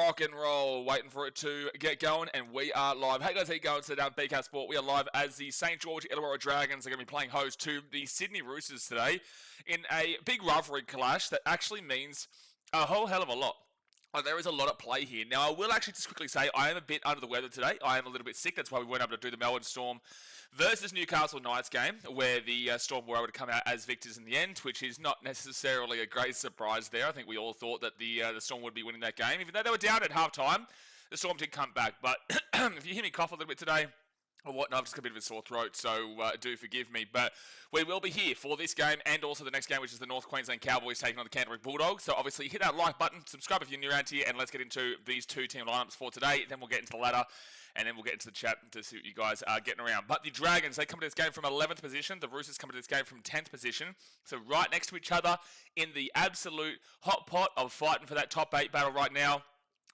rock and roll, waiting for it to get going, and we are live. Hey guys, how you going today down BK Sport? We are live as the St. George Illawarra Dragons are going to be playing host to the Sydney Roosters today in a big rivalry clash that actually means a whole hell of a lot. There is a lot at play here. Now, I will actually just quickly say I am a bit under the weather today. I am a little bit sick. That's why we weren't able to do the Melbourne Storm versus Newcastle Knights game, where the Storm were able to come out as victors in the end, which is not necessarily a great surprise there. I think we all thought that the Storm would be winning that game. Even though they were down at halftime, the Storm did come back. But if you hear me cough a little bit today, or whatnot, I've just got a bit of a sore throat, so do forgive me. But we will be here for this game and also the next game, which is the North Queensland Cowboys taking on the Canterbury Bulldogs. So obviously hit that like button, subscribe if you're new around here, and let's get into these two team lineups for today. Then we'll get into the ladder, and then we'll get into the chat to see what you guys are getting around. But the Dragons, they come to this game from 11th position. The Roosters come to this game from 10th position. So right next to each other in the absolute hot pot of fighting for that top 8 battle right now.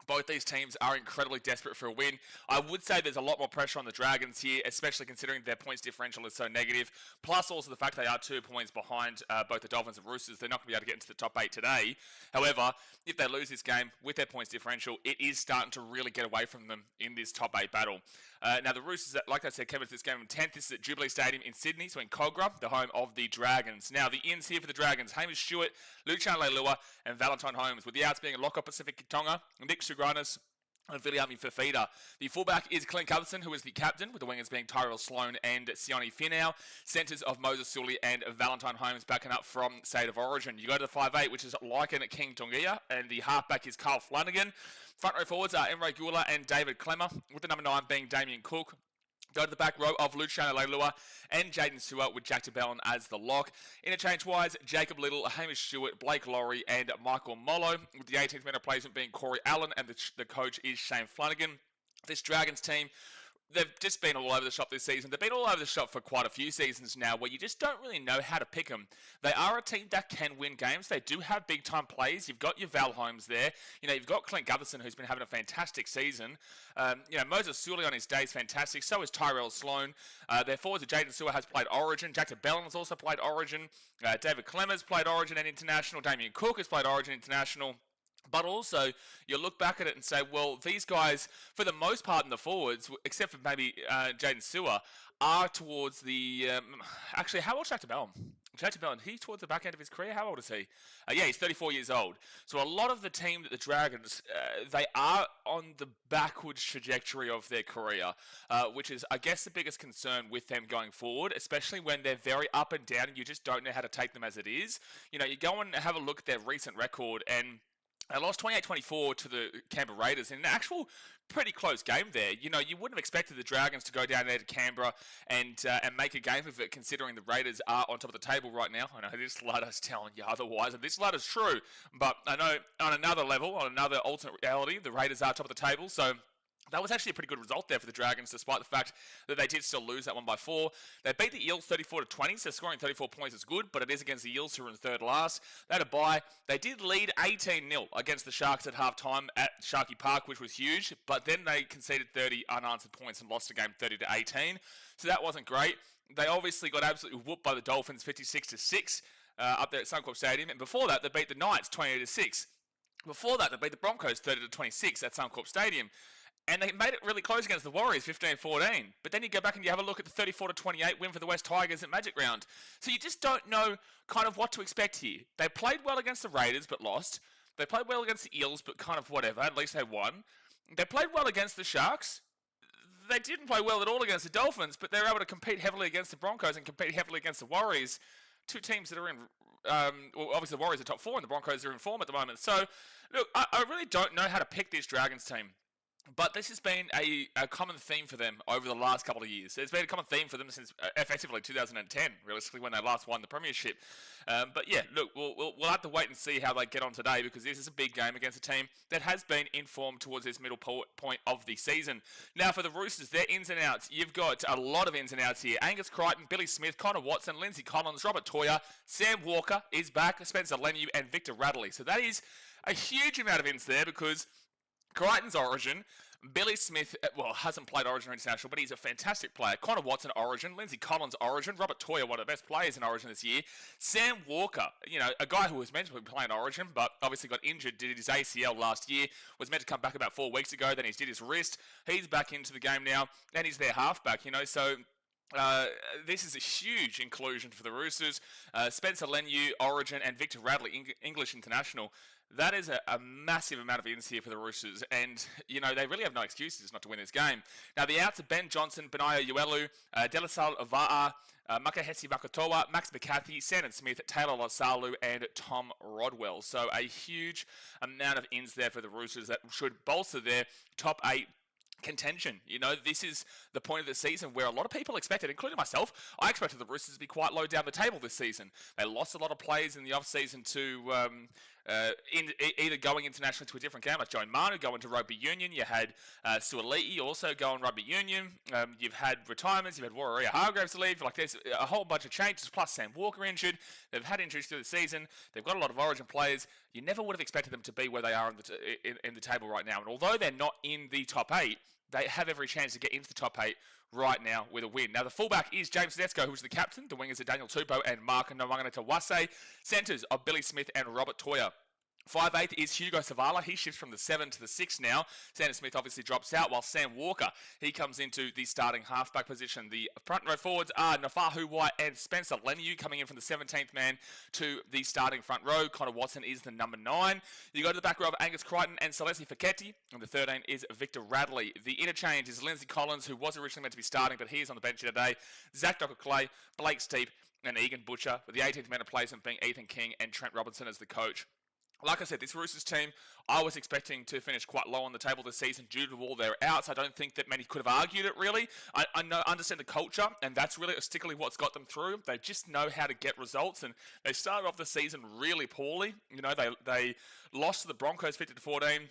Both these teams are incredibly desperate for a win. I would say there's a lot more pressure on the Dragons here, especially considering their points differential is so negative. Plus also the fact they are 2 points behind both the Dolphins and Roosters. They're not going to be able to get into the top 8 today. However, if they lose this game with their points differential, it is starting to really get away from them in this top 8 battle. Now the Roosters, like I said, came into this game in 10th. This is at Jubilee Stadium in Sydney, so in Cogra, the home of the Dragons. Now the ins here for the Dragons, Hamish Stewart, Luciano Leilua, and Valentine Holmes, with the outs being Lockout Pacific Tonga, Nick Sugranis, and Viliami Fafita. The fullback is Clint Cutherson, who is the captain, with the wingers being Tyrell Sloan and Sione Finau. Centres of Moses Sully and Valentine Holmes backing up from State of Origin. You go to the 5'8", which is Lycan King Tungia, and the halfback is Carl Flanagan. Front row forwards are Emre Gula and David Clemmer, with the number 9 being Damien Cook. Go to the back row of Luciano Leilua and Jaden Stewart with Jack DeBellin as the lock. Interchange-wise, Jacob Little, Hamish Stewart, Blake Laurie and Michael Mollo, with the 18th minute replacement being Corey Allen, and the coach is Shane Flanagan. This Dragons team, they've just been all over the shop this season. They've been all over the shop for quite a few seasons now, where you just don't really know how to pick them. They are a team that can win games. They do have big-time plays. You've got your Val Holmes there. You know, you've got Clint Gutherson, who's been having a fantastic season. You know, Moses Sully on his day is fantastic. So is Tyrell Sloan. Their forwards, Jaden Stewart has played Origin. Jack DeBellin has also played Origin. David Clemmer's played Origin and International. Damien Cook has played Origin International. But also, you look back at it and say, well, these guys, for the most part in the forwards, except for maybe Jaden Stewart, are towards the... actually, how old is Jack DeBellin? Jack DeBellin, he's towards the back end of his career? How old is he? Yeah, he's 34 years old. So a lot of the team that the Dragons, they are on the backwards trajectory of their career, which is, I guess, the biggest concern with them going forward, especially when they're very up and down and you just don't know how to take them as it is. You know, you go and have a look at their recent record, and they lost 28-24 to the Canberra Raiders in an actual pretty close game there. You know, you wouldn't have expected the Dragons to go down there to Canberra and make a game of it, considering the Raiders are on top of the table right now. I know this ladder's telling you otherwise, and this ladder's true. But I know on another level, on another alternate reality, the Raiders are top of the table, so... that was actually a pretty good result there for the Dragons, despite the fact that they did still lose that one by 4. They beat the Eels 34-20, so scoring 34 points is good, but it is against the Eels, who are in third last. They had a bye. They did lead 18-0 against the Sharks at halftime at Sharky Park, which was huge, but then they conceded 30 unanswered points and lost the game 30-18, so that wasn't great. They obviously got absolutely whooped by the Dolphins 56-6 up there at Suncorp Stadium, and before that, they beat the Knights 20-6. Before that, they beat the Broncos 30-26 at Suncorp Stadium. And they made it really close against the Warriors, 15-14. But then you go back and you have a look at the 34-28 win for the West Tigers at Magic Round. So you just don't know kind of what to expect here. They played well against the Raiders, but lost. They played well against the Eels, but kind of whatever. At least they won. They played well against the Sharks. They didn't play well at all against the Dolphins, but they were able to compete heavily against the Broncos and compete heavily against the Warriors. Two teams that are in... well, obviously the Warriors are top 4 and the Broncos are in form at the moment. So, look, I really don't know how to pick this Dragons team. But this has been a common theme for them over the last couple of years. It's been a common theme for them since effectively 2010, realistically, when they last won the premiership. But yeah, look, we'll have to wait and see how they get on today, because this is a big game against a team that has been in form towards this middle point of the season. Now for the Roosters, their ins and outs. You've got a lot of ins and outs here. Angus Crichton, Billy Smith, Connor Watson, Lindsay Collins, Robert Toyer, Sam Walker is back, Spencer Leniu and Victor Radley. So that is a huge amount of ins there, because Crichton's Origin, Billy Smith, hasn't played Origin or International, but he's a fantastic player. Connor Watson, Origin. Lindsay Collins, Origin. Robert Toya, one of the best players in Origin this year. Sam Walker, a guy who was meant to be playing Origin, but obviously got injured, did his ACL last year, was meant to come back about 4 weeks ago, then he did his wrist. He's back into the game now, and he's their halfback, so... this is a huge inclusion for the Roosters. Spencer Leniu, Origin, and Victor Radley, English International. That is a massive amount of ins here for the Roosters, and, they really have no excuses not to win this game. Now, the outs are Ben Johnson, Benaya Uelu, Delasal Ava'a, Makahesi Makatoa, Max McCarthy, Sandon Smith, Taylor Lasalu, and Tom Rodwell. So a huge amount of ins there for the Roosters that should bolster their top 8 contention. This is the point of the season where a lot of people expected, including myself, I expected the Roosters to be quite low down the table this season. They lost a lot of players in the off-season to either going internationally to a different game, like Joe Manu going to rugby union. You had Suoliti also going rugby union. You've had retirements. You've had Warrior Hargraves leave. Like, there's a whole bunch of changes, plus Sam Walker injured. They've had injuries through the season. They've got a lot of Origin players. You never would have expected them to be where they are in the table right now. And although they're not in the top 8, they have every chance to get into the top 8 right now with a win. Now, the fullback is James Tedesco, who's the captain. The wingers are Daniel Tupou and Mark Nawangana-Tawase. Centres are Billy Smith and Robert Toya. 5'8" is Hugo Savala. He shifts from the 7 to the 6 now. Sandon Smith obviously drops out, while Sam Walker, he comes into the starting halfback position. The front row forwards are Nafahu White and Spencer Leniu coming in from the 17th man to the starting front row. Connor Watson is the number 9. You go to the back row of Angus Crichton and Celeste Fiketti, and the 13 is Victor Radley. The interchange is Lindsay Collins, who was originally meant to be starting, but he is on the bench today. Zach Docker-Clay, Blake Steep, and Egan Butcher, with the 18th man of placement being Ethan King and Trent Robinson as the coach. Like I said, this Roosters team, I was expecting to finish quite low on the table this season due to all their outs. I don't think that many could have argued it, really. I understand the culture, and that's really stickily what's got them through. They just know how to get results, and they started off the season really poorly. They lost to the Broncos 50-14.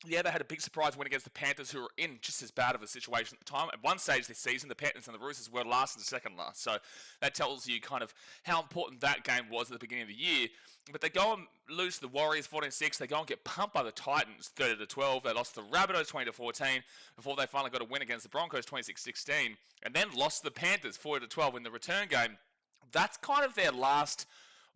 Yeah, they had a big surprise win against the Panthers, who were in just as bad of a situation at the time. At one stage this season, the Panthers and the Roosters were last and second last. So that tells you kind of how important that game was at the beginning of the year. But they go and lose to the Warriors 14-6. They go and get pumped by the Titans 30-12. They lost to the Rabbitohs 20-14 before they finally got a win against the Broncos 26-16. And then lost to the Panthers 40-12 in the return game. That's kind of their last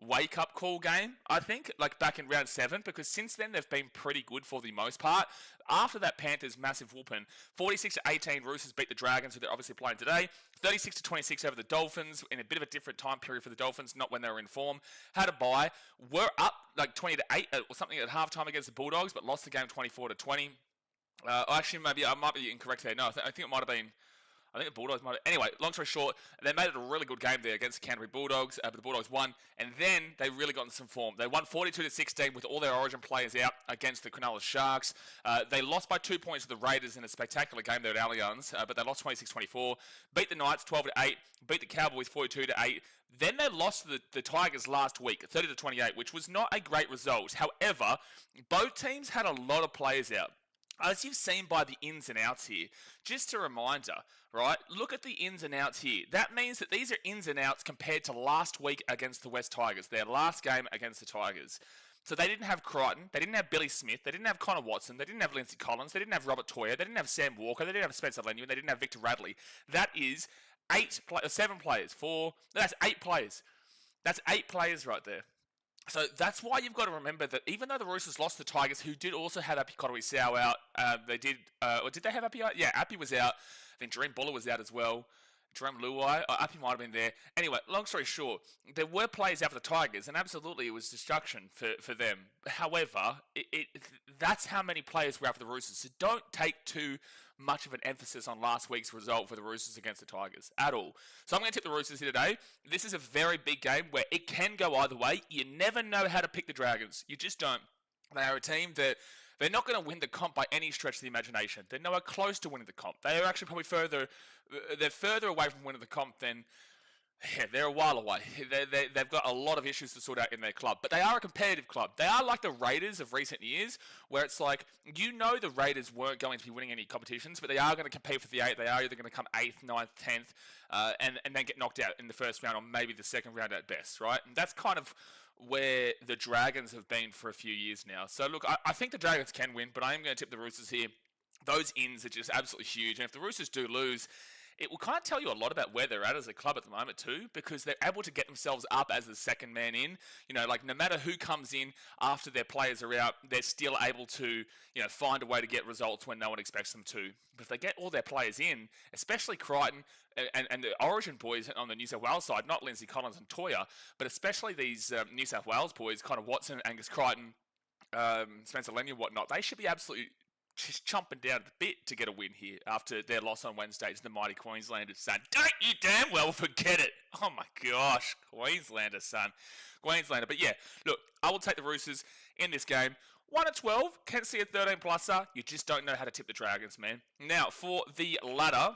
wake-up call game, I think, like back in round 7, because since then they've been pretty good for the most part. After that Panthers massive whooping, 46-18, Roosters beat the Dragons, who they're obviously playing today. 36-26 over the Dolphins, in a bit of a different time period for the Dolphins, not when they were in form. Had a bye, were up like 20-8 or something at halftime against the Bulldogs, but lost the game 24-20. Actually, maybe I might be incorrect there. No, I think it might have been. I think the Bulldogs might have... Anyway, long story short, they made it a really good game there against the Canterbury Bulldogs, but the Bulldogs won, and then they really got in some form. They won 42-16 with all their Origin players out against the Cronulla Sharks. They lost by 2 points to the Raiders in a spectacular game there at Allianz, but they lost 26-24, beat the Knights 12-8, beat the Cowboys 42-8. Then they lost to the Tigers last week, 30-28, which was not a great result. However, both teams had a lot of players out. As you've seen by the ins and outs here, just a reminder, right? Look at the ins and outs here. That means that these are ins and outs compared to last week against the West Tigers, their last game against the Tigers. So they didn't have Crichton, they didn't have Billy Smith, they didn't have Connor Watson, they didn't have Lindsay Collins, they didn't have Robert Toya, they didn't have Sam Walker, they didn't have Spencer Leniu, and they didn't have Victor Radley. That is 7 players, that's 8 players. That's 8 players right there. So that's why you've got to remember that even though the Roosters lost the Tigers, who did also have Api Koroisau out, they did, or did they have Api out? Yeah, Api was out. I think Dream Buller was out as well. Jerome Luai, Api might have been there. Anyway, long story short, there were players out for the Tigers, and absolutely it was destruction for them. However, that's how many players were out for the Roosters. So don't take too much of an emphasis on last week's result for the Roosters against the Tigers at all. So I'm going to tip the Roosters here today. This is a very big game where it can go either way. You never know how to pick the Dragons. You just don't. They are a team that they're not going to win the comp by any stretch of the imagination. They're nowhere close to winning the comp. They are actually probably further away from winning the comp than... Yeah, they're a while away. They've got a lot of issues to sort out in their club. But they are a competitive club. They are like the Raiders of recent years, where it's like, the Raiders weren't going to be winning any competitions, but they are going to compete for the 8. They are either going to come 8th, 9th, 10th, and then get knocked out in the first round or maybe the second round at best, right? And that's kind of where the Dragons have been for a few years now. So, look, I think the Dragons can win, but I am going to tip the Roosters here. those ins are just absolutely huge. And if the Roosters do lose, it will kind of tell you a lot about where they're at as a club at the moment too, because they're able to get themselves up as the second man in. You know, like no matter who comes in after their players are out, they're still able to, you know, find a way to get results when no one expects them to. But if they get all their players in, especially Crichton and the Origin boys on the New South Wales side, not Lindsay Collins and Toya, but especially these New South Wales boys, kind of Watson, Angus Crichton, Spencer Lenny and whatnot, they should be absolutely just chomping down at the bit to get a win here after their loss on Wednesday to the mighty Queenslanders, son. Don't you damn well forget it. Oh my gosh, Queenslander, son. Queenslander. But yeah, look, I will take the Roosters in this game. 1-12, can see a 13-pluser. You just don't know how to tip the Dragons, man. Now, for the ladder,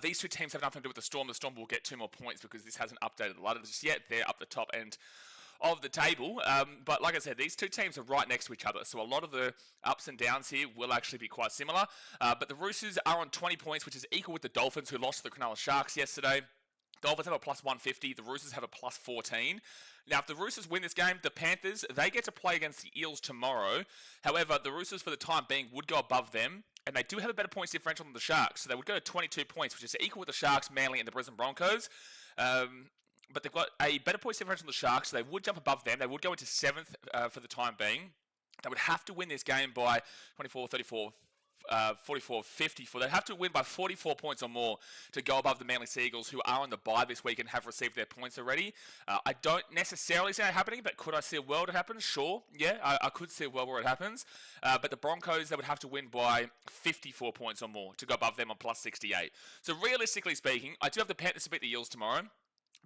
these two teams have nothing to do with the Storm. The Storm will get 2 more points because this hasn't updated the ladder just yet. They're up the top end of the table, but like I said, these two teams are right next to each other, so a lot of the ups and downs here will actually be quite similar, but the Roosters are on 20 points, which is equal with the Dolphins, who lost to the Cronulla Sharks yesterday. Dolphins have a plus 150, the Roosters have a plus 14. Now, if the Roosters win this game, the Panthers, they get to play against the Eels tomorrow. However, the Roosters, for the time being, would go above them, and they do have a better points differential than the Sharks, so they would go to 22 points, which is equal with the Sharks, Manly, and the Brisbane Broncos. But they've got a better points differential than the Sharks, so they would jump above them. They would go into 7th for the time being. They would have to win this game by 24, 34, 44, 54. They'd have to win by 44 points or more to go above the Manly Seagulls, who are on the bye this week and have received their points already. I don't necessarily see that happening, but could I see a world it happens? Sure, yeah, I could see a world where it happens. But the Broncos, they would have to win by 54 points or more to go above them on plus 68. So realistically speaking, I do have the Panthers to beat the Eels tomorrow,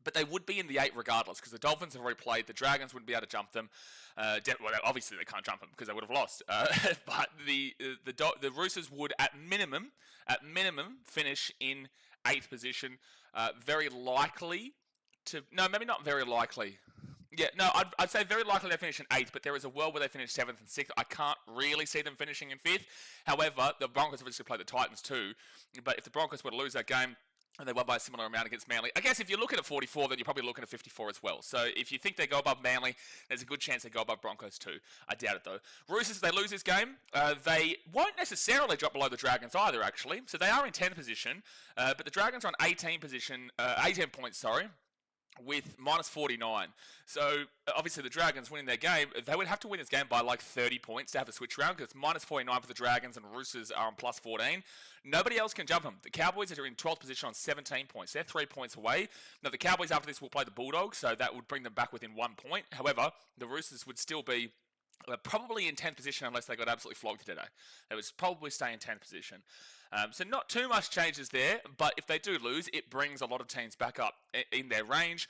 but they would be in the 8 regardless, because the Dolphins have already played. The Dragons wouldn't be able to jump them. Well, obviously they can't jump them because they would have lost. But the Roosters would, at minimum, finish in 8th position. Very likely to... No, maybe not very likely. Yeah, no, I'd say very likely they finish in 8th, but there is a world where they finish 7th and 6th. I can't really see them finishing in 5th. However, the Broncos obviously play the Titans too. But if the Broncos were to lose that game, and they won by a similar amount against Manly, I guess if you're looking at 44, then you're probably looking at 54 as well. So if you think they go above Manly, there's a good chance they go above Broncos too. I doubt it though. Roosters, if they lose this game, they won't necessarily drop below the Dragons either, actually. So they are in 10th position, but the Dragons are on 18 points, with minus 49. So obviously the Dragons winning their game, they would have to win this game by like 30 points to have a switch round, because it's minus 49 for the Dragons and Roosters are on plus 14. Nobody else can jump them. The Cowboys are in 12th position on 17 points. They're 3 points away. Now the Cowboys after this will play the Bulldogs, so that would bring them back within 1 point. However, the Roosters would still be probably in 10th position unless they got absolutely flogged today. They would probably stay in 10th position. So not too much changes there, but if they do lose, it brings a lot of teams back up in their range.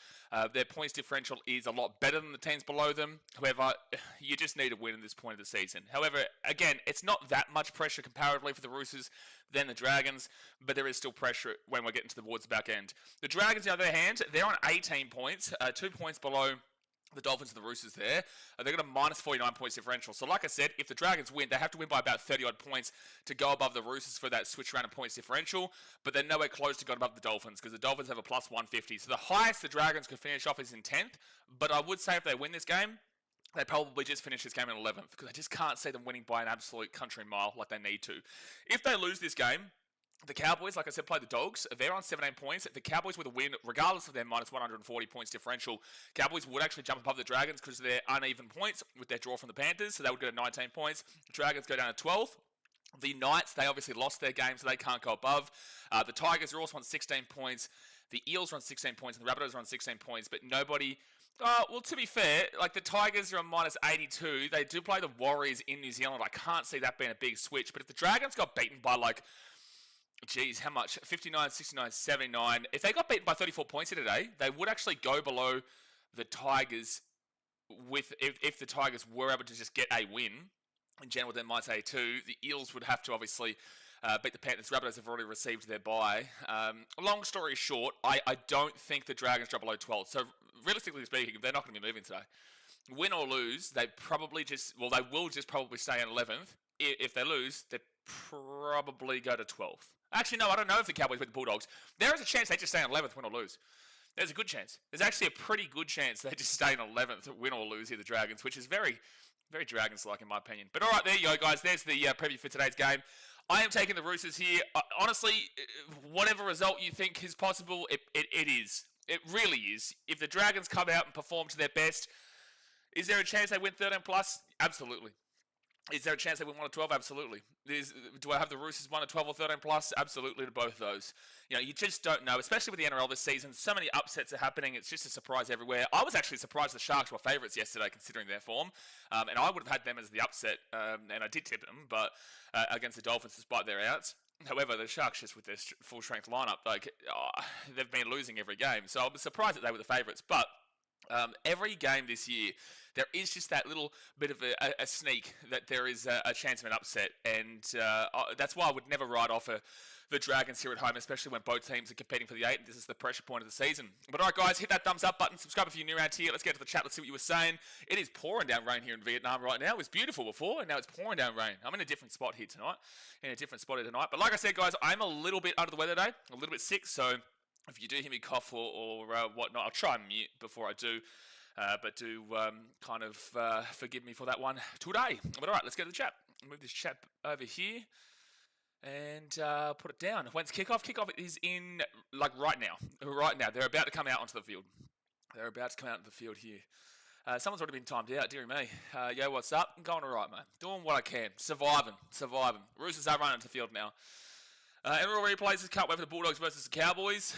Their points differential is a lot better than the teams below them. However, you just need a win at this point of the season. However, again, it's not that much pressure comparatively for the Roosters than the Dragons, but there is still pressure when we're getting towards the back end. The Dragons, on the other hand, they're on 18 points, 2 points below the Dolphins and the Roosters there. They've got a minus 49 points differential. So like I said, if the Dragons win, they have to win by about 30-odd points to go above the Roosters for that switch round of points differential, but they're nowhere close to going above the Dolphins, because the Dolphins have a plus 150. So the highest the Dragons could finish off is in 10th, but I would say if they win this game, they probably just finish this game in 11th, because I just can't see them winning by an absolute country mile like they need to. If they lose this game, the Cowboys, like I said, play the Dogs. They're on 17 points. The Cowboys with a win, regardless of their minus 140 points differential, Cowboys would actually jump above the Dragons because of their uneven points with their draw from the Panthers, so they would go to 19 points. The Dragons go down to 12th. The Knights, they obviously lost their game, so they can't go above. The Tigers are also on 16 points. The Eels are on 16 points, and the Rabbitohs are on 16 points, but nobody... well, to be fair, like the Tigers are on minus 82. They do play the Warriors in New Zealand. I can't see that being a big switch, but if the Dragons got beaten by like... Geez, how much? 59, 69, 79. If they got beaten by 34 points here today, they would actually go below the Tigers if the Tigers were able to just get a win. In general, they might say too. The Eels would have to obviously beat the Panthers. Rabbitohs have already received their bye. Long story short, I don't think the Dragons drop below 12. So realistically speaking, they're not going to be moving today. Win or lose, they will just probably stay in 11th. If they lose, they probably go to 12th. Actually, no, I don't know if the Cowboys beat the Bulldogs. There is a chance they just stay in 11th, win or lose. There's a good chance. There's actually a pretty good chance they just stay in 11th, win or lose here, the Dragons, which is very, very Dragons-like in my opinion. But all right, there you go, guys. There's the preview for today's game. I am taking the Roosters here. Honestly, whatever result you think is possible, it is. It really is. If the Dragons come out and perform to their best, is there a chance they win 13 plus? Absolutely. Is there a chance they win 1 or 12? Absolutely. Do I have the Roosters 1 or 12 or 13 plus? Absolutely to both of those. You know, you just don't know, especially with the NRL this season. So many upsets are happening. It's just a surprise everywhere. I was actually surprised the Sharks were favourites yesterday, considering their form. And I would have had them as the upset, and I did tip them, but against the Dolphins, despite their outs. However, the Sharks, just with their full-strength lineup, they've been losing every game. So I was surprised that they were the favourites. But every game this year, there is just that little bit of a sneak that there is a chance of an upset, and that's why I would never write off the Dragons here at home, especially when both teams are competing for the 8, and this is the pressure point of the season. But alright guys, hit that thumbs up button, subscribe if you're new around here, let's get to the chat, let's see what you were saying. It is pouring down rain here in Vietnam right now. It was beautiful before, and now it's pouring down rain. I'm in a different spot here tonight, but like I said guys, I'm a little bit under the weather today, a little bit sick, so if you do hear me cough or whatnot, I'll try and mute before I do. But do forgive me for that one today. But alright, let's go to the chat. Move this chat over here and put it down. When's kickoff? Kickoff is in, right now. Right now. They're about to come out onto the field. They're about to come out onto the field here. Someone's already been timed out, dearie me. Yo, what's up? I'm going alright, mate. Doing what I can. Surviving. Roosters are running to the field now. NRL replays, can't wait for the Bulldogs versus the Cowboys.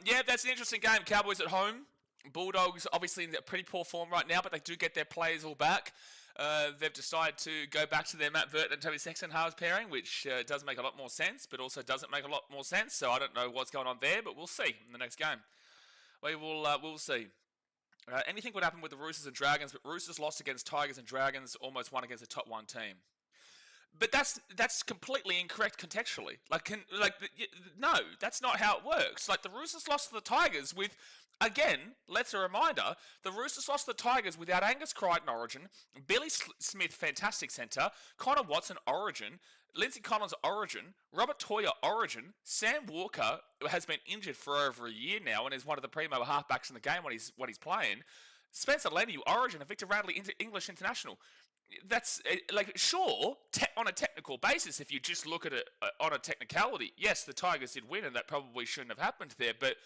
Yeah, that's an interesting game. Cowboys at home. Bulldogs obviously in pretty poor form right now, but they do get their players all back. They've decided to go back to their Matt Burton and Toby Sexton halves pairing, which does make a lot more sense, but also doesn't make a lot more sense. So I don't know what's going on there, but we'll see in the next game. We'll see. Anything would happen with the Roosters and Dragons, but Roosters lost against Tigers and Dragons, almost won against a top 1 team. But that's completely incorrect contextually. No, that's not how it works. The Roosters lost to the Tigers with, again, let's a reminder, the Roosters lost to the Tigers without Angus Crichton origin, Billy Smith fantastic centre, Connor Watson origin, Lindsay Collins origin, Robert Toya origin, Sam Walker has been injured for over a year now and is one of the primo halfbacks in the game when he's playing, Spencer Leniu origin, and Victor Radley English international. That's sure, on a technical basis, if you just look at it on a technicality, yes, the Tigers did win and that probably shouldn't have happened there, but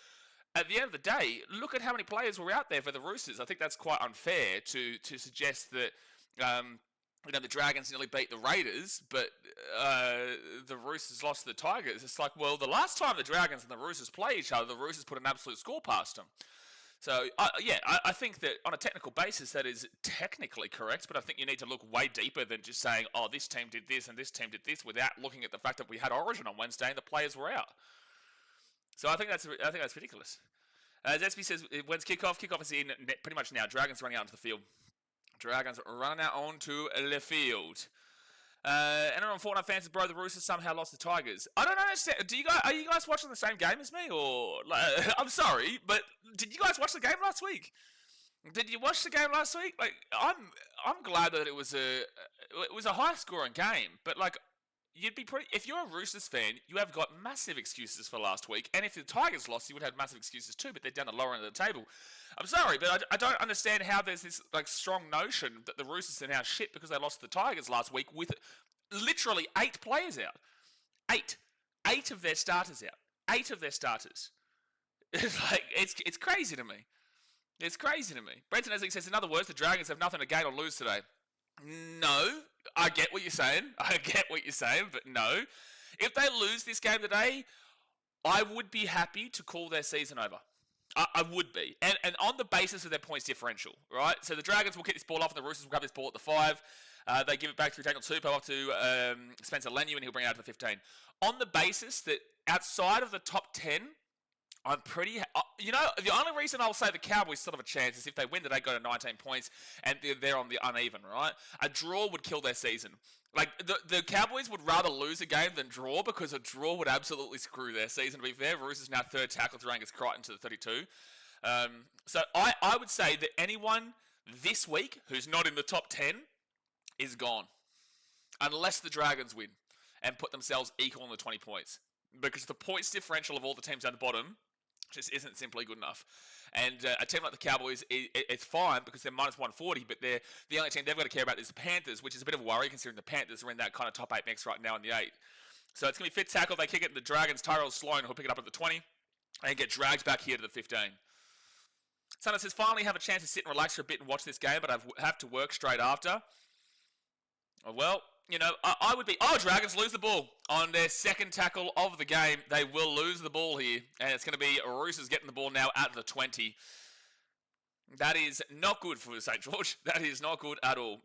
at the end of the day, look at how many players were out there for the Roosters. I think that's quite unfair to suggest that the Dragons nearly beat the Raiders, but the Roosters lost to the Tigers. It's the last time the Dragons and the Roosters play each other, the Roosters put an absolute score past them. So, I think that on a technical basis, that is technically correct, but I think you need to look way deeper than just saying, oh, this team did this and this team did this, without looking at the fact that we had Origin on Wednesday and the players were out. So I think that's ridiculous. As SB says, when's kickoff? Kickoff is in pretty much now. Dragons running out onto the field. Dragons running out onto the field. NRL Fortnite fans, bro, the Roosters somehow lost the Tigers. I don't understand. Are you guys watching the same game as me, or I'm sorry, but did you guys watch the game last week? Did you watch the game last week? I'm glad that it was a high scoring game, but you'd be if you're a Roosters fan, you have got massive excuses for last week, and if the Tigers lost, you would have massive excuses too, but they're down the lower end of the table. I'm sorry, but I don't understand how there's this strong notion that the Roosters are now shit because they lost to the Tigers last week with literally 8 players out. 8 of their starters out. 8 of their starters. It's crazy to me. It's crazy to me. Brenton Eslick says, in other words, the Dragons have nothing to gain or lose today. No, I get what you're saying. But no. If they lose this game today, I would be happy to call their season over. I would be. And on the basis of their points differential, right? So the Dragons will kick this ball off and the Roosters will grab this ball at the 5. They give it back through Daniel Tupou up to Spencer Leniu and he'll bring it out to the 15. On the basis that outside of the top 10, I'm pretty... the only reason I'll say the Cowboys still have a chance is if they win today, go to 19 points, and they're on the uneven, right? A draw would kill their season. The Cowboys would rather lose a game than draw, because a draw would absolutely screw their season. To be fair, Roosters now third tackle to Angus Crichton to the 32. So I would say that anyone this week who's not in the top 10 is gone. Unless the Dragons win and put themselves equal on the 20 points. Because the points differential of all the teams down the bottom just isn't simply good enough. And a team like the Cowboys, it's fine because they're minus 140, but they're the only team they've got to care about is the Panthers, which is a bit of a worry considering the Panthers are in that kind of top 8 mix right now in the 8. So it's going to be fit tackle. They kick it to the Dragons. Tyrell Sloan, who'll pick it up at the 20 and get dragged back here to the 15. Santa says, finally have a chance to sit and relax for a bit and watch this game, but I have to work straight after. Well, you know, I would be... Oh, Dragons lose the ball on their second tackle of the game. They will lose the ball here, and it's going to be Roosters getting the ball now at the 20. That is not good for St. George. That is not good at all.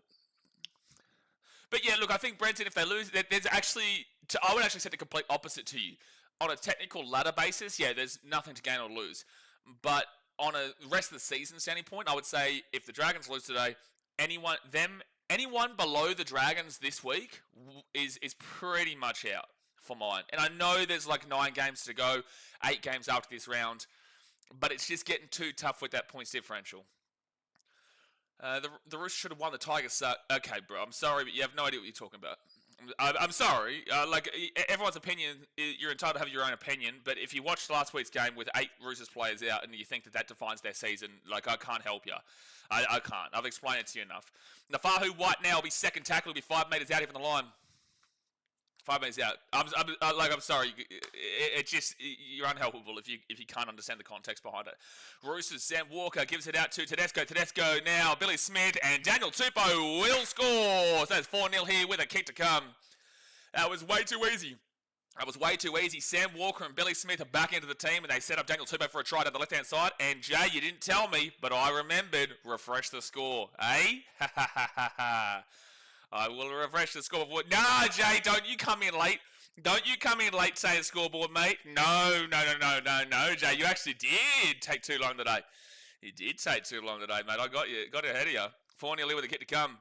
But yeah, look, I think Brenton, if they lose, there's actually... I would actually say the complete opposite to you. On a technical ladder basis, yeah, there's nothing to gain or lose. But on a rest of the season standing point, I would say if the Dragons lose today, anyone below the Dragons this week is pretty much out for mine. And I know there's like 9 games to go, 8 games after this round, but it's just getting too tough with that points differential. The Roosters should have won. The Tigers suck. Okay, bro, I'm sorry, but you have no idea what you're talking about. I'm sorry. Like, everyone's opinion, you're entitled to have your own opinion, but if you watched last week's game with 8 Roosters players out and you think that defines their season, like, I can't help you. I can't. I've explained it to you enough. Nafahu White now will be second tackle. He'll be 5 metres out here from the line. 5 metres out. I'm sorry. It just, you're unhelpable if you can't understand the context behind it. Roosters, Sam Walker gives it out to Tedesco. Tedesco now, Billy Smith, and Daniel Tupou will score. So that's 4-0 here with a kick to come. That was way too easy. Sam Walker and Billy Smith are back into the team, and they set up Daniel Tupou for a try down the left-hand side. And Jay, you didn't tell me, but I remembered. Refresh the score, eh? Ha ha ha ha ha. I will refresh the scoreboard. Nah, Jay, don't you come in late. Don't you come in late saying scoreboard, mate. No, Jay. You actually did take too long today. You did take too long today, mate. I got you. Got ahead of you. 4-0 with a kick to come.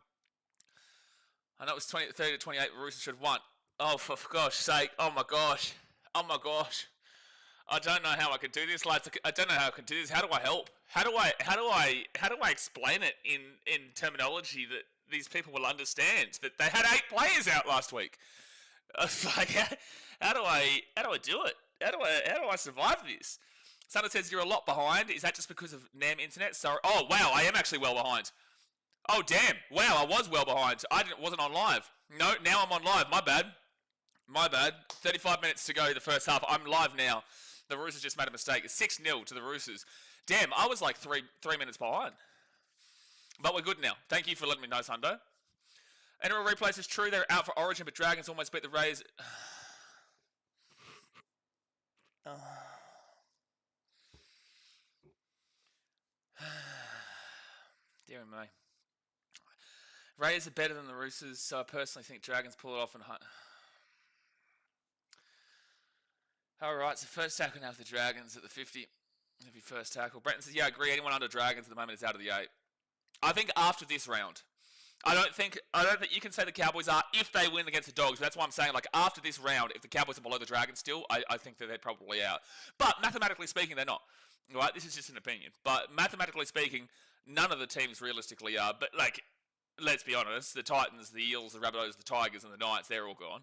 I know it was 30 to 28. Roosters should have won. Oh, for gosh sake. Oh, my gosh. I don't know how I can do this, lads. I don't know how I can do this. How do I help? How do I explain it in terminology that these people will understand, that they had 8 players out last week? Like, how do I do it? How do I survive this? Someone says you're a lot behind. Is that just because of NAM internet? Sorry. Oh wow, I am actually well behind. Oh damn. Wow, I was well behind. Wasn't on live. No, now I'm on live. My bad. 35 minutes to go the first half. I'm live now. The Roosters just made a mistake. It's 6-0 to the Roosters. Damn, I was like three minutes behind. But we're good now. Thank you for letting me know, Sundo. NRL replays is true. They're out for Origin, but Dragons almost beat the Rays. Dear me. Rays are better than the Roosters, so I personally think Dragons pull it off and... Alright, so first tackle now for the Dragons at the 50. It'll be first tackle. Brenton says, yeah, I agree. Anyone under Dragons at the moment is out of the 8. I think after this round, I don't think you can say the Cowboys are if they win against the Dogs. That's why I'm saying, like, after this round, if the Cowboys are below the Dragons still, I think that they're probably out. But mathematically speaking, they're not. Right? This is just an opinion. But mathematically speaking, none of the teams realistically are. But, like, let's be honest, the Titans, the Eels, the Rabbitohs, the Tigers, and the Knights, they're all gone.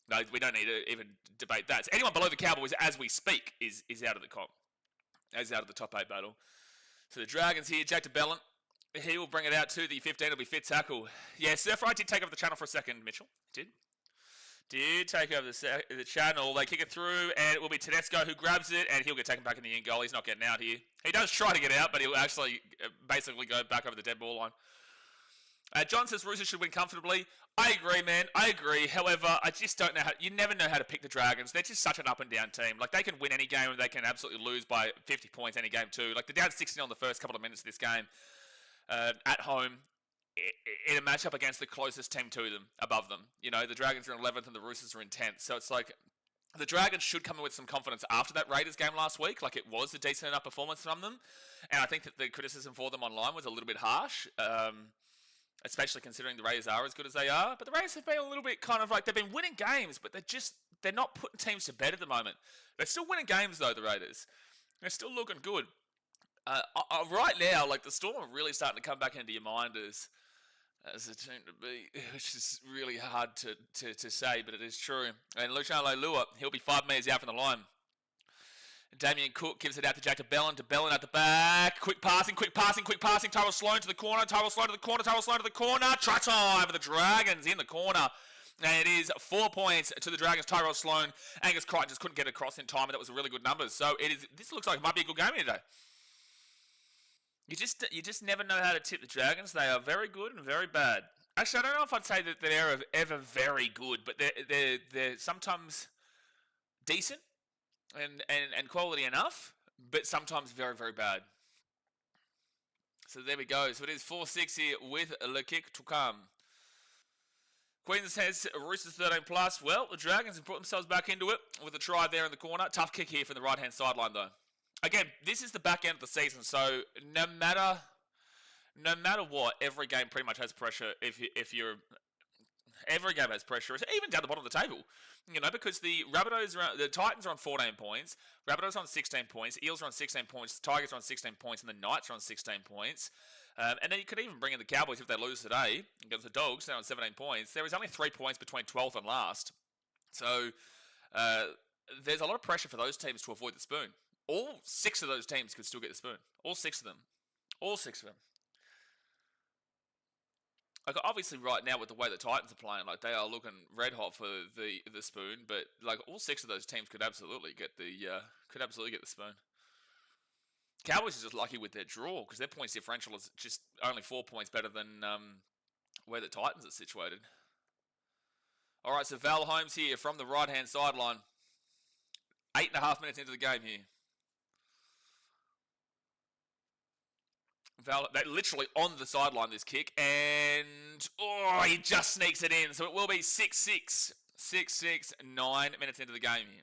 No, we don't need to even debate that. So anyone below the Cowboys, as we speak, is out of the comp. Is out of the top 8 battle. So the Dragons here, Jack DeBellin. He will bring it out to the 15. It'll be fit tackle. Yeah, Surfright did take over the channel for a second, Mitchell. Did take over the channel. They kick it through, and it will be Tedesco who grabs it, and he'll get taken back in the end goal. He's not getting out here. He does try to get out, but he'll actually basically go back over the dead ball line. John says Roosters should win comfortably. I agree, man. I agree. However, I just don't know how... You never know how to pick the Dragons. They're just such an up-and-down team. Like, they can win any game, and they can absolutely lose by 50 points any game, too. Like, they're down 6-0 in the first couple of minutes of this game. At home, in a matchup against the closest team to them, above them. You know, the Dragons are in 11th and the Roosters are in 10th. So it's like, the Dragons should come in with some confidence after that Raiders game last week. Like, it was a decent enough performance from them. And I think that the criticism for them online was a little bit harsh. Especially considering the Raiders are as good as they are. But the Raiders have been a little bit kind of like, they've been winning games, but they're not putting teams to bed at the moment. They're still winning games though, the Raiders. They're still looking good. Right now, like, the Storm are really starting to come back into your mind as a team to be, which is really hard to say, but it is true. And Luciano Leilua, he'll be 5 metres out from the line. Damien Cook gives it out to Jack DeBellin at the back. Quick passing. Tyrell Sloan to the corner. Try time for the Dragons in the corner. And it is 4 points to the Dragons. Tyrell Sloan, Angus Crichton just couldn't get across in time, and that was really good numbers. So it is. This looks like it might be a good game here today. You just never know how to tip the Dragons. They are very good and very bad. Actually, I don't know if I'd say that they're ever very good, but they're sometimes decent and quality enough, but sometimes very, very bad. So there we go. So it is 4-6 here with Le Kick to come. Queens says Roosters 13 plus. Well, the Dragons have put themselves back into it with a try there in the corner. Tough kick here from the right-hand sideline, though. Again, this is the back end of the season, so no matter what, every game pretty much has pressure. Every game has pressure, even down the bottom of the table. You know, because the Titans are on 14 points, Rabbitohs are on 16 points, Eels are on 16 points, the Tigers are on 16 points, and the Knights are on 16 points. And then you could even bring in the Cowboys if they lose today against the Dogs. They're on 17 points. There is only 3 points between 12th and last. So there's a lot of pressure for those teams to avoid the spoon. All 6 of those teams could still get the spoon. All 6 of them. All 6 of them. Like, obviously right now with the way the Titans are playing, like, they are looking red hot for the spoon, but like all 6 of those teams could absolutely get the spoon. Cowboys are just lucky with their draw because their points differential is just only 4 points better than where the Titans are situated. All right, so Val Holmes here from the right-hand sideline. 8.5 minutes into the game here. Val, they literally on the sideline, this kick, and he just sneaks it in. So it will be 6-6. 6-6, 9 minutes into the game here.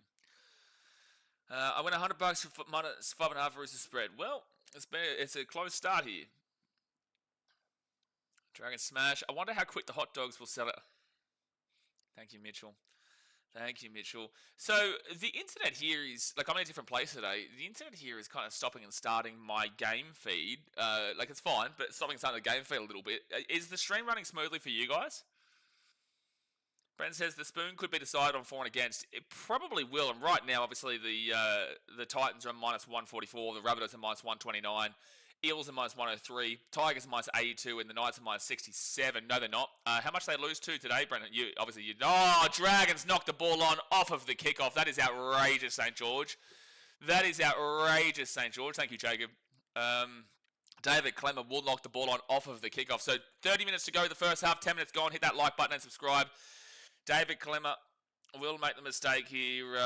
I win $100 for minus 5.5 Roosters spread. Well, it's a close start here. Dragon smash. I wonder how quick the hot dogs will sell it. Thank you, Mitchell. Thank you, Mitchell. So the internet here is, like, I'm in a different place today. The internet here is kind of stopping and starting my game feed. Like, it's fine, but stopping and starting the game feed a little bit. Is the stream running smoothly for you guys? Brent says the spoon could be decided on for and against. It probably will, and right now, obviously, the Titans are minus 144, the Rabbitohs are minus 129, Eels are minus 103, Tigers are minus 82, and the Knights are minus 67. No, they're not. How much they lose to today, Brendan? Dragons knocked the ball on off of the kickoff. That is outrageous, St. George. That is outrageous, St. George. Thank you, Jacob. David Clemmer will knock the ball on off of the kickoff. So 30 minutes to go the first half, 10 minutes gone. Hit that like button and subscribe. David Clemmer will make the mistake here.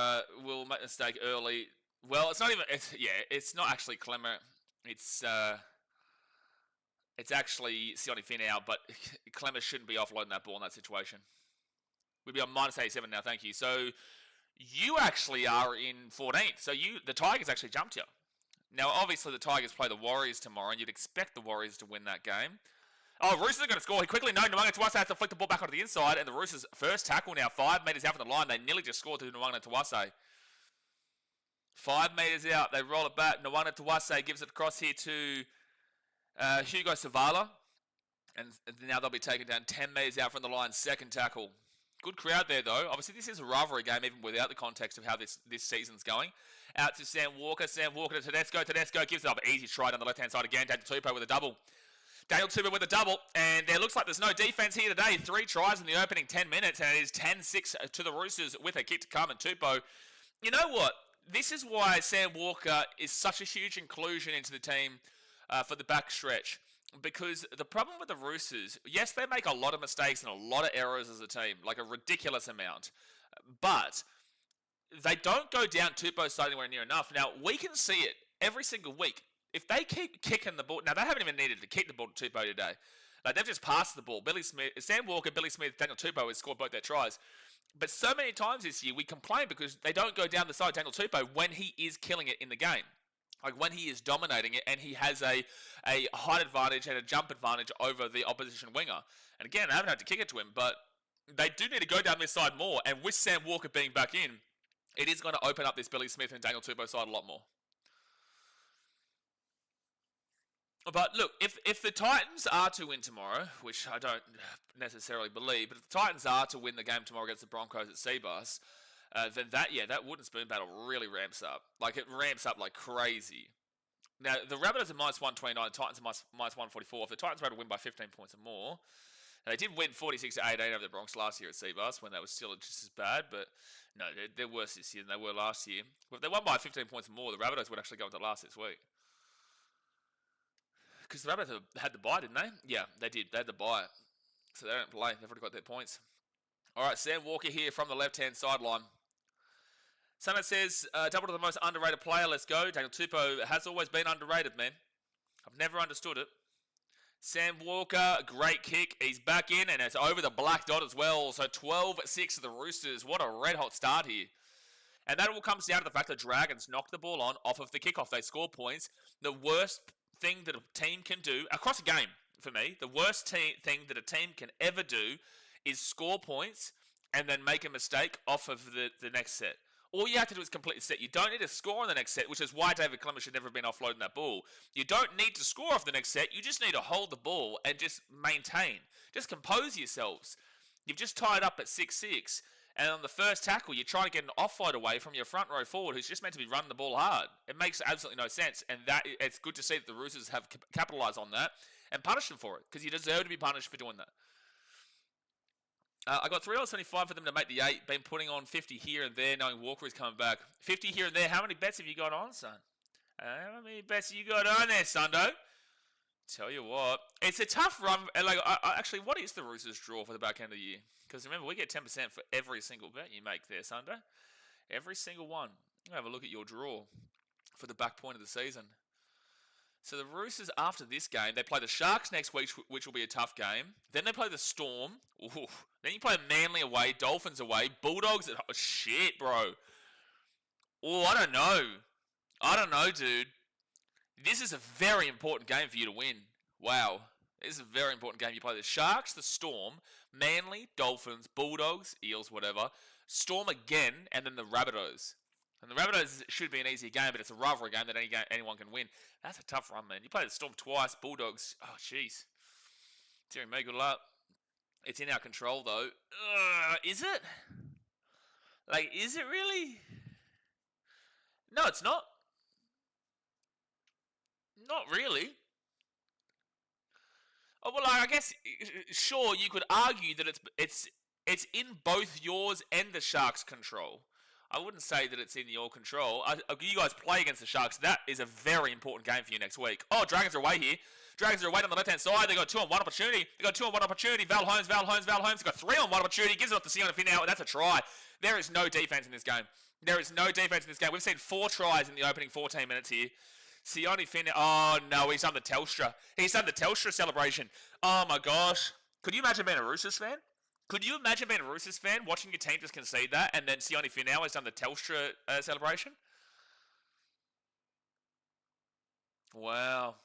Will make the mistake early. Well, it's not even. It's not actually Clemmer. It's actually Sione Finau, but Clemmer shouldn't be offloading that ball in that situation. We'd be on minus 87 now. Thank you. So you actually are in 14th. So the Tigers actually jumped you. Now, obviously, the Tigers play the Warriors tomorrow, and you'd expect the Warriors to win that game. Oh, Roosters are going to score quickly. No, Nwanga Tuwase has to flick the ball back onto the inside, and the Roosters' first tackle now, 5 metres out from the line. They nearly just scored to Nwanga Tuwase. 5 metres out. They roll it back. Nwanga Tuwase gives it across here to Hugo Savala. And now they'll be taken down 10 metres out from the line. Second tackle. Good crowd there, though. Obviously, this is a rivalry game, even without the context of how this season's going. Out to Sam Walker. Sam Walker to Tedesco. Tedesco gives it up. Easy try down the left-hand side again. Daniel Tupou with a double. Daniel Tupou with a double. And there looks like there's no defense here today. 3 tries in the opening 10 minutes. And it is 10-6 to the Roosters with a kick to come. And Tupou, you know what? This is why Sam Walker is such a huge inclusion into the team for the back stretch. Because the problem with the Roosters, yes, they make a lot of mistakes and a lot of errors as a team, like a ridiculous amount. But they don't go down Tupou's side anywhere near enough. Now, we can see it every single week. If they keep kicking the ball, now they haven't even needed to kick the ball to Tupou today. Like, they've just passed the ball. Sam Walker, Billy Smith, Daniel Tupou has scored both their tries. But so many times this year we complain because they don't go down the side of Daniel Tupou when he is killing it in the game. Like when he is dominating it and he has a height advantage and a jump advantage over the opposition winger. And again, I haven't had to kick it to him, but they do need to go down this side more. And with Sam Walker being back in, it is going to open up this Billy Smith and Daniel Tupou side a lot more. But look, if the Titans are to win tomorrow, which I don't necessarily believe, but if the Titans are to win the game tomorrow against the Broncos at Seabus, then that wooden spoon battle really ramps up. Like, it ramps up like crazy. Now, the Rabbitohs are minus 129, the Titans are minus 144. If the Titans were to win by 15 points or more, And they did win 46-18 over the Bronx last year at Seabus when they were still just as bad, but no, they're worse this year than they were last year. But if they won by 15 points more, the Rabbitohs would actually go into last this week. Because the Rabbitohs had the bye, didn't they? Yeah, they did. They had the bye. So they don't play. They've already got their points. All right, Sam Walker here from the left-hand sideline. Someone says, double to the most underrated player. Let's go. Daniel Tupou has always been underrated, man. I've never understood it. Sam Walker, great kick. He's back in, and it's over the black dot as well. So 12-6 to the Roosters. What a red-hot start here. And that all comes down to the fact that Dragons knocked the ball on off of the kickoff. They score points. The worst thing that a team can do, across a game for me, the worst thing that a team can ever do is score points and then make a mistake off of the next set. All you have to do is complete the set. You don't need to score on the next set, which is why David Clemens should never have been offloading that ball. You don't need to score off the next set. You just need to hold the ball and just maintain. Just compose yourselves. You've just tied up at 6-6, and on the first tackle, you're trying to get an offload away from your front row forward who's just meant to be running the ball hard. It makes absolutely no sense, and it's good to see that the Roosters have capitalised on that and punished them for it, because you deserve to be punished for doing that. I got $3.75 for them to make the 8. Been putting on 50 here and there, knowing Walker is coming back. 50 here and there. How many bets have you got on, son? How many bets have you got on there, Sundo? Tell you what, it's a tough run. Like, actually, what is the Roosters draw for the back end of the year? Because remember, we get 10% for every single bet you make there, Sundo. Every single one. I'm going to have a look at your draw for the back point of the season. So the Roosters, after this game, they play the Sharks next week, which will be a tough game. Then they play the Storm. Ooh. Then you play Manly away, Dolphins away, Bulldogs at home. Shit, bro. Oh, I don't know, dude. This is a very important game for you to win. Wow. This is a very important game. You play the Sharks, the Storm, Manly, Dolphins, Bulldogs, Eels, whatever. Storm again, and then the Rabbitohs. And the Rabbitohs should be an easy game, but it's a rivalry game that anyone can win. That's a tough run, man. You play the Storm twice, Bulldogs. Oh, jeez. Dear me, good luck. It's in our control, though. Is it? Like, is it really? No, it's not. Not really. Oh, well, I guess, sure, you could argue that it's in both yours and the Sharks' control. I wouldn't say that it's in your control. You guys play against the Sharks. That is a very important game for you next week. Oh, Dragons are away here. Dragons are away on the left-hand side. They got 2-on-1 opportunity. They got 2-on-1 opportunity. Val Holmes. They got 3-on-1 opportunity. Gives it off to Sione Finau, and that's a try. There is no defense in this game. There is no defense in this game. We've seen 4 tries in the opening 14 minutes here. Sione Finau. Oh, no, he's done the Telstra. He's done the Telstra celebration. Oh, my gosh. Could you imagine being a Roosters fan? Could you imagine being a Roosters fan, watching your team just concede that, and then Sione Finau has done the Telstra celebration? Wow.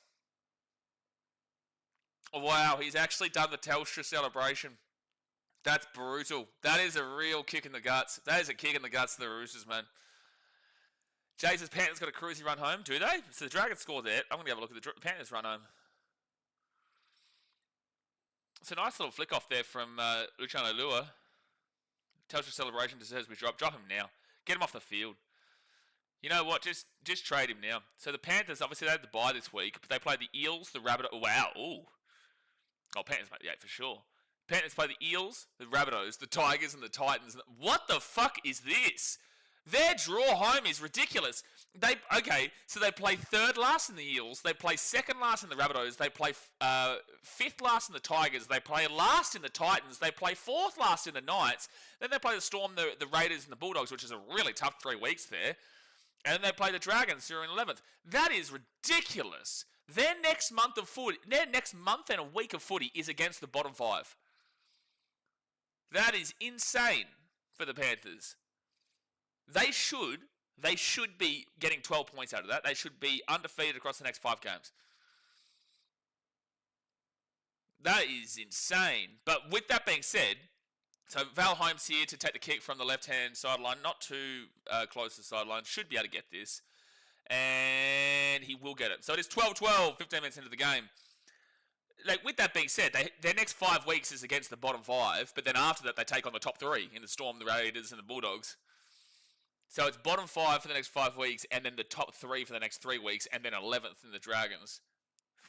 Wow, he's actually done the Telstra celebration. That's brutal. That is a real kick in the guts. That is a kick in the guts to the Roosters, man. Jason's Panthers got a cruisy run home, do they? So the Dragons score there. I'm going to have a look at the Panthers run home. It's a nice little flick off there from Luciano Lua. Telstra celebration deserves to be dropped. Drop him now. Get him off the field. You know what? Just trade him now. So the Panthers, obviously, they had the bye this week, but they played the Eels, the Rabbitohs. Wow. Ooh. Oh, Panthers made the 8 for sure. Panthers play the Eels, the Rabbitohs, the Tigers, and the Titans. What the fuck is this? Their draw home is ridiculous. So they play 3rd last in the Eels. They play 2nd last in the Rabbitohs. They play 5th last in the Tigers. They play last in the Titans. They play 4th last in the Knights. Then they play the Storm, the Raiders, and the Bulldogs, which is a really tough 3 weeks there. And then they play the Dragons, who are in 11th. That is ridiculous. Their next month and a week of footy is against the bottom 5. That is insane for the Panthers. They should be getting 12 points out of that. They should be undefeated across the next 5 games. That is insane. But with that being said, so Val Holmes here to take the kick from the left-hand sideline, not too close to the sideline, should be able to get this. And he will get it. So it is 12-12, 15 minutes into the game. Like, with that being said, their next 5 weeks is against the bottom 5, but then after that they take on the top 3 in the Storm, the Raiders, and the Bulldogs. So it's bottom 5 for the next 5 weeks, and then the top 3 for the next 3 weeks, and then 11th in the Dragons.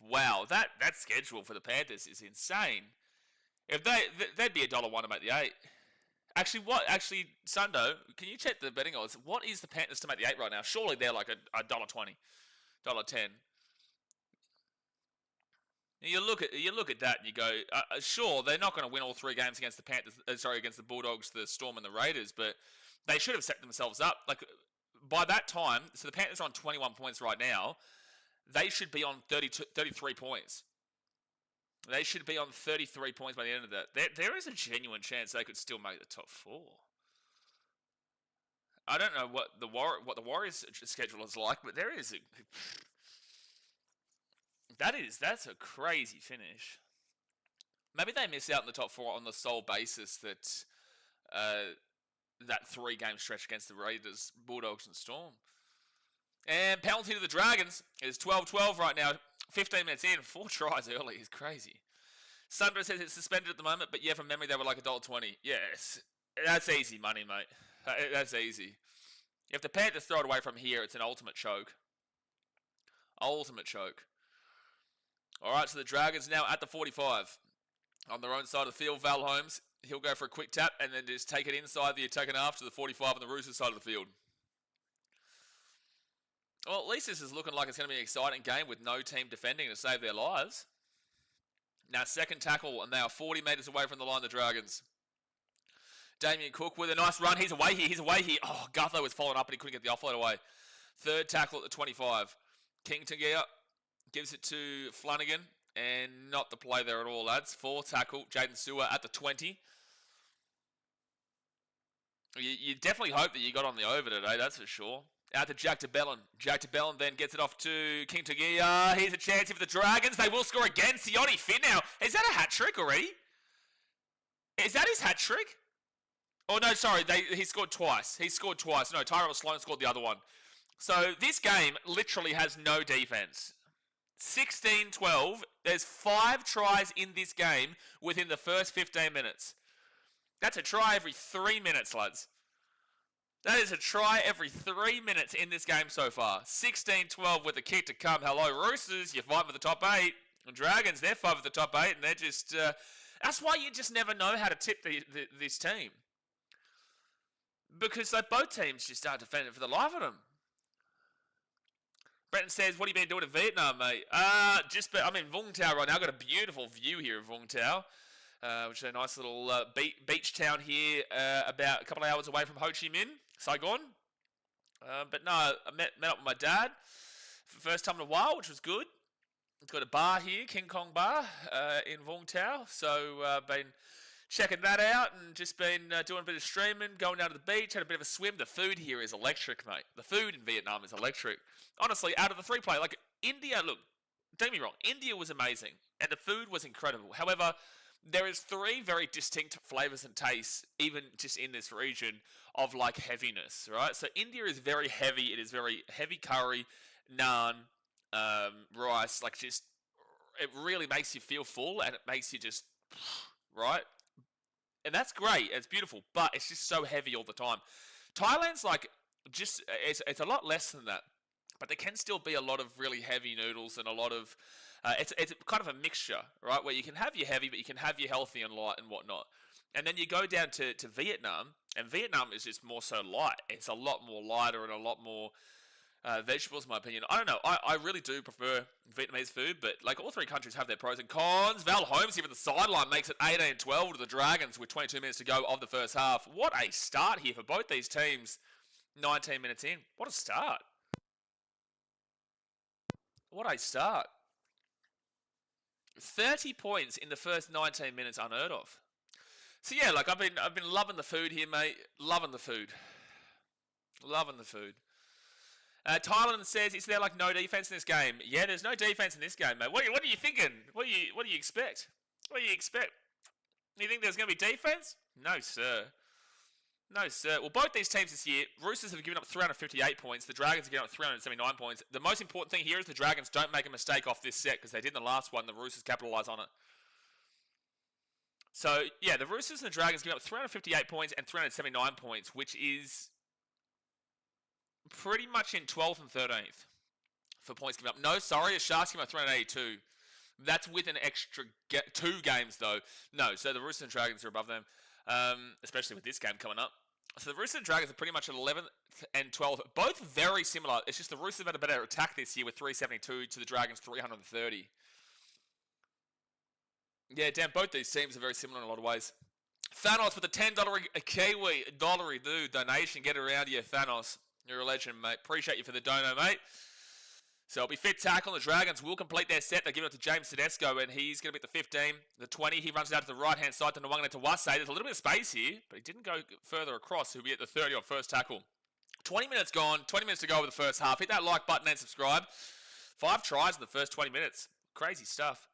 Wow, that schedule for the Panthers is insane. If they'd be $1 to make the 8. Actually, Sundo, can you check the betting odds? What is the Panthers to make the 8 right now? Surely they're like $1.20, $1.10. You look at that and you go, sure, they're not going to win all 3 games against the Panthers. Against the Bulldogs, the Storm, and the Raiders, but they should have set themselves up. Like by that time, so the Panthers are on 21 points right now. They should be on 33 points. They should be on 33 points by the end of that. There is a genuine chance they could still make the top 4. I don't know what the Warriors' schedule is like, but there is that's a crazy finish. Maybe they miss out in the top 4 on the sole basis that that 3-game stretch against the Raiders, Bulldogs, and Storm. And penalty to the Dragons is 12-12 right now. 15 minutes in, 4 tries early is crazy. Sundra says it's suspended at the moment, but yeah, from memory they were like $1.20. Yes, that's easy money, mate. That's easy. If the Panthers throw it away from here, it's an ultimate choke. Ultimate choke. All right, so the Dragons now at the 45. On their own side of the field, Val Holmes, he'll go for a quick tap and then just take it inside the attacking half to the 45 on the Roosters side of the field. Well, at least this is looking like it's going to be an exciting game with no team defending to save their lives. Now, second tackle, and they are 40 metres away from the line, the Dragons. Damien Cook with a nice run. He's away here. Oh, Gutho was following up, and he couldn't get the offload away. Third tackle at the 25. King Tangia gives it to Flanagan, and not the play there at all, lads. Fourth tackle, Jaden Sewer at the 20. You definitely hope that you got on the over today, that's for sure. Out to Jack DeBellin. Jack DeBellin then gets it off to King Tagia. Here's a chance here for the Dragons. They will score again. Sione Finn now. Is that a hat trick already? Is that his hat trick? Oh, no, sorry. He scored twice. No, Tyrell Sloan scored the other one. So this game literally has no defense. 16-12. There's 5 tries in this game within the first 15 minutes. That's a try every 3 minutes, lads. That is a try every 3 minutes in this game so far. 16-12 with the kick to come. Hello, Roosters. You're 5 of the top 8. And Dragons, they're 5 of the top 8. And they're just... that's why you just never know how to tip this team. Because both teams just aren't defending for the life of them. Brenton says, what have you been doing in Vietnam, mate? I'm in Vung Tau right now. I've got a beautiful view here of Vung Tau. Which is a nice little beach town here, about a couple of hours away from Ho Chi Minh, Saigon. But no, I met up with my dad for the first time in a while, which was good. It's got a bar here, King Kong Bar, in Vung Tau. So been checking that out and just been doing a bit of streaming, going down to the beach, had a bit of a swim. The food here is electric, mate. The food in Vietnam is electric. Honestly, out of the 3 play, like India, look, don't get me wrong, India was amazing and the food was incredible. However, there is 3 very distinct flavours and tastes, even just in this region, of like heaviness, right? So India is very heavy. It is very heavy curry, naan, rice. Like just, it really makes you feel full and it makes you just, right? And that's great. It's beautiful, but it's just so heavy all the time. Thailand's like just, it's a lot less than that, but there can still be a lot of really heavy noodles and a lot of. It's kind of a mixture, right? Where you can have your heavy, but you can have your healthy and light and whatnot. And then you go down to Vietnam, and Vietnam is just more so light. It's a lot more lighter and a lot more vegetables, in my opinion. I don't know. I really do prefer Vietnamese food, but like all 3 countries have their pros and cons. Val Holmes here for the sideline makes it 18-12 to the Dragons with 22 minutes to go of the first half. What a start here for both these teams. 19 minutes in. What a start. What a start. 30 points in the first 19 minutes, unheard of. So yeah, like I've been loving the food here, mate. Loving the food. Thailand says, is there like no defense in this game? Yeah, there's no defense in this game, mate. What are you thinking? What do you expect? You think there's going to be defense? No, sir. Well, both these teams this year, Roosters have given up 358 points. The Dragons have given up 379 points. The most important thing here is the Dragons don't make a mistake off this set because they did in the last one. The Roosters capitalise on it. So, yeah, the Roosters and the Dragons give up 358 points and 379 points, which is pretty much in 12th and 13th for points given up. No, sorry, the Sharks give up 382. That's with an extra 2 games, though. No, so the Roosters and Dragons are above them, especially with this game coming up. So the Roosters and Dragons are pretty much at 11th and 12th. Both very similar. It's just the Roosters have had a better attack this year with 372 to the Dragons 330. Yeah, damn, both these teams are very similar in a lot of ways. Thanos with a $10 a Kiwi dollary donation. Get around here, Thanos. You're a legend, mate. Appreciate you for the dono, mate. So it'll be fit tackle. The Dragons will complete their set. They give it to James Tedesco, and he's going to be at the 15. The 20, he runs it out to the right-hand side to Nwangana to Wase. There's a little bit of space here, but he didn't go further across. He'll be at the 30 on first tackle. 20 minutes gone. 20 minutes to go with the first half. Hit that like button and subscribe. 5 tries in the first 20 minutes. Crazy stuff.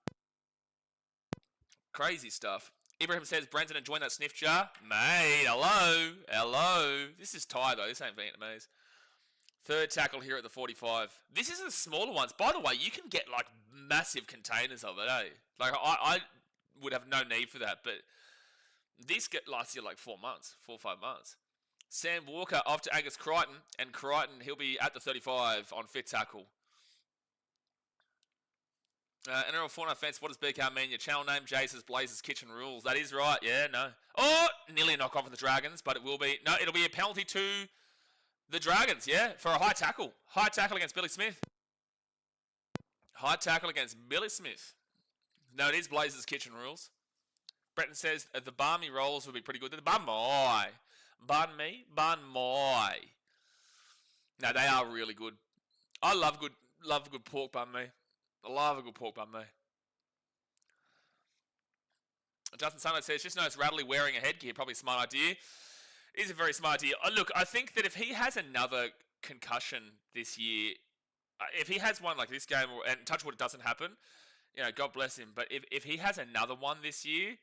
Crazy stuff. Ibrahim says, Brendan enjoying that sniff jar. Mate, hello. Hello. This is Thai, though. This ain't Vietnamese. Third tackle here at the 45. This is the smaller ones. By the way, you can get, like, massive containers of it, eh? Like, I would have no need for that, but this lasts you, like, 4 months, 4 or 5 months. Sam Walker off to Angus Crichton, and Crichton, he'll be at the 35 on fifth tackle. NRL Fortnite fence, what does BK mean? Your channel name, Jace's Blazers Kitchen Rules. That is right, yeah, no. Oh, nearly a knock-off of the Dragons, but it will be. No, it'll be a penalty to the Dragons, yeah, for a high tackle. High tackle against Billy Smith. High tackle against Billy Smith. No, it is Blazers Kitchen Rules. Breton says the barmy rolls will be pretty good. The bun my. Bun me? Bun my. No, they are really good. I love a good pork bun me. I love a good pork bun me. Justin Sunlight says, just notice Radley wearing a headgear. Probably a smart idea. It is a very smart idea. Look, I think that if he has another concussion this year, if he has one like this game, and touch wood it doesn't happen, you know, God bless him. But if he has another one this year,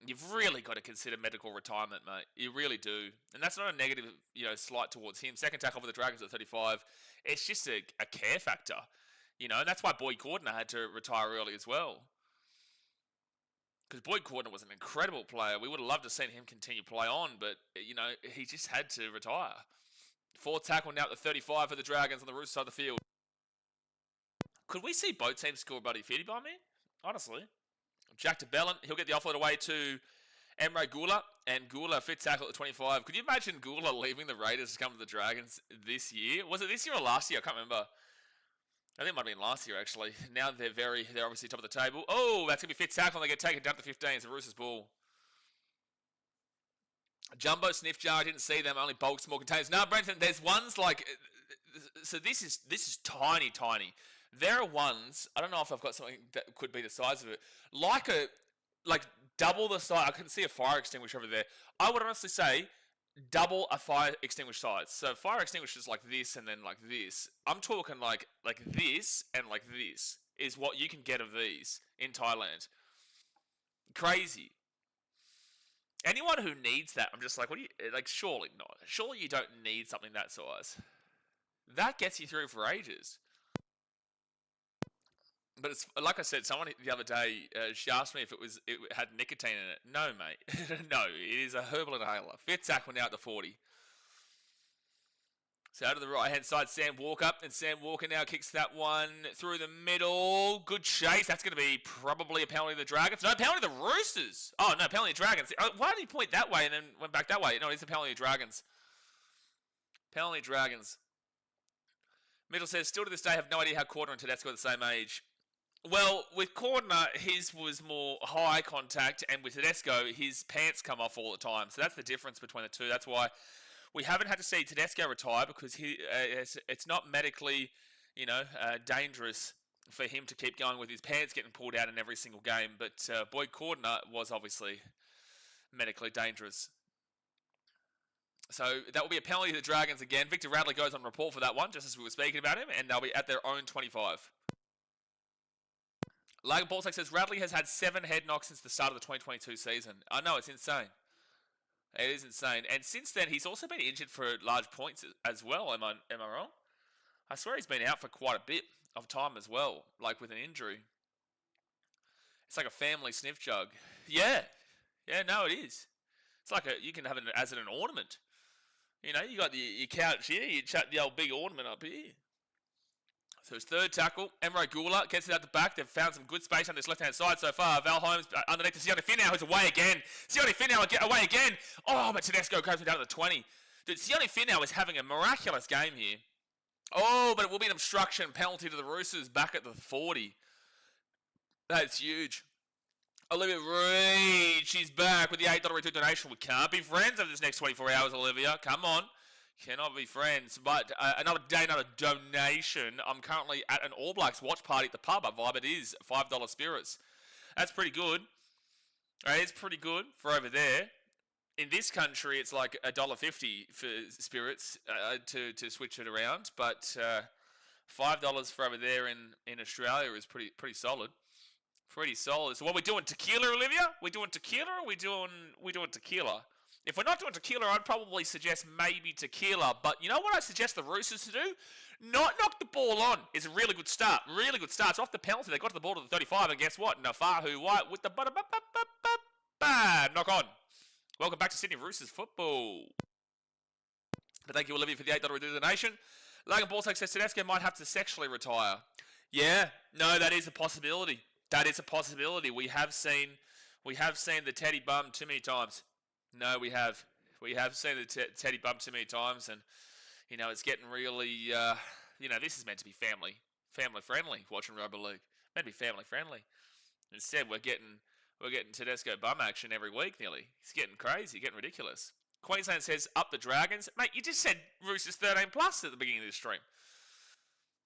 you've really got to consider medical retirement, mate. You really do. And that's not a negative, you know, slight towards him. Second tackle for the Dragons at 35. It's just a care factor. You know, and that's why Boyd Cordner had to retire early as well. Because Boyd Cordner was an incredible player. We would have loved to have seen him continue to play on, but, you know, he just had to retire. Fourth tackle now at the 35 for the Dragons on the Roosters side of the field. Could we see both teams score Buddy 50 by me? Honestly. Jack de Belin, he'll get the offload away to Emre Gula, and Gula fifth tackle at the 25. Could you imagine Gula leaving the Raiders to come to the Dragons this year? Was it this year or last year? I can't remember. I think it might have been last year, actually. Now they're obviously top of the table. Oh, that's going to be fifth tackle, and they get taken down to 15. It's the Roosters' ball. Jumbo sniff jar, I didn't see them, only bulk small containers. No, Brenton, there's ones like... So this is tiny, tiny. There are ones, I don't know if I've got something that could be the size of it, like double the size. I can see a fire extinguisher over there. I would honestly say double a fire extinguisher size. So fire extinguishers like this and then like this. I'm talking like this and like this is what you can get of these in Thailand. Crazy. Anyone who needs that, I'm just like, what do you, like, surely not. Surely you don't need something that size. That gets you through for ages. But it's like I said, someone the other day, she asked me if it had nicotine in it. No, mate. No, it is a herbal inhaler. Fifth tackle now at the 40. So out of the right-hand side, Sam Walker. And Sam Walker now kicks that one through the middle. Good chase. That's going to be probably a penalty to the Dragons. No, penalty to the Roosters. Oh, no, penalty to Dragons. Why did he point that way and then went back that way? No, it's a penalty to Dragons. Penalty Dragons. Middle says, still to this day, have no idea how Cordner and Tedesco are the same age. Well, with Cordner, his was more high contact, and with Tedesco, his pants come off all the time. So that's the difference between the two. That's why we haven't had to see Tedesco retire, because it's not medically, you know, dangerous for him to keep going with his pants getting pulled out in every single game. But Boyd Cordner was obviously medically dangerous. So that will be a penalty to the Dragons again. Victor Radley goes on report for that one, just as we were speaking about him, and they'll be at their own 25. Logan Ballsack says, Radley has had 7 head knocks since the start of the 2022 season. I know, it's insane. It is insane. And since then, he's also been injured for large points as well. Am I wrong? I swear he's been out for quite a bit of time as well, like with an injury. It's like a family sniff jug. Yeah. Yeah, no, it is. It's like you can have it as an ornament. You know, you got your couch here, you chuck the old big ornament up here. So his third tackle, Emro Gula gets it out the back. They've found some good space on this left-hand side so far. Val Holmes underneath to Sione Finau, who's away again. Sione Finau away again. Oh, but Tedesco goes down to the 20. Dude, Sione Finau is having a miraculous game here. Oh, but it will be an obstruction penalty to the Roosters back at the 40. That's huge. Olivia Reed, she's back with the $8 return donation. We can't be friends over this next 24 hours, Olivia. Come on. Cannot be friends. But another day, another donation. I'm currently at an All Blacks watch party at the pub. Our vibe it is. $5 spirits. That's pretty good. It's pretty good for over there. In this country, it's like $1.50 for spirits to switch it around. But $5 for over there in Australia is pretty solid. Pretty solid. So what are we doing? Tequila, Olivia? We doing tequila or we doing tequila? If we're not doing tequila, I'd probably suggest maybe tequila. But you know what I suggest the Roosters to do? Not knock the ball on. It's a really good start. Really good start. So off the penalty, they got to the ball to the 35. And guess what? Nafahu White with the knock on. Welcome back to Sydney Roosters football. But thank you, Olivia, for the $8 donation. Logan Ballsack says Tedesco might have to sexually retire. Yeah, no, that is a possibility. That is a possibility. We have seen the Teddy bum too many times. No, we have. We have seen the Teddy bum too many times, and you know it's getting really. This is meant to be family friendly. Watching rugby league, meant to be family friendly. Instead, we're getting Tedesco bum action every week. Nearly, it's getting crazy, getting ridiculous. Queensland says up the Dragons, mate. You just said Roosters 13 plus at the beginning of this stream.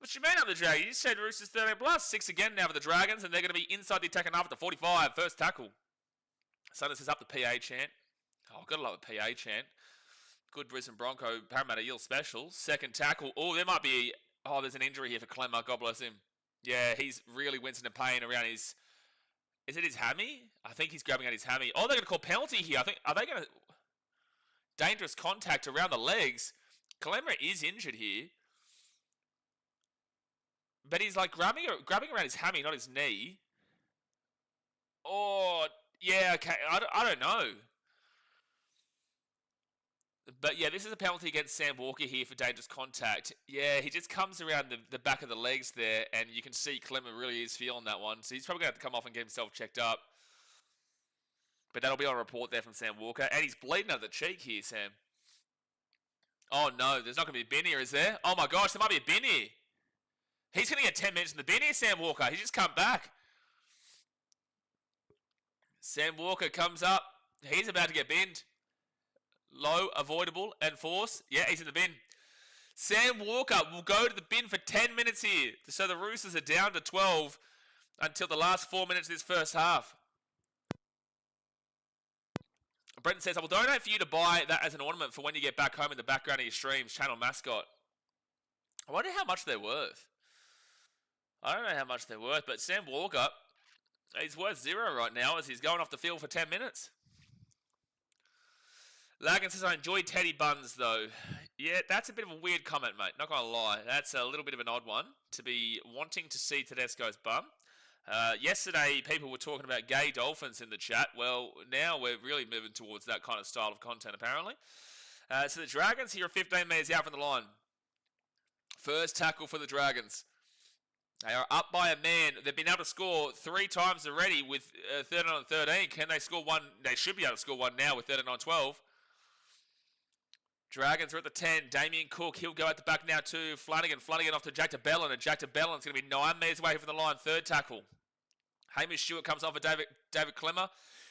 What you mean up the Dragons? You just said Roosters 13 plus. 6 again now for the Dragons, and they're going to be inside the attacking half at the 45. First tackle. Sutter says up the PA chant. Oh, I've got to love a PA chant. Good Brisbane Bronco Parramatta Eel special. Second tackle. Oh, there might be... Oh, there's an injury here for Clemmer. God bless him. Yeah, he's really wincing in pain around his... Is it his hammy? I think he's grabbing at his hammy. Oh, they're going to call penalty here. Are they going to... Dangerous contact around the legs. Clemmer is injured here. But he's like grabbing around his hammy, not his knee. Oh, yeah, okay. I don't know. But yeah, this is a penalty against Sam Walker here for dangerous contact. Yeah, he just comes around the back of the legs there, and you can see Clemmer really is feeling that one. So he's probably going to have to come off and get himself checked up. But that'll be on a report there from Sam Walker. And he's bleeding out of the cheek here, Sam. Oh no, there's not going to be a bin here, is there? Oh my gosh, there might be a bin here. He's going to get 10 minutes in the bin here, Sam Walker. He's just come back. Sam Walker comes up. He's about to get binned. Low, avoidable, and force. Yeah, he's in the bin. Sam Walker will go to the bin for 10 minutes here. So the Roosters are down to 12 until the last 4 minutes of this first half. Brenton says, I will donate for you to buy that as an ornament for when you get back home in the background of your streams. Channel mascot. I wonder how much they're worth. I don't know how much they're worth, but Sam Walker, he's worth 0 right now as he's going off the field for 10 minutes. Lagan says, I enjoy Teddy Buns, though. Yeah, that's a bit of a weird comment, mate. Not going to lie. That's a little bit of an odd one to be wanting to see Tedesco's bum. Yesterday, people were talking about gay dolphins in the chat. Well, now we're really moving towards that kind of style of content, apparently. So the Dragons here are 15 metres out from the line. First tackle for the Dragons. They are up by a man. They've been able to score 3 times already with 13-13. Can they score one? They should be able to score one now with 13-12. Dragons are at the 10. Damien Cook, he'll go at the back now too. Flanagan off to Jack DeBellin, and Jack DeBellin's going to be 9 metres away from the line. Third tackle. Hamish Stewart comes on for David Clemmer.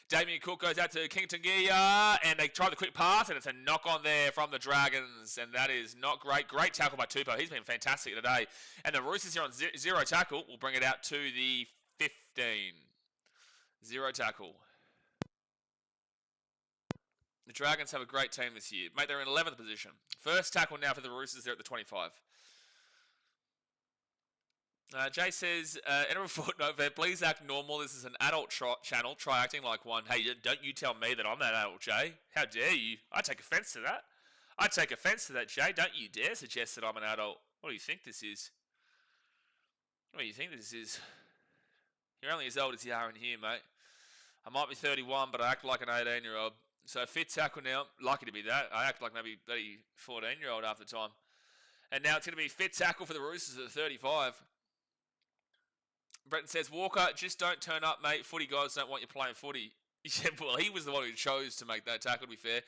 Damien Cook goes out to King Tungia, and they try the quick pass, and it's a knock on there from the Dragons, and that is not great. Great tackle by Tupou. He's been fantastic today. And the Roosters here on 0 tackle will bring it out to the 15. 0 tackle. The Dragons have a great team this year. Mate, they're in 11th position. First tackle now for the Roosters. They're at the 25. Jay says, NRL footnote there, please act normal. This is an adult channel. Try acting like one. Hey, don't you tell me that I'm that adult, Jay. How dare you? I take offence to that. I take offence to that, Jay. Don't you dare suggest that I'm an adult. What do you think this is? What do you think this is? You're only as old as you are in here, mate. I might be 31, but I act like an 18-year-old. So fifth tackle now. Lucky to be that. I act like maybe 14-year-old half the time. And now it's going to be fit tackle for the Roosters at 35. Bretton says, Walker, just don't turn up, mate. Footy guys don't want you playing footy. Yeah, well, he was the one who chose to make that tackle, to be fair.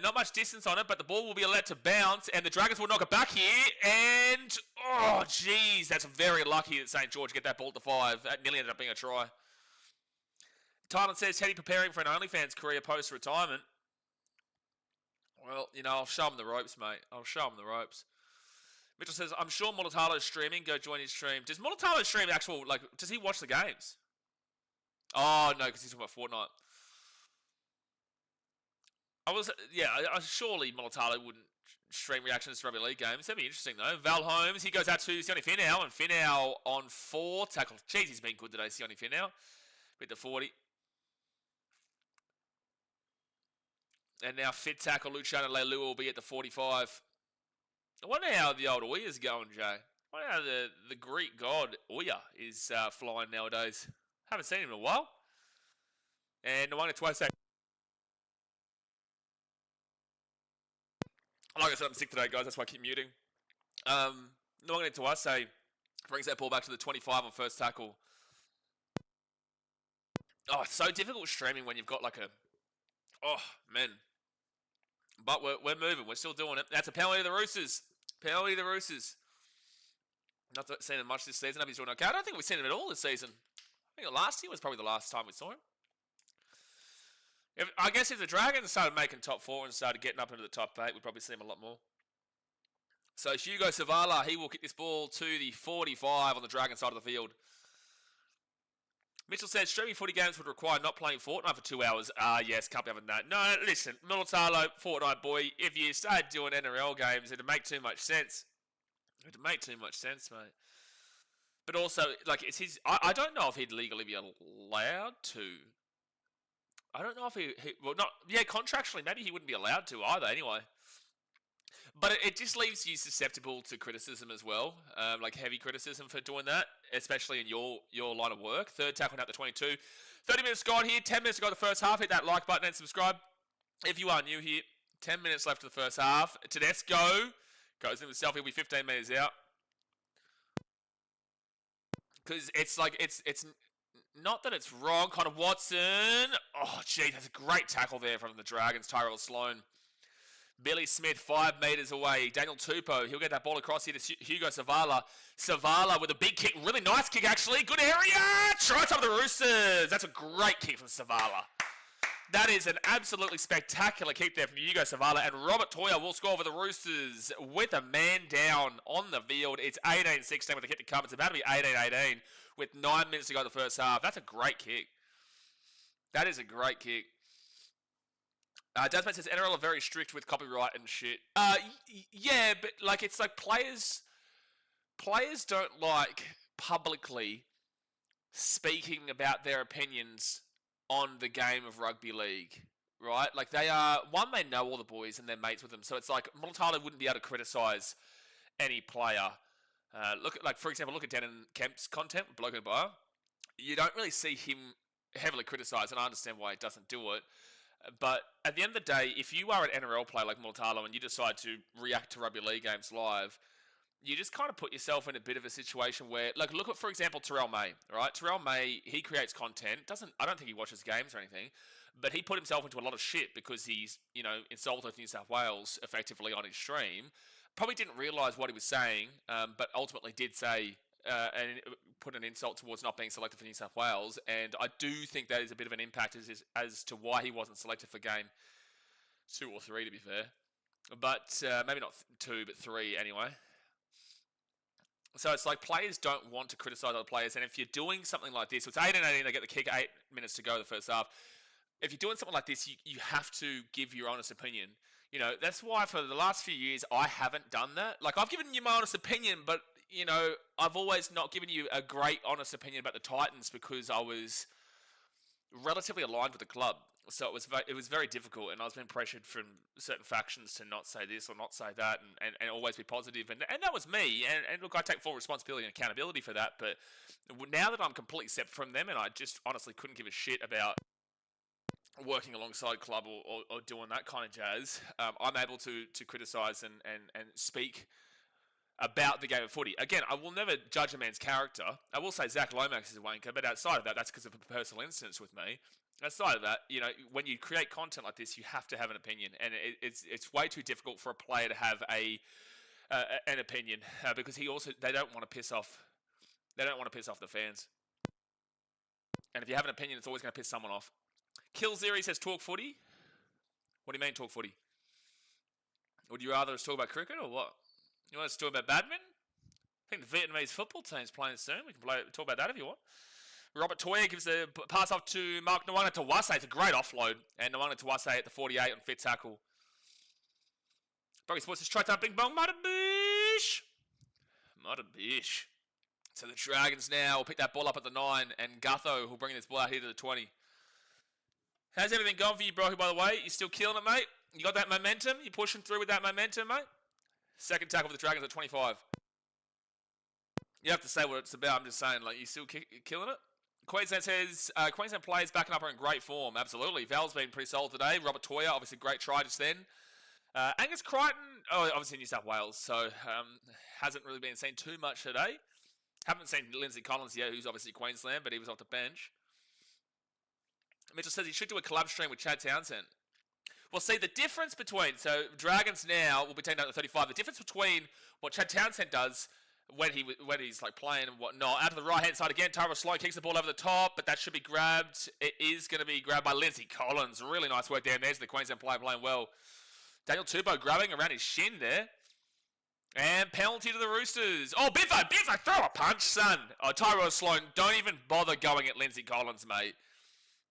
Not much distance on it, but the ball will be allowed to bounce, and the Dragons will knock it back here. And, oh, jeez, that's very lucky that St. George get that ball to 5. That nearly ended up being a try. Tyler says, Teddy preparing for an OnlyFans career post-retirement. Well, you know, I'll show him the ropes, mate. I'll show him the ropes. Mitchell says, I'm sure Mulatalo's streaming. Go join his stream. Does Mulatalo stream actual, like, does he watch the games? Oh, no, because he's talking about Fortnite. Surely Mulatalo wouldn't stream reactions to rugby league games. That'd be interesting, though. Val Holmes, he goes out to Sione Finau, and Finau on 4 tackles. Jeez, he's been good today, Sione Finau. With the 40. And now fit tackle Luciano Leilua will be at the 45. I wonder how the old Oya's going, Jay. I wonder how the Greek god Oya is flying nowadays. Haven't seen him in a while. And I wanted to say, like I said, I'm sick today, guys. That's why I keep muting. Nwanga Tuase brings that ball back to the 25 on first tackle. Oh, it's so difficult streaming when you've got like a... Oh, man. But we're moving. We're still doing it. That's a penalty to the Roosters. Penalty to the Roosters. Not seen him much this season. He's doing okay. I don't think we've seen him at all this season. I think last year was probably the last time we saw him. I guess if the Dragons started making top 4 and started getting up into the top 8, we'd probably see him a lot more. So Hugo Savala, he will kick this ball to the 45 on the Dragon side of the field. Mitchell says, streaming footy games would require not playing Fortnite for 2 hours. Yes, can't be having that. No, listen, Mulatalo, Fortnite boy, if you started doing NRL games, it'd make too much sense. It'd make too much sense, mate. But also, like, it's his... I don't know if he'd legally be allowed to. I don't know if he well, not... Yeah, contractually, maybe he wouldn't be allowed to either, anyway. But it just leaves you susceptible to criticism as well, like heavy criticism for doing that, especially in your line of work. Third tackle out the 22. 30 minutes gone here, 10 minutes to go the first half. Hit that like button and subscribe if you are new here. 10 minutes left to the first half. Tedesco goes in with selfie. He'll be 15 metres out. Because it's like, it's not that it's wrong. Connor Watson. Oh, gee, that's a great tackle there from the Dragons. Tyrell Sloan. Billy Smith, 5 metres away. Daniel Tupou, he'll get that ball across here to Hugo Savala. Savala with a big kick. Really nice kick, actually. Good area. Try top of the Roosters. That's a great kick from Savala. That is an absolutely spectacular kick there from Hugo Savala. And Robert Toya will score for the Roosters with a man down on the field. It's 18-16 with the kick to come. It's about to be 18-18 with 9 minutes to go in the first half. That's a great kick. That is a great kick. Desmond says NRL are very strict with copyright and shit. Yeah, but like it's like players don't like publicly speaking about their opinions on the game of rugby league, right? Like they know all the boys and they're mates with them, so it's like Mulatalo wouldn't be able to criticise any player. For example, look at Denon Kemp's content with Bloke in a Bar. You don't really see him heavily criticised, and I understand why he doesn't do it. But at the end of the day, if you are an NRL player like Mulatalo and you decide to react to rugby league games live, you just kind of put yourself in a bit of a situation where, like, look at, for example, Terrell May, right? Terrell May, he creates content. I don't think he watches games or anything, but he put himself into a lot of shit because he's, insulted New South Wales effectively on his stream. Probably didn't realise what he was saying, but ultimately did say and put an insult towards not being selected for New South Wales, and I do think that is a bit of an impact as to why he wasn't selected for game 2 or 3, to be fair. But maybe not 2, but 3 anyway. So it's like players don't want to criticise other players, and if you're doing something like this, so it's 18-18, they get the kick, 8 minutes to go the first half. If you're doing something like this, you have to give your honest opinion. That's why for the last few years, I haven't done that. Like, I've given you my honest opinion, but I've always not given you a great honest opinion about the Titans because I was relatively aligned with the club. So it was very difficult, and I was being pressured from certain factions to not say this or not say that, and always be positive. And that was me. And look, I take full responsibility and accountability for that. But now that I'm completely separate from them, and I just honestly couldn't give a shit about working alongside club or doing that kind of jazz, I'm able to criticise and speak about the game of footy. Again, I will never judge a man's character. I will say Zach Lomax is a wanker, but outside of that, that's because of a personal instance with me. Outside of that, when you create content like this, you have to have an opinion, and it's way too difficult for a player to have an opinion because they don't want to piss off the fans. And if you have an opinion, it's always going to piss someone off. Killzeri says talk footy. What do you mean talk footy? Would you rather us talk about cricket or what? You want us to talk about badminton? I think the Vietnamese football team's playing soon. We can talk about that if you want. Robert Toya gives the pass off to Mark Nwanga Tawase. It's a great offload. And Nwanga Tawase at the 48 on fit tackle. Broggy Sports says, try time, bing bong, Mudda Bish. Mudda Bish. So the Dragons now will pick that ball up at the 9, and Gutho will bring this ball out here to the 20. How's everything gone for you, Brocky, by the way? You still killing it, mate? You got that momentum? You pushing through with that momentum, mate? Second tackle for the Dragons at 25. You have to say what it's about. I'm just saying, you still killing it? Queensland says, Queensland players backing up are in great form. Absolutely. Val's been pretty solid today. Robert Toya, obviously great try just then. Angus Crichton, obviously New South Wales, so hasn't really been seen too much today. Haven't seen Lindsay Collins yet, who's obviously Queensland, but he was off the bench. Mitchell says he should do a collab stream with Chad Townsend. Well, see, the difference between... So, Dragons now will be taken down to 35. The difference between what Chad Townsend does when he's playing and whatnot. Out to the right-hand side again, Tyrell Sloan kicks the ball over the top, but that should be grabbed. It is going to be grabbed by Lindsay Collins. Really nice work down there. There's the Queensland player playing well. Daniel Tupou grabbing around his shin there. And penalty to the Roosters. Oh, Biffo, throw a punch, son. Oh, Tyrell Sloan, don't even bother going at Lindsay Collins, mate.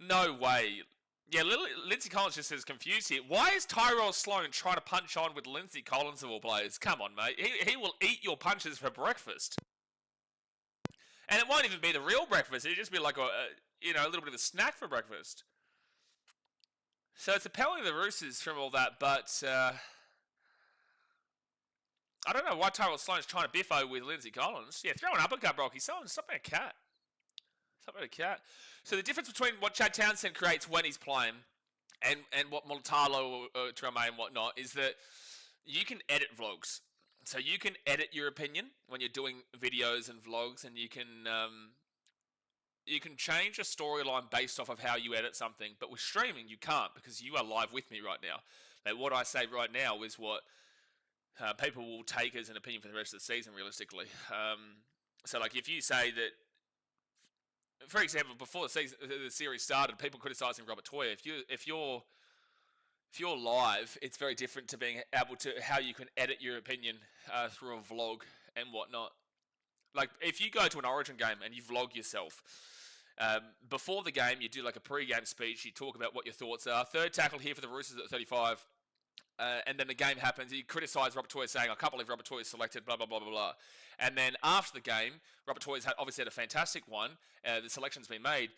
No way. Yeah, Lindsay Collins just is confused here. Why is Tyrell Sloan trying to punch on with Lindsay Collins of all players? Come on, mate. He will eat your punches for breakfast. And it won't even be the real breakfast. It'll just be like a little bit of a snack for breakfast. So it's a penalty to the Roosters from all that, but I don't know why Tyrell Sloan's trying to biffo with Lindsay Collins. Yeah, throw an uppercut, Brocky. Something a cat. Something a cat. So the difference between what Chad Townsend creates when he's playing and what Mulitalo or Tremaine and whatnot is that you can edit vlogs. So you can edit your opinion when you're doing videos and vlogs, and you can change a storyline based off of how you edit something. But with streaming, you can't, because you are live with me right now. Now, what I say right now is what people will take as an opinion for the rest of the season, realistically. So, if you say that, for example, before the series started, people criticising Robert Toya. If you're live, it's very different to being able to how you can edit your opinion through a vlog and whatnot. If you go to an Origin game and you vlog yourself, before the game, you do a pre-game speech. You talk about what your thoughts are. Third tackle here for the Roosters at 35. And then the game happens. You criticise Robert Toya, saying, I can't believe Robert Toya selected, blah, blah, blah, blah, blah. And then after the game, Robert Toya's obviously had a fantastic one. The selection's been made.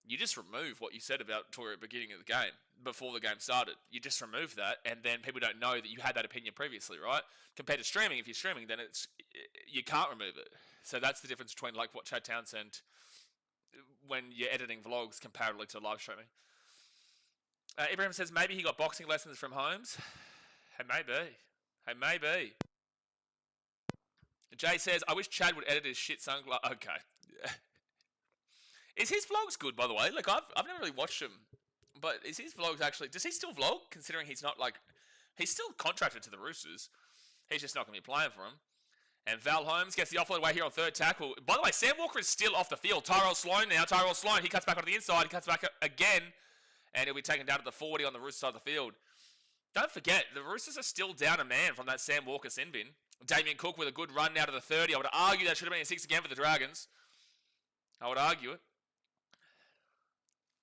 You just remove what you said about Toya at the beginning of the game, before the game started. You just remove that, and then people don't know that you had that opinion previously, right? Compared to streaming, if you're streaming, then you can't remove it. So that's the difference between what Chad Townsend, when you're editing vlogs comparatively to live streaming. Ibrahim says maybe he got boxing lessons from Holmes. Hey, maybe. Jay says, I wish Chad would edit his shit sunglasses. Okay. Is his vlogs good, by the way? I've never really watched him. But is his vlogs actually... Does he still vlog, considering he's not, He's still contracted to the Roosters. He's just not going to be playing for him. And Val Holmes gets the offload away here on third tackle. By the way, Sam Walker is still off the field. Tyrell Sloan now. Tyrell Sloan, he cuts back onto the inside. He cuts back again. And he'll be taken down to the 40 on the Roosters side of the field. Don't forget, the Roosters are still down a man from that Sam Walker sin bin. Damien Cook with a good run now to the 30. I would argue that should have been a 6 again for the Dragons. I would argue it.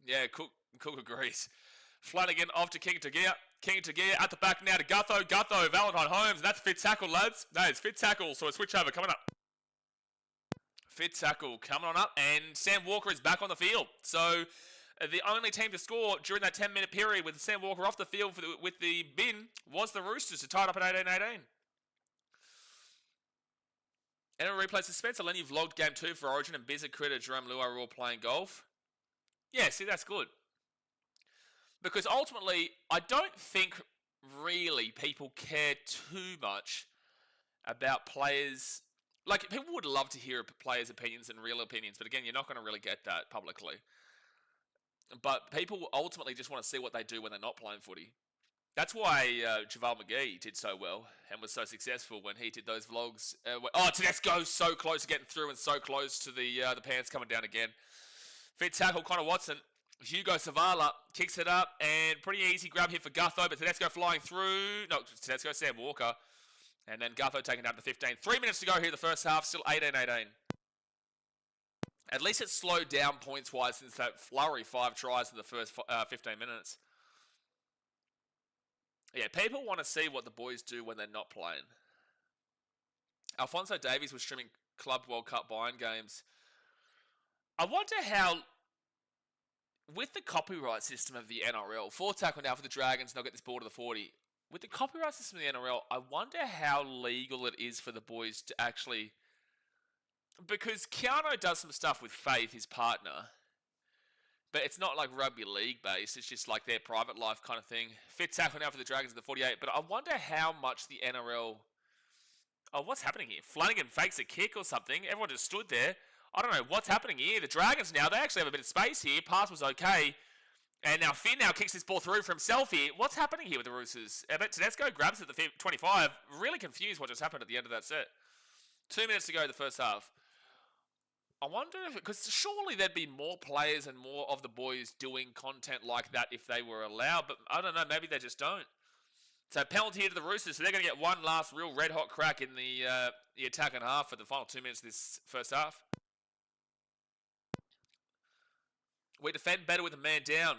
Yeah, Cook agrees. Flanagan off to King Tagia. King Tagia at the back now to Gutho. Gutho, Valentine Holmes. That's fit tackle, lads. No, it's fit tackle, so a switch over coming up. Fit tackle coming on up, and Sam Walker is back on the field. So the only team to score during that 10-minute period with Sam Walker off the field with the bin was the Roosters, to tie it up at 18-18. And a replay suspense. Lenny vlogged game 2 for Origin, and Bizza, Critter, Jerome Luai are all playing golf. Yeah, see, that's good. Because ultimately, I don't think really people care too much about players. Like, people would love to hear players' opinions and real opinions, but again, you're not going to really get that publicly. But people ultimately just want to see what they do when they're not playing footy. That's why JaVale McGee did so well and was so successful when he did those vlogs. Tedesco's so close to getting through and so close to the pants coming down again. Fit tackle, Connor Watson. Hugo Savala kicks it up and pretty easy grab here for Gutho, but Tedesco flying through. No, Tedesco, Sam Walker. And then Gutho taking down to 15. 3 minutes to go here in the first half, still 18-18. At least it's slowed down points-wise since that flurry 5 tries in the first 15 minutes. Yeah, people want to see what the boys do when they're not playing. Alfonso Davies was streaming Club World Cup buy-in games. I wonder how, with the copyright system of the NRL, 4 tackle now for the Dragons, and they'll get this ball to the 40. With the copyright system of the NRL, I wonder how legal it is for the boys to actually... Because Keanu does some stuff with Faith, his partner, but it's not like rugby league based. It's just like their private life kind of thing. Fit tackle now for the Dragons in the 48. But I wonder how much the NRL... Oh, what's happening here? Flanagan fakes a kick or something. Everyone just stood there. I don't know what's happening here. The Dragons now, they actually have a bit of space here. Pass was okay. And now Finn now kicks this ball through for himself here. What's happening here with the Roosters? But Tedesco grabs it at the 25. Really confused what just happened at the end of that set. 2 minutes to go in the first half. I wonder if, because surely there'd be more players and more of the boys doing content like that if they were allowed, but I don't know, maybe they just don't. So penalty here to the Roosters, so they're going to get one last real red-hot crack in the attack and half for the final 2 minutes of this first half. We defend better with a man down.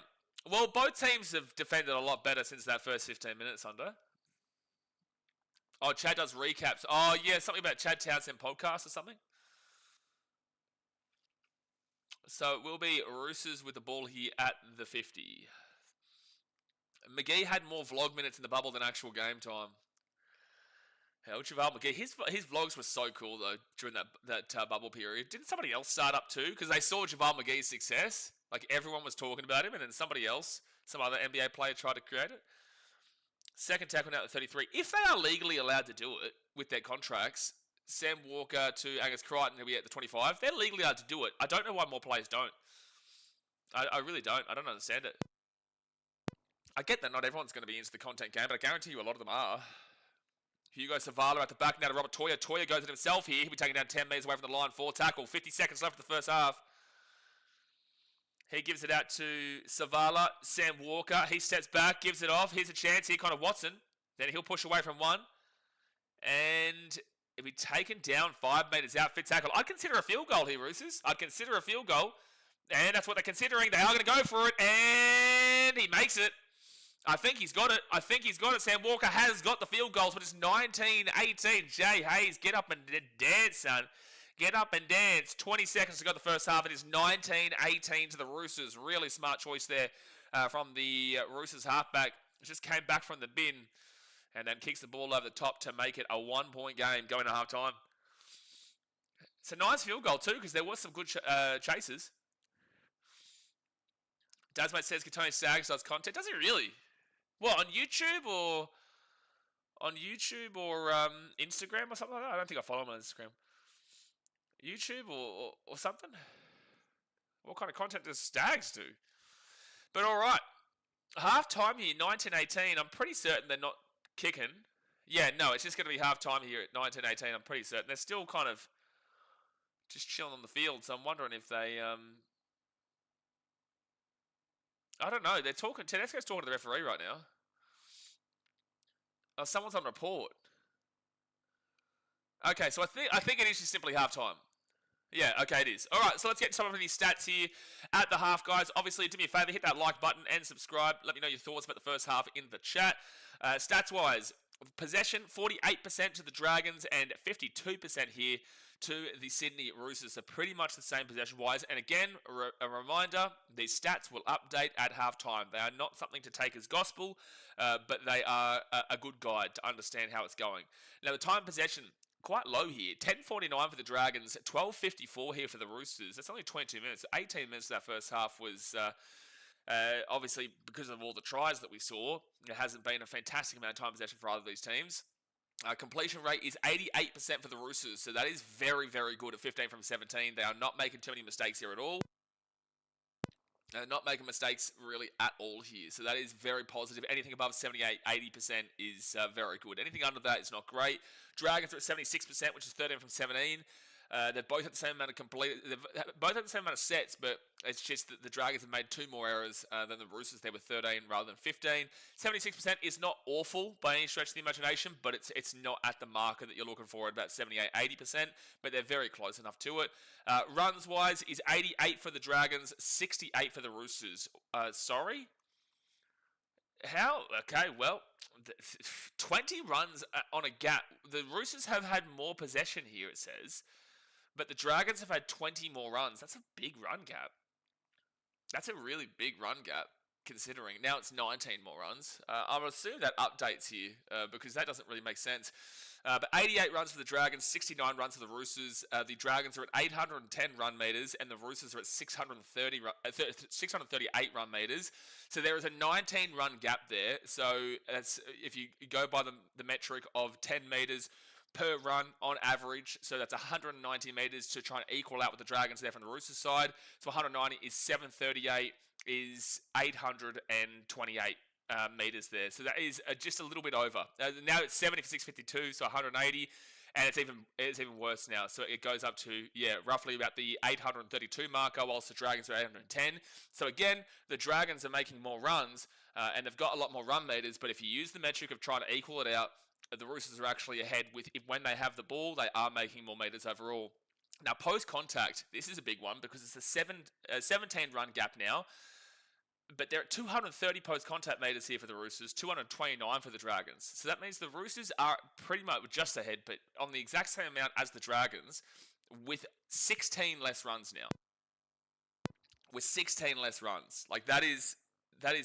Well, both teams have defended a lot better since that first 15 minutes under. Oh, Chad does recaps. Oh, yeah, something about Chad Townsend podcast or something. So it will be Roosters with the ball here at the 50. McGee had more vlog minutes in the bubble than actual game time. Hell, JaVale McGee, his vlogs were so cool though during that bubble period. Didn't somebody else start up too? Because they saw JaVale McGee's success. Like everyone was talking about him, and then somebody else, some other NBA player tried to create it. Second tackle now at 33. If they are legally allowed to do it with their contracts, Sam Walker to Angus Crichton, who'll be at the 25. They're legally allowed to do it. I don't know why more players don't. I really don't. I don't understand it. I get that not everyone's going to be into the content game, but I guarantee you a lot of them are. Hugo Savala at the back now to Robert Toya. Toya goes at himself here. He'll be taken down 10 metres away from the line. 4 tackle. 50 seconds left of the first half. He gives it out to Savala. Sam Walker. He steps back, gives it off. Here's a chance here, Connor Watson. Then he'll push away from one. And... If he'd taken down 5 metres out, fit tackle. I'd consider a field goal here, Roosters. I'd consider a field goal. And that's what they're considering. They are going to go for it. And he makes it. I think he's got it. Sam Walker has got the field goals, but it's 19-18. Jay Hayes, get up and dance, son. Get up and dance. 20 seconds to go the first half. It is 19-18 to the Roosters. Really smart choice there from the Roosters halfback. Just came back from the bin. And then kicks the ball over the top to make it a 1-point game going to half-time. It's a nice field goal too, because there was some good chases. Dasmate says Katoni Staggs does content. Does he really? What, on YouTube or Instagram or something like that? I don't think I follow him on Instagram. YouTube or something? What kind of content does Staggs do? But all right. Half-time here, 19-18. I'm pretty certain they're not kicking. Yeah, no, it's just going to be half-time here at 19-18. I'm pretty certain. They're still kind of just chilling on the field, so I'm wondering if they... I don't know. They're talking... Tedesco's talking to the referee right now. Oh, someone's on report. Okay, so I think it is just simply half-time. Yeah, okay, it is. All right, so let's get some of these stats here at the half, guys. Obviously, do me a favor, hit that like button and subscribe. Let me know your thoughts about the first half in the chat. Stats-wise, possession, 48% to the Dragons and 52% here to the Sydney Roosters. So pretty much the same possession-wise. And again, a reminder, these stats will update at halftime. They are not something to take as gospel, but they are a good guide to understand how it's going. Now, the time possession, quite low here. 10:49 for the Dragons, 12:54 here for the Roosters. That's only 22 minutes. 18 minutes of that first half was... obviously, because of all the tries that we saw, it hasn't been a fantastic amount of time possession for either of these teams. Completion rate is 88% for the Roosters, so that is very, very good at 15 from 17. They are not making too many mistakes here at all. Not making mistakes really at all here, so that is very positive. Anything above 78, 80% is very good. Anything under that is not great. Dragons are at 76%, which is 13 from 17. They're both at the same amount of both at the same amount of sets, but it's just that the Dragons have made 2 more errors than the Roosters. They were 13 rather than 15. 76% is not awful by any stretch of the imagination, but it's not at the marker that you're looking for at about 78, 80%, but they're very close enough to it. Runs-wise is 88 for the Dragons, 68 for the Roosters. Sorry? How? Okay, well, 20 runs on a gap. The Roosters have had more possession here, it says. But the Dragons have had 20 more runs. That's a big run gap. That's a really big run gap, considering. Now it's 19 more runs. I'll assume that updates here, because that doesn't really make sense. But 88 runs for the Dragons, 69 runs for the Roosters. The Dragons are at 810 run meters, and the Roosters are at 638 run meters. So there is a 19 run gap there. So that's, if you go by the metric of 10 meters per run on average, so that's 190 meters to try and equal out with the Dragons there from the Roosters side. So 190 is 738 is 828 meters there. So that is just a little bit over. Now it's 70 for 652, so 180, and it's even worse now. So it goes up to, roughly about the 832 marker, whilst the Dragons are 810. So again, the Dragons are making more runs, and they've got a lot more run meters, but if you use the metric of trying to equal it out, the Roosters are actually ahead with, when they have the ball, they are making more meters overall. Now, post-contact, this is a big one because it's a 17 run gap now, but they're at 230 post-contact meters here for the Roosters, 229 for the Dragons. So that means the Roosters are pretty much just ahead, but on the exact same amount as the Dragons, with 16 less runs now. With 16 less runs. Like, that is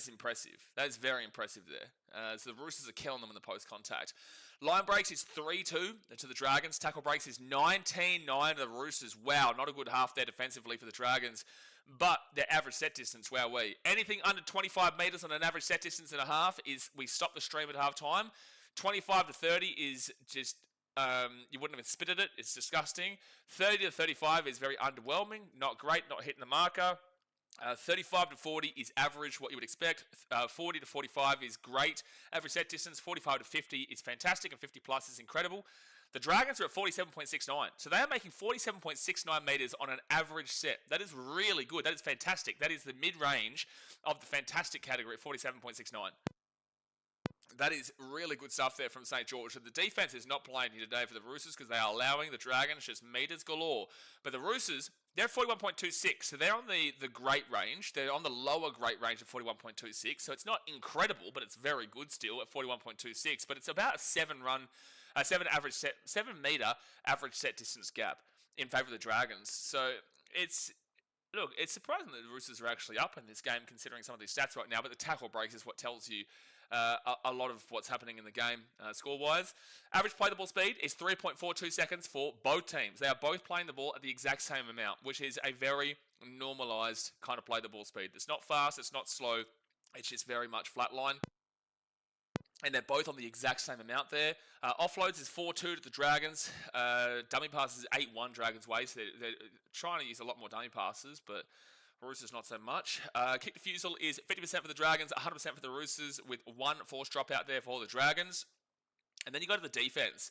impressive. That is very impressive there. So the Roosters are killing them in the post-contact. Line breaks is 3-2 to the Dragons. Tackle breaks is 19-9 to the Roosters. Wow, not a good half there defensively for the Dragons. But their average set distance, wowee. Anything under 25 metres on an average set distance and a half is, we stop the stream at half time. 25 to 30 is just, you wouldn't even spit at it. It's disgusting. 30 to 35 is very underwhelming. Not great, not hitting the marker. 35 to 40 is average, what you would expect. 40 to 45 is great. Average set distance, 45 to 50 is fantastic, and 50 plus is incredible. The Dragons are at 47.69. So they are making 47.69 meters on an average set. That is really good. That is fantastic. That is the mid-range of the fantastic category at 47.69. That is really good stuff there from St. George. So the defense is not playing here today for the Roosters because they are allowing the Dragons just meters galore. But the Roosters, they're at 41.26, so they're on the great range. They're on the lower great range of 41.26, so it's not incredible, but it's very good still at 41.26. But it's about a 7 meter average set distance gap in favour of the Dragons. So it's surprising that the Roosters are actually up in this game considering some of these stats right now. But the tackle breaks is what tells you a lot of what's happening in the game score-wise. Average play the ball speed is 3.42 seconds for both teams. They are both playing the ball at the exact same amount, which is a very normalised kind of play the ball speed. It's not fast, it's not slow, it's just very much flatline. And they're both on the exact same amount there. Offloads is 4-2 to the Dragons. Dummy passes is 8-1 Dragons' way, so they're trying to use a lot more dummy passes, but Roosters not so much. Kick defusal is 50% for the Dragons, 100% for the Roosters, with 1 forced drop out there for the Dragons. And then you go to the defense.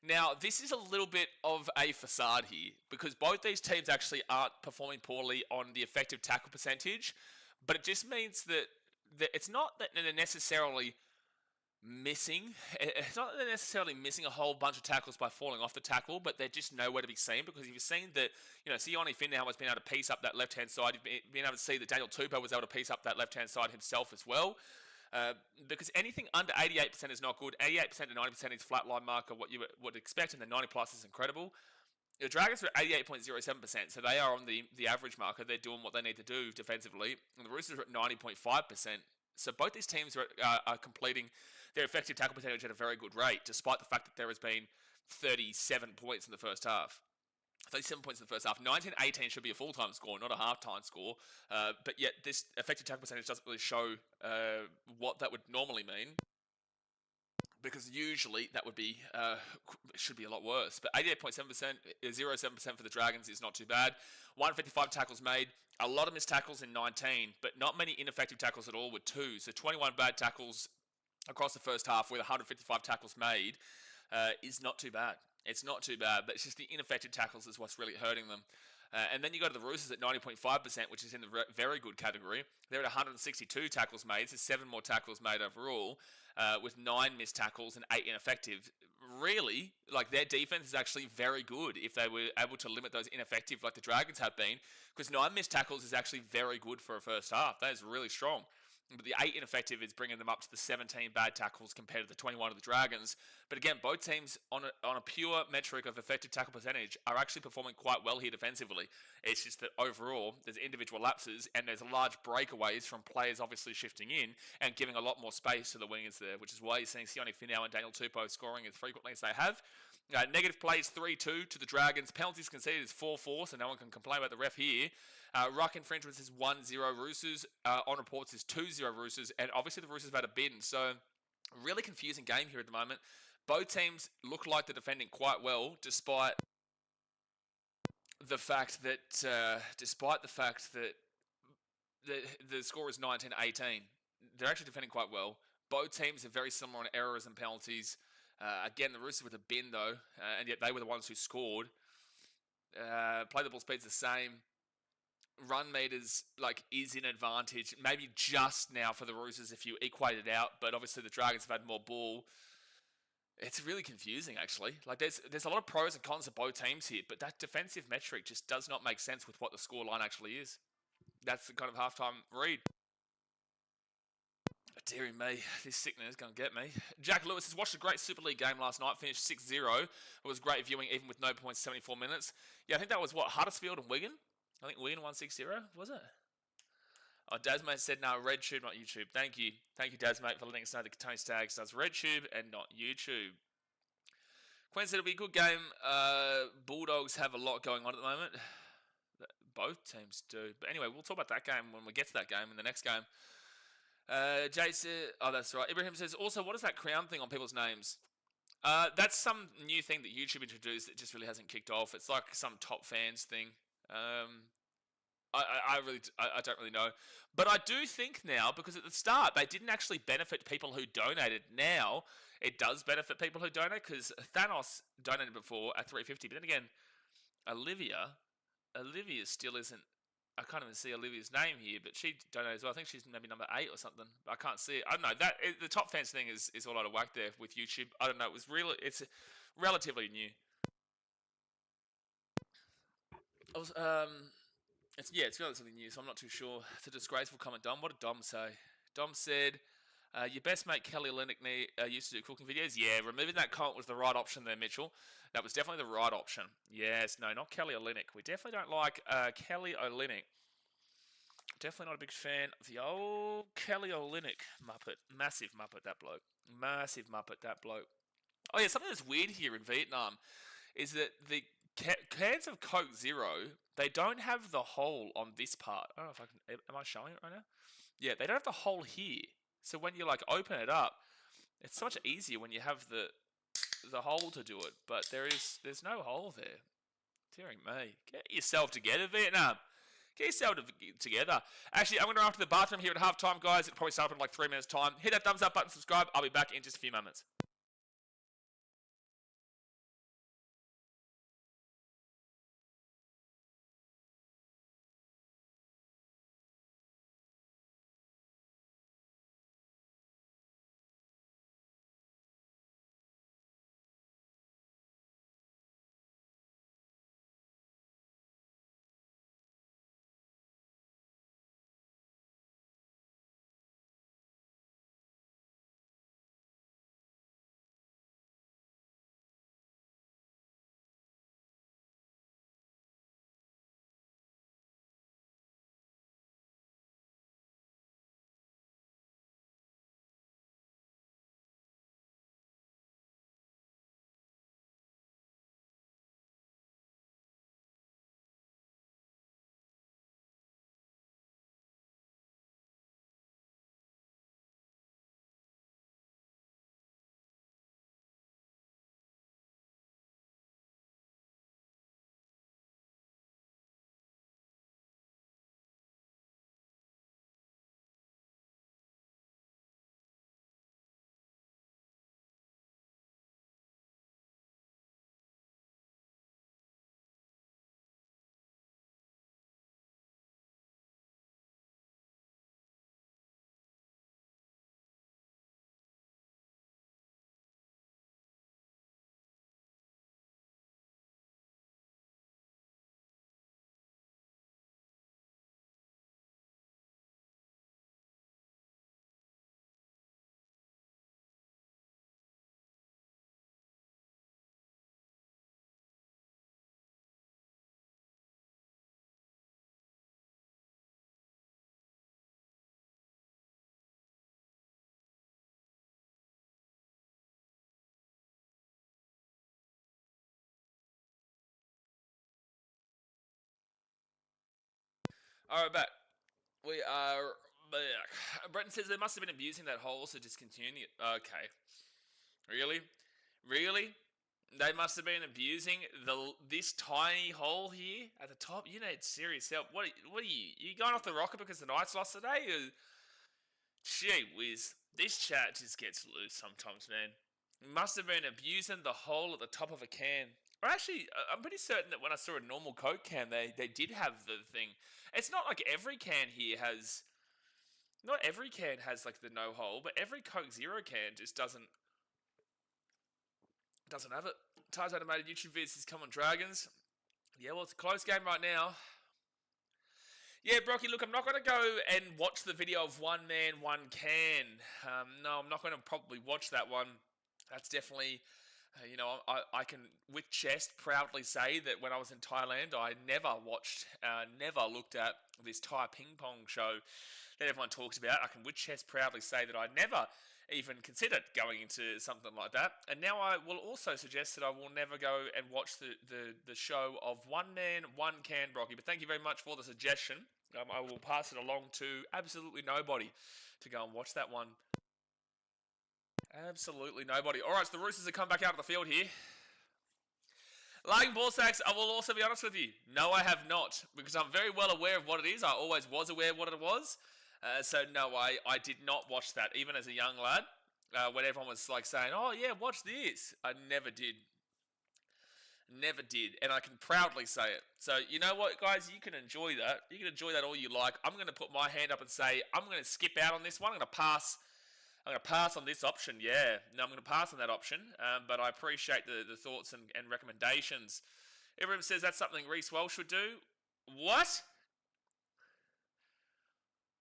Now, this is a little bit of a facade here, because both these teams actually aren't performing poorly on the effective tackle percentage, but it just means that it's not that they're necessarily missing. It's not that they're necessarily missing a whole bunch of tackles by falling off the tackle, but they're just nowhere to be seen. Because if you've seen that, Sione Finau has been able to piece up that left-hand side. You've been able to see that Daniel Tupou was able to piece up that left-hand side himself as well. Because anything under 88% is not good. 88% to 90% is flatline marker, what you would expect, and the 90 plus is incredible. The Dragons are at 88.07%, so they are on the average marker. They're doing what they need to do defensively. And the Roosters are at 90.5%. So both these teams are completing their effective tackle percentage at a very good rate, despite the fact that there has been 37 points in the first half. 37 points in the first half. 19-18 should be a full-time score, not a half-time score. But yet this effective tackle percentage doesn't really show what that would normally mean. because usually that would be should be a lot worse. But 88.7%, 0.7% for the Dragons is not too bad. 155 tackles made, a lot of missed tackles in 19, but not many ineffective tackles at all with 2. So 21 bad tackles across the first half with 155 tackles made is not too bad. It's not too bad, but it's just the ineffective tackles is what's really hurting them. And then you go to the Roosters at 90.5%, which is in the very good category. They're at 162 tackles made, so 7 more tackles made overall, with 9 missed tackles and 8 ineffective. Really, like, their defense is actually very good if they were able to limit those ineffective like the Dragons have been, because 9 missed tackles is actually very good for a first half. That is really strong. But the 8 ineffective is bringing them up to the 17 bad tackles compared to the 21 of the Dragons. But again, both teams on a pure metric of effective tackle percentage are actually performing quite well here defensively. It's just that overall, there's individual lapses and there's large breakaways from players obviously shifting in and giving a lot more space to the wingers there, which is why you're seeing Sione Finau and Daniel Tupou scoring as frequently as they have. Negative plays 3-2 to the Dragons. Penalties conceded is 4-4, so no one can complain about the ref here. Ruck infringements is 1-0 Roosters. On reports is 2-0 Roosters. And obviously the Roosters have had a bin. So really confusing game here at the moment. Both teams look like they're defending quite well, despite the fact that the score is 19-18. They're actually defending quite well. Both teams are very similar on errors and penalties. Again, the Roosters with a bin though, and yet they were the ones who scored. Play the ball speed's the same. Run meters is an advantage, maybe just now for the Roosters if you equate it out, but obviously the Dragons have had more ball. It's really confusing actually. There's a lot of pros and cons of both teams here, but that defensive metric just does not make sense with what the scoreline actually is. That's the kind of halftime read. Dearie me, this sickness is going to get me. Jack Lewis has watched a great Super League game last night, finished 6-0. It was great viewing even with no points, 74 minutes. Yeah, I think that was Huddersfield and Wigan? I think Wigan won 6-0, was it? Oh, Dasmate said, no, RedTube, not YouTube. Thank you. Thank you, Dasmate, for letting us know the Tony Staggs does RedTube and not YouTube. Quinn said it'll be a good game. Bulldogs have a lot going on at the moment. Both teams do. But anyway, we'll talk about that game when we get to that game in the next game. Jay said, oh, that's right. Ibrahim says, also, what is that crown thing on people's names? That's some new thing that YouTube introduced that just really hasn't kicked off. It's like some top fans thing. I don't really know. But I do think now, because at the start, they didn't actually benefit people who donated. Now, it does benefit people who donate, because Thanos donated before at $3.50. But then again, Olivia still isn't. I can't even see Olivia's name here, but she donated as well. I think she's maybe number 8 or something. I can't see it. I don't know. The top fans thing is all out of whack there with YouTube. I don't know. It's relatively new. It's relatively new, so I'm not too sure. It's a disgraceful comment, Dom. What did Dom say? Dom said, your best mate Kelly Olynyk used to do cooking videos. Yeah, removing that comment was the right option there, Mitchell. That was definitely the right option. Yes, no, not Kelly Olynyk. We definitely don't like Kelly Olynyk. Definitely not a big fan of the old Kelly Olynyk Muppet. Massive Muppet, that bloke. Massive Muppet, that bloke. Oh yeah, something that's weird here in Vietnam is that the cans of Coke Zero, they don't have the hole on this part. I don't know if I can. Am I showing it right now? Yeah, they don't have the hole here. So when you open it up, it's so much easier when you have the hole to do it. But there's no hole there. Dearing me, get yourself together, Vietnam. Get yourself together. Actually, I'm going to run to the bathroom here at halftime, guys. It'll probably start up in 3 minutes' time. Hit that thumbs up button, subscribe. I'll be back in just a few moments. All right, back. We are back. Brenton says they must have been abusing that hole, so discontinuing it. Okay. Really? Really? They must have been abusing this tiny hole here at the top. You need serious help. What are you? You going off the rocker because the Knights lost today? Gee whiz. This chat just gets loose sometimes, man. Must have been abusing the hole at the top of a can. Or actually, I'm pretty certain that when I saw a normal Coke can, they did have the thing. It's not like every can here has. Not every can has like the no hole, but every Coke Zero can just doesn't have it. Tars Animated YouTube vids is come on Dragons. Yeah, well, it's a close game right now. Yeah, Brocky, look, I'm not going to go and watch the video of One Man, One Can. No, I'm not going to probably watch that one. That's definitely, I can, with chest, proudly say that when I was in Thailand, I never looked at this Thai ping pong show that everyone talks about. I can, with chest, proudly say that I never even considered going into something like that. And now I will also suggest that I will never go and watch the show of One Man, One Can, Brocky. But thank you very much for the suggestion. I will pass it along to absolutely nobody to go and watch that one. Absolutely nobody. All right, so the Roosters have come back out of the field here. Laying ball sacks, I will also be honest with you. No, I have not, because I'm very well aware of what it is. I always was aware of what it was. So no, I did not watch that, even as a young lad. When everyone was like saying, "Oh yeah, watch this," I never did. Never did, and I can proudly say it. So you know what, guys, you can enjoy that. You can enjoy that all you like. I'm going to put my hand up and say I'm going to skip out on this one. I'm going to pass. I'm going to pass on this option. Yeah, no, I'm going to pass on that option. But I appreciate the thoughts and recommendations. Everyone says that's something Reece Welsh would do. What?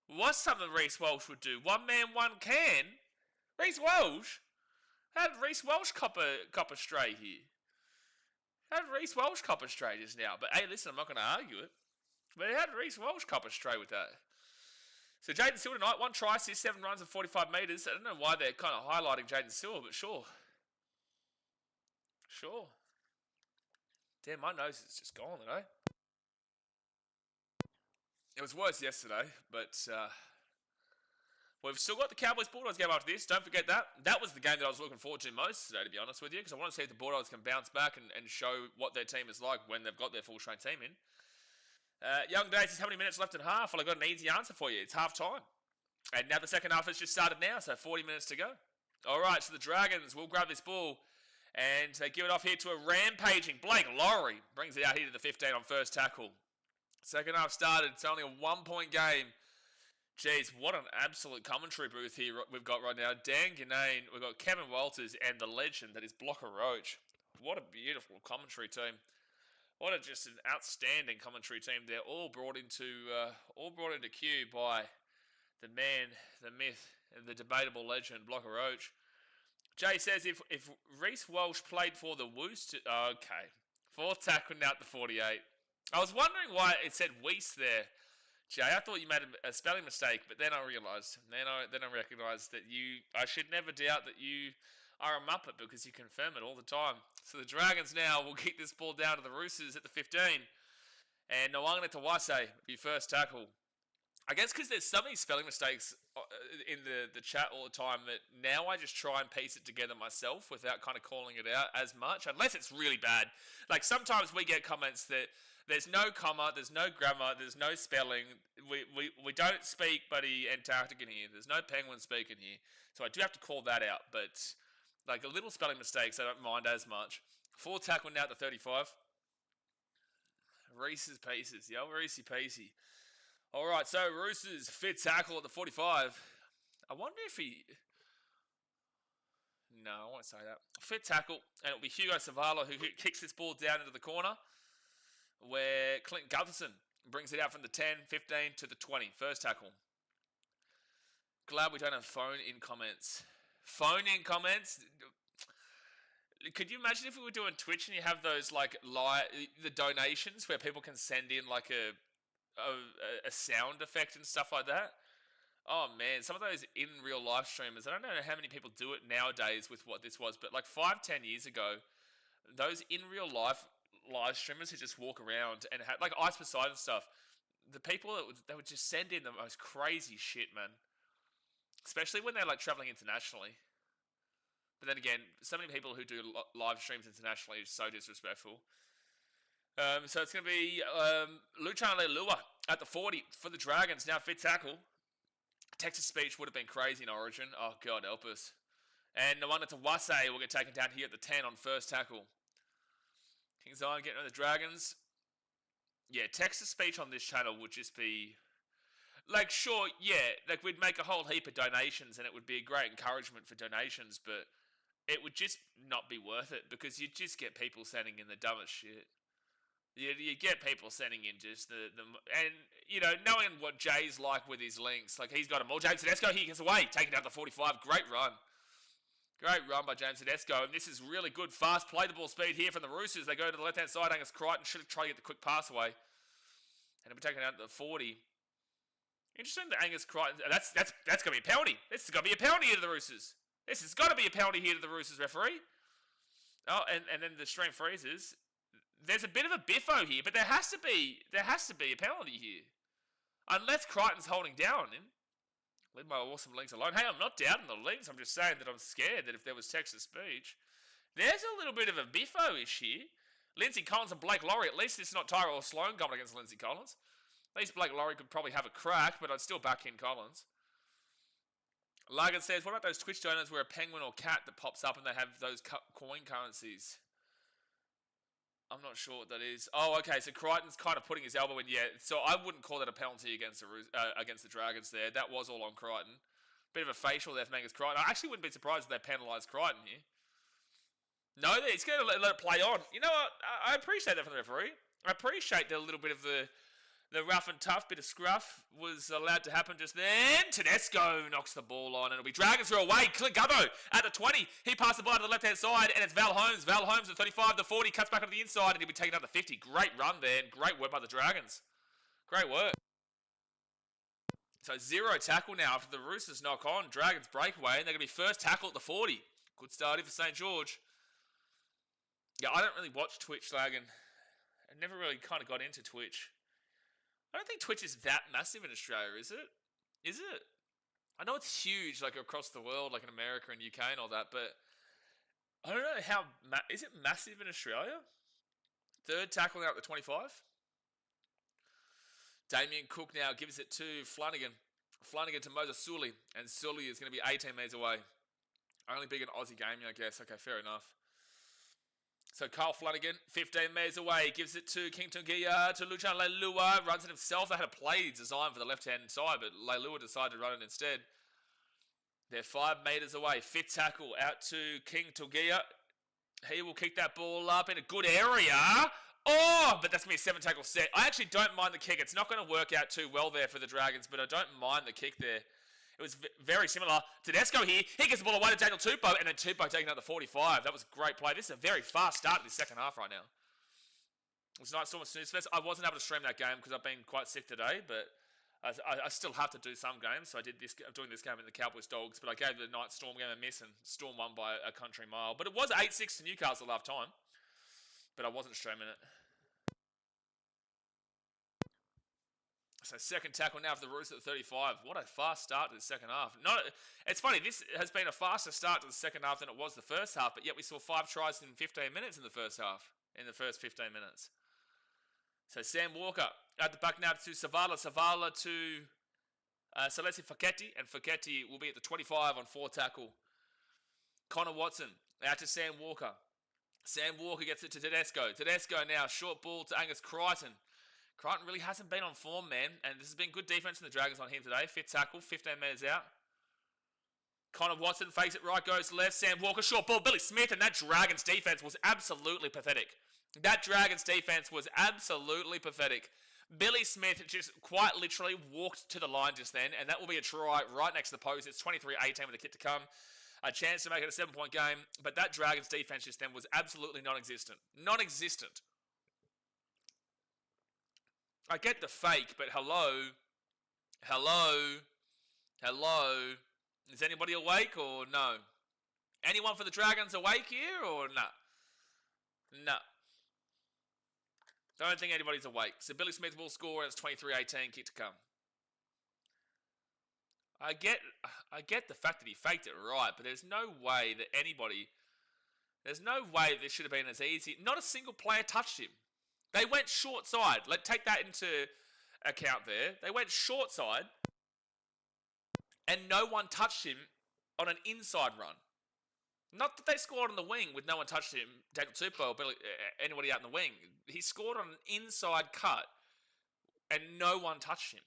What's something Reece Welsh would do? One man, one can. Reece Welsh. How did Reece Welsh cop a stray here? How did Reece Welsh cop a stray just now? But hey, listen, I'm not going to argue it. But how did Reece Welsh cop a stray with that? So Jaden Silver tonight, 1 try, 7 runs and 45 metres. I don't know why they're kind of highlighting Jaden Silver, but sure. Sure. Damn, my nose is just gone, you know? It was worse yesterday, but we've still got the Cowboys-Bulldogs game after this. Don't forget that. That was the game that I was looking forward to most today, to be honest with you, because I want to see if the Bulldogs can bounce back and show what their team is like when they've got their full-strength team in. Young Days says, how many minutes left in half? Well, I've got an easy answer for you. It's half time. And now the second half has just started now, so 40 minutes to go. All right, so the Dragons will grab this ball, and they give it off here to a rampaging Blake Lowry. Brings it out here to the 15 on first tackle. Second half started. It's only a 1-point game. Jeez, what an absolute commentary booth here we've got right now. Dan Ganane, we've got Kevin Walters, and the legend that is Blocker Roach. What a beautiful commentary team. What just an outstanding commentary team. They're all brought into queue by the man, the myth, and the debatable legend, Blocker Roach. Jay says if Reece Welsh played for the Roosters... Okay. Fourth tackle now at the 48. I was wondering why it said Weiss there, Jay. I thought you made a spelling mistake, but then I realised. Then I recognised that I should never doubt that you are a Muppet because you confirm it all the time. So the Dragons now will kick this ball down to the Roosters at the 15. And Nwangane Tawase, your first tackle. I guess because there's so many spelling mistakes in the chat all the time that now I just try and piece it together myself without kind of calling it out as much, unless it's really bad. Like sometimes we get comments that there's no comma, there's no grammar, there's no spelling. We don't speak buddy Antarctican here. There's no penguin speaking here. So I do have to call that out. But like a little spelling mistakes, I don't mind as much. Full tackle now at the 35. Reese's Pieces. Yeah, Reese Piecey. All right, so Roosters fit tackle at the 45. I wonder if he... No, I won't say that. Fit tackle, and it'll be Hugo Savala who kicks this ball down into the corner, where Clint Gutherson brings it out from the 10, 15 to the 20. First tackle. Glad we don't have phone-in comments. Phone-in comments? Could you imagine if we were doing Twitch and you have those, like, the donations where people can send in, like, a sound effect and stuff like that? Oh man, some of those in real live streamers, I don't know how many people do it nowadays with what this was, but like 5-10 years ago, those in real life live streamers who just walk around and have like Ice Poseidon stuff, the people that would just send in the most crazy shit, man. Especially when they're like traveling internationally. But then again, so many people who do live streams internationally is so disrespectful. So it's going to be Luchan Leilua at the 40 for the Dragons. Now fit tackle. Texas speech would have been crazy in Origin. Oh, God, help us. And the one at Wase will get taken down here at the 10 on first tackle. Kings Iron getting on the Dragons. Yeah, Texas speech on this channel would just be... Like, sure, yeah, like we'd make a whole heap of donations and it would be a great encouragement for donations, but it would just not be worth it because you'd just get people sending in the dumbest shit. You get people sending in just the and, you know, knowing what Jay's like with his links, like he's got them all. James Tedesco, he gets away, taking down the 45. Great run. Great run by James Tedesco. And this is really good, fast play the ball speed here from the Roosters. They go to the left-hand side. Angus Crichton should try to get the quick pass away. And it'll be taken out to the 40. Interesting that Angus Crichton, that's going to be a penalty. This has got to be a penalty here to the Roosters. This has got to be a penalty here to the Roosters referee. Oh, and then the stream freezes. There's a bit of a biffo here, but there has to be a penalty here. Unless Crichton's holding down him. Leave my awesome links alone. Hey, I'm not doubting the links. I'm just saying that I'm scared that if there was Texas speech. There's a little bit of a biffo-ish here. Lindsay Collins and Blake Laurie. At least it's not Tyrell Sloan coming against Lindsay Collins. At least Blake Laurie could probably have a crack, but I'd still back in Collins. Lagan says, what about those Twitch donors where a penguin or cat that pops up and they have those coin currencies? I'm not sure what that is. Oh, okay, so Crichton's kind of putting his elbow in. Yeah, so I wouldn't call that a penalty against the Dragons there. That was all on Crichton. Bit of a facial there from Angus Crichton. I actually wouldn't be surprised if they penalised Crichton here. No, he's going to let it play on. You know what? I appreciate that from the referee. I appreciate that a little bit of the rough and tough bit of scruff was allowed to happen just then. Tedesco knocks the ball on, and it'll be Dragons are away. Clint Gubbo at the 20. He passed the ball to the left-hand side, and it's Val Holmes. Val Holmes at 35, the 40, cuts back onto the inside, and he'll be taken out the 50. Great run there, and great work by the Dragons. Great work. So 0 tackle now after the Roosters knock on. Dragons breakaway, and they're going to be first tackle at the 40. Good start here for St. George. Yeah, I don't really watch Twitch, Lagan. I never really kind of got into Twitch. I don't think Twitch is that massive in Australia, is it? Is it? I know it's huge, like across the world, like in America and UK and all that, but I don't know how... is it massive in Australia? Third tackle now at the 25. Damien Cook now gives it to Flanagan. Flanagan to Moses Sully, and Sully is going to be 18 metres away. Only big in Aussie gaming, I guess. Okay, fair enough. So Kyle Flanagan, 15 metres away, gives it to King Tungia, to Luchan Leilua, runs it himself. They had a play designed for the left-hand side, but Leilua decided to run it instead. They're 5 metres away. Fifth tackle out to King Tungia. He will kick that ball up in a good area. Oh, but that's going to be a 7 tackle set. I actually don't mind the kick. It's not going to work out too well there for the Dragons, but I don't mind the kick there. It was very similar. Tedesco here. He gets the ball away to Daniel Tupou, and then Tupou taking out the 45. That was a great play. This is a very fast start to the second half right now. It was Night Storm and Snooze Fest. I wasn't able to stream that game because I've been quite sick today, but I still have to do some games. So I'm doing this game in the Cowboys Dogs, but I gave the Night Storm game a miss, and Storm won by a country mile. But it was 8-6 to Newcastle half time, but I wasn't streaming it. So second tackle now for the Roosters at 35. What a fast start to the second half. It's funny, this has been a faster start to the second half than it was the first half, but yet we saw 5 tries in 15 minutes in the first half, in the first 15 minutes. So Sam Walker at the back now to Savala. Savala to Celeste Focchetti, and Focchetti will be at the 25 on 4 tackle. Connor Watson out to Sam Walker. Sam Walker gets it to Tedesco. Tedesco now, short ball to Angus Crichton. Crichton really hasn't been on form, man. And this has been good defense from the Dragons on him today. 5th tackle, 15 metres out. Connor Watson fakes it right, goes left. Sam Walker, short ball. Billy Smith, and that Dragons defense was absolutely pathetic. That Dragons defense was absolutely pathetic. Billy Smith just quite literally walked to the line just then, and that will be a try right next to the post. It's 23-18 with the kick to come. A chance to make it a 7-point game, but that Dragons defense just then was absolutely non-existent. Non-existent. I get the fake, but hello. Is anybody awake or no? Anyone for the Dragons awake here or no? No. Don't think anybody's awake. So Billy Smith will score, and it's 23-18, kick to come. I get the fact that he faked it right, but there's no way that this should have been as easy. Not a single player touched him. They went short side. Take that into account there. They went short side, and no one touched him on an inside run. Not that they scored on the wing with no one touched him, Daniel Tupou or anybody out in the wing. He scored on an inside cut, and no one touched him.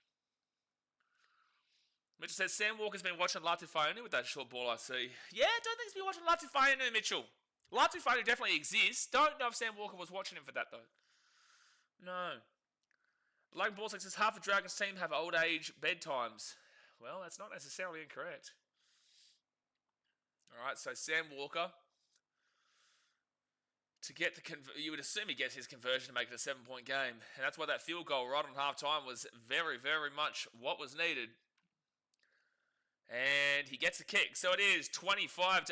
Mitchell says, Sam Walker's been watching Latufaianu with that short ball, I see. Yeah, I don't think he's been watching Latufaianu, Mitchell. Latufaianu definitely exists. Don't know if Sam Walker was watching him for that, though. No. Logan Ballsack says, half the Dragons team have old age bedtimes. Well, that's not necessarily incorrect. All right, so Sam Walker, to get you would assume he gets his conversion to make it a 7-point game. And that's why that field goal right on halftime was very, very much what was needed. And he gets a kick. So it is 25-18.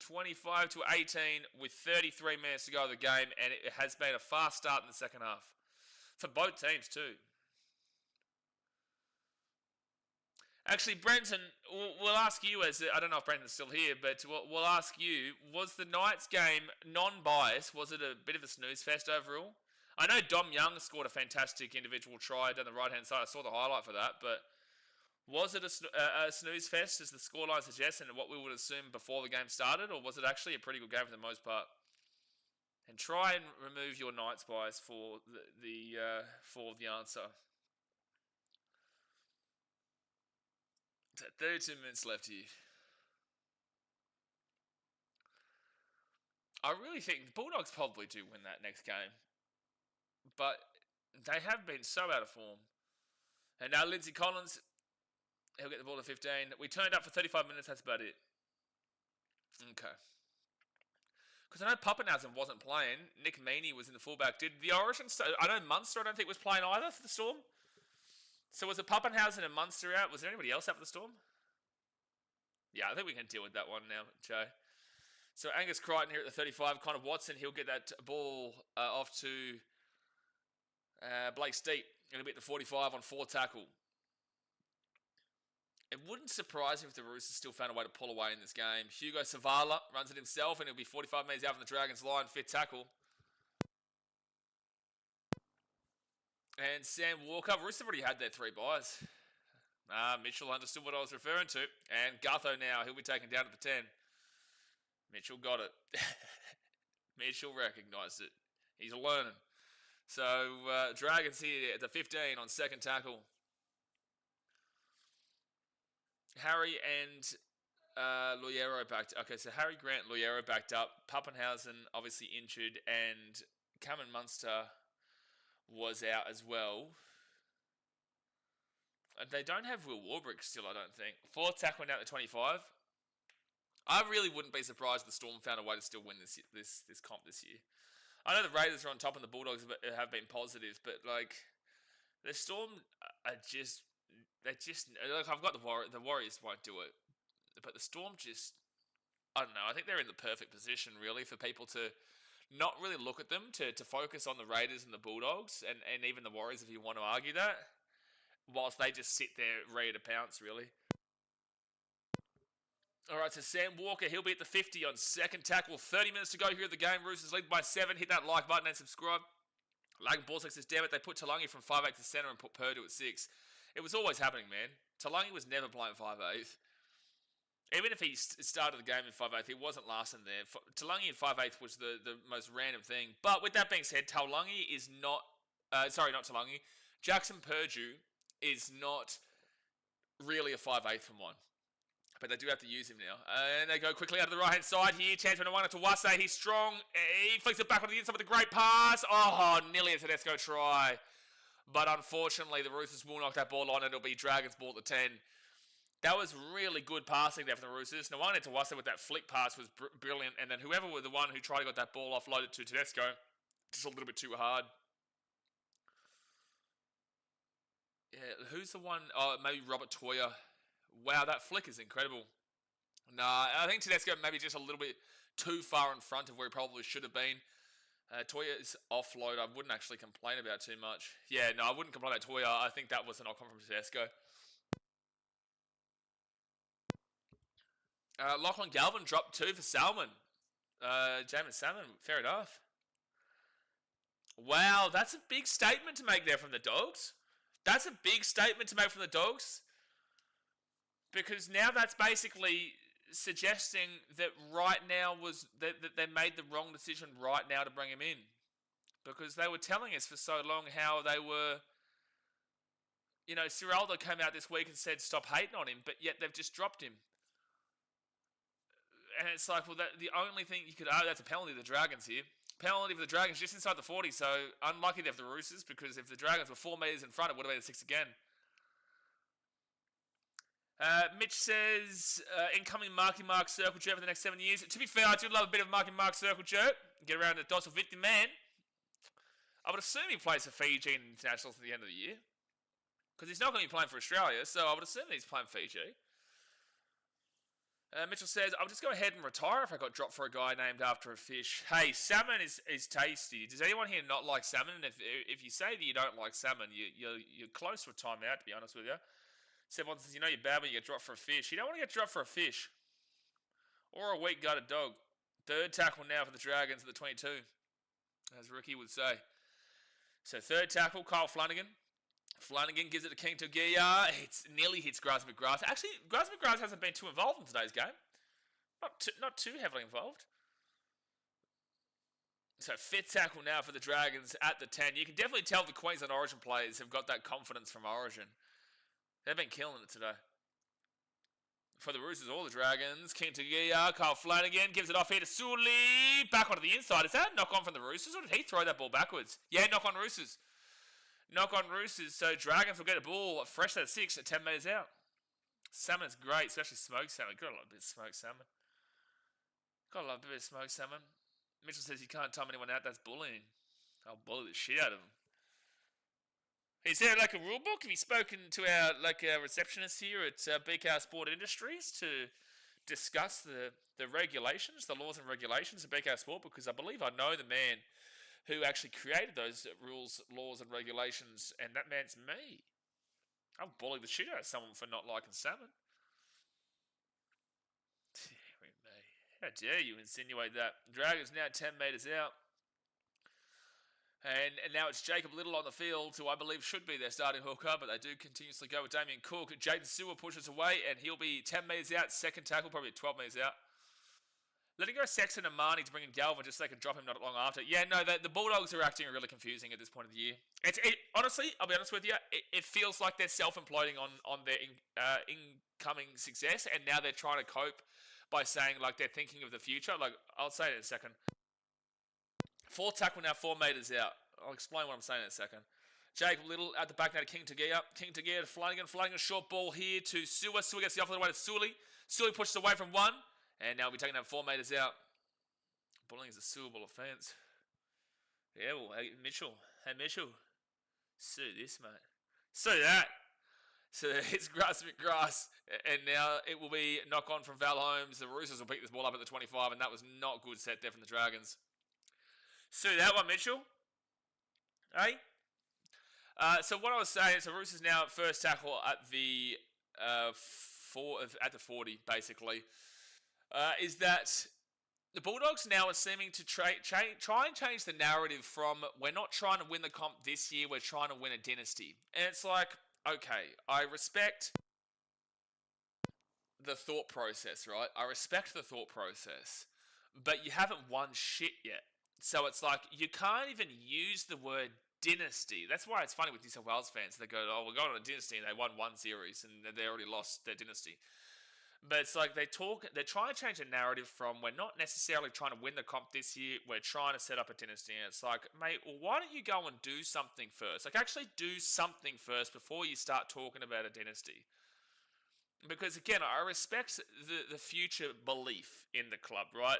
25-18 with 33 minutes to go of the game. And it has been a fast start in the second half. For both teams too. Actually, Brenton, we'll ask you, I don't know if Brenton's still here, but we'll ask you, was the Knights game non-biased? Was it a bit of a snooze fest overall? I know Dom Young scored a fantastic individual try down the right-hand side. I saw the highlight for that, but was it a snooze fest, as the scoreline suggests, and what we would assume before the game started, or was it actually a pretty good game for the most part? And try and remove your Knights bias for the answer. 32 minutes left here. I really think the Bulldogs probably do win that next game. But they have been so out of form. And now Lindsay Collins, he'll get the ball to 15. We turned up for 35 minutes, that's about it. Okay. Because I know Pappenhausen wasn't playing. Nick Meaney was in the fullback. Did the Origin... I know Munster, I don't think, was playing either for the Storm. So was it Pappenhausen and Munster out? Was there anybody else out for the Storm? Yeah, I think we can deal with that one now, Joe. So Angus Crichton here at the 35. Connor Watson, he'll get that ball off to Blake Steep. He'll be at the 45 on 4 tackle. It wouldn't surprise me if the Roosters still found a way to pull away in this game. Hugo Savala runs it himself, and he'll be 45 metres out from the Dragons line, 5th tackle. And Sam Walker, Roosters already had their 3 buys. Mitchell understood what I was referring to. And Gutho now, he'll be taken down to the 10. Mitchell got it. Mitchell recognised it. He's learning. So, Dragons here at the 15 on 2nd tackle. Harry and Loiero backed up. Okay, so Harry Grant and Loiero backed up. Pappenhausen obviously injured. And Cameron Munster was out as well. And they don't have Will Warbrick still, I don't think. 4th tackle now at the 25. I really wouldn't be surprised if the Storm found a way to still win this comp this year. I know the Raiders are on top and the Bulldogs have been positive, but like the Storm are just like I've got the Warriors won't do it, but the Storm just I don't know. I think they're in the perfect position really for people to not really look at them, to focus on the Raiders and the Bulldogs and even the Warriors if you want to argue that, whilst they just sit there ready to pounce really. All right, so Sam Walker, he'll be at the 50 on 2nd tackle. 30 minutes to go here at the game. Roosters lead by 7. Hit that like button and subscribe. Logan Ballsack says, damn it, they put Talangi from 5'8" to centre and put Purdue at 6. It was always happening, man. Talangi was never playing 5'8". Even if he started the game in 5'8", he wasn't lasting there. Talangi in 5'8" was the most random thing. But with that being said, Talangi is not... not Talangi. Jackson Purdue is not really a 5'8" from one. But they do have to use him now. And they go quickly out of the right-hand side here. Chance for Nwanga to Wase. He's strong. He flicks it back on the inside with a great pass. Oh, nearly a Tedesco try. But unfortunately, the Roosters will knock that ball on and it'll be Dragons ball at the 10. That was really good passing there for the Roosters. Nwanga to Wase with that flick pass was brilliant. And then whoever was the one who tried to get that ball offloaded to Tedesco, just a little bit too hard. Yeah, who's the one? Oh, maybe Robert Toyer. Wow, that flick is incredible. Nah, I think Tedesco maybe just a little bit too far in front of where he probably should have been. Toya's offload, I wouldn't actually complain about too much. Yeah, no, I wouldn't complain about Toya. I think that was an knock-on from Tedesco. Lachlan Galvin dropped 2 for Salmon. Jamin Salmon, fair enough. Wow, that's a big statement to make there from the Dogs. That's a big statement to make from the Dogs. Because now that's basically suggesting that right now that they made the wrong decision right now to bring him in. Because they were telling us for so long how they were... You know, Ciraldo came out this week and said stop hating on him, but yet they've just dropped him. And it's like, well, the only thing you could... Oh, that's a penalty to the Dragons here. Penalty for the Dragons just inside the 40, so unlucky they have the Roosters, because if the Dragons were 4 metres in front, it would have been a 6 again. Mitch says, incoming Marky Mark circle jerk for the next 7 years. To be fair, I do love a bit of Marky Mark circle jerk. Get around the docile victim man. I would assume he plays for Fiji in internationals at the end of the year. Because he's not going to be playing for Australia, so I would assume he's playing Fiji. Mitchell says, I'll just go ahead and retire if I got dropped for a guy named after a fish. Hey, salmon is tasty. Does anyone here not like salmon? And if you say that you don't like salmon, you're close to a timeout, to be honest with you. Someone says, you know you're bad when you get dropped for a fish. You don't want to get dropped for a fish. Or a weak-gutted dog. 3rd tackle now for the Dragons at the 22, as Ricky would say. So 3rd tackle, Kyle Flanagan. Flanagan gives it to King Togia. It nearly hits Graz McGrath. Actually, Graz McGrath hasn't been too involved in today's game. Not too heavily involved. So 5th tackle now for the Dragons at the 10. You can definitely tell the Queensland Origin players have got that confidence from Origin. They've been killing it today. For the Roosters or the Dragons, King Togia, Kyle Flanagan gives it off here to Sully. Back onto the inside. Is that a knock on from the Roosters, or did he throw that ball backwards? Yeah, knock on Roosters. Knock on Roosters, so Dragons will get a ball fresh at 6 at 10 metres out. Salmon's great, especially smoked salmon. Got a lot of bit of smoked salmon. Got a lot of bit of smoked salmon. Mitchell says you can't time anyone out, that's bullying. I'll bully the shit out of him. Is there like a rule book? Have you spoken to our receptionist here at BKR Sport Industries to discuss the regulations, the laws and regulations of BKR Sport? Because I believe I know the man who actually created those rules, laws, and regulations, and that man's me. I'll bully the shit out of someone for not liking salmon. How dare you insinuate that? Dragons now 10 metres out. And now it's Jacob Little on the field, who I believe should be their starting hooker, but they do continuously go with Damien Cook. Jaden Sewer pushes away, and he'll be 10 metres out. 2nd tackle, probably 12 metres out. Letting go Sexton and Marnie to bring in Galvin just so they can drop him not long after. Yeah, no, the Bulldogs are acting really confusing at this point of the year. Honestly, I'll be honest with you, it feels like they're self-imploding on their incoming success, and now they're trying to cope by saying, like, they're thinking of the future. Like, I'll say it in a second. 4th tackle now, 4 metres out. I'll explain what I'm saying in a second. Jacob Little at the back now to King Togia. King Togia to Flanagan. Flanagan short ball here to Sewer. Sewer gets the offload away to Sully. Sully pushes away from 1. And now we'll be taking that 4 metres out. Bullying is a suable offence. Yeah, well, hey, Mitchell. Hey, Mitchell. Sue this, mate. Sue that. So it's Graz McGrath. And now it will be knock on from Val Holmes. The Roosters will pick this ball up at the 25. And that was not good set there from the Dragons. Sue that one, Mitchell. Hey? So what I was saying is the Roosters now 1st tackle at the 40, basically. Is that the Bulldogs now are seeming to try and change the narrative from we're not trying to win the comp this year, we're trying to win a dynasty. And it's like, okay, I respect the thought process, right? I respect the thought process, but you haven't won shit yet. So it's like, you can't even use the word dynasty. That's why it's funny with New South Wales fans. They go, oh, we're going on a dynasty, and they won 1 series, and they already lost their dynasty. But it's like they're trying to change the narrative from we're not necessarily trying to win the comp this year, we're trying to set up a dynasty. And it's like, mate, well, why don't you go and do something first? Like, actually do something first before you start talking about a dynasty. Because, again, I respect the future belief in the club, right?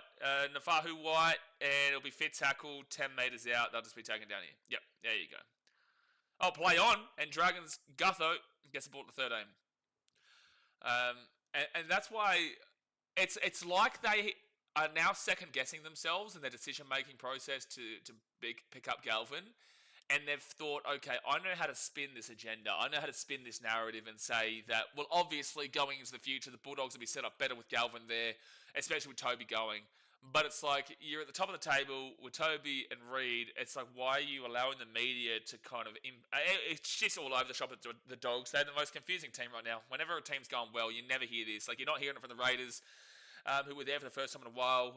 Nafahu White, and it'll be 5th tackle, 10 metres out. They'll just be taken down here. Yep, there you go. Oh, play on, and Dragons Gutho gets the ball to 13. And that's why it's like they are now second guessing themselves in their decision making process to pick up Galvin. And they've thought, okay, I know how to spin this agenda. I know how to spin this narrative and say that, well, obviously going into the future, the Bulldogs will be set up better with Galvin there, especially with Toby going. But it's like, you're at the top of the table with Toby and Reed. It's like, why are you allowing the media to kind of... It's just all over the shop at the Dogs. They're the most confusing team right now. Whenever a team's going well, you never hear this. Like, you're not hearing it from the Raiders, who were there for the first time in a while.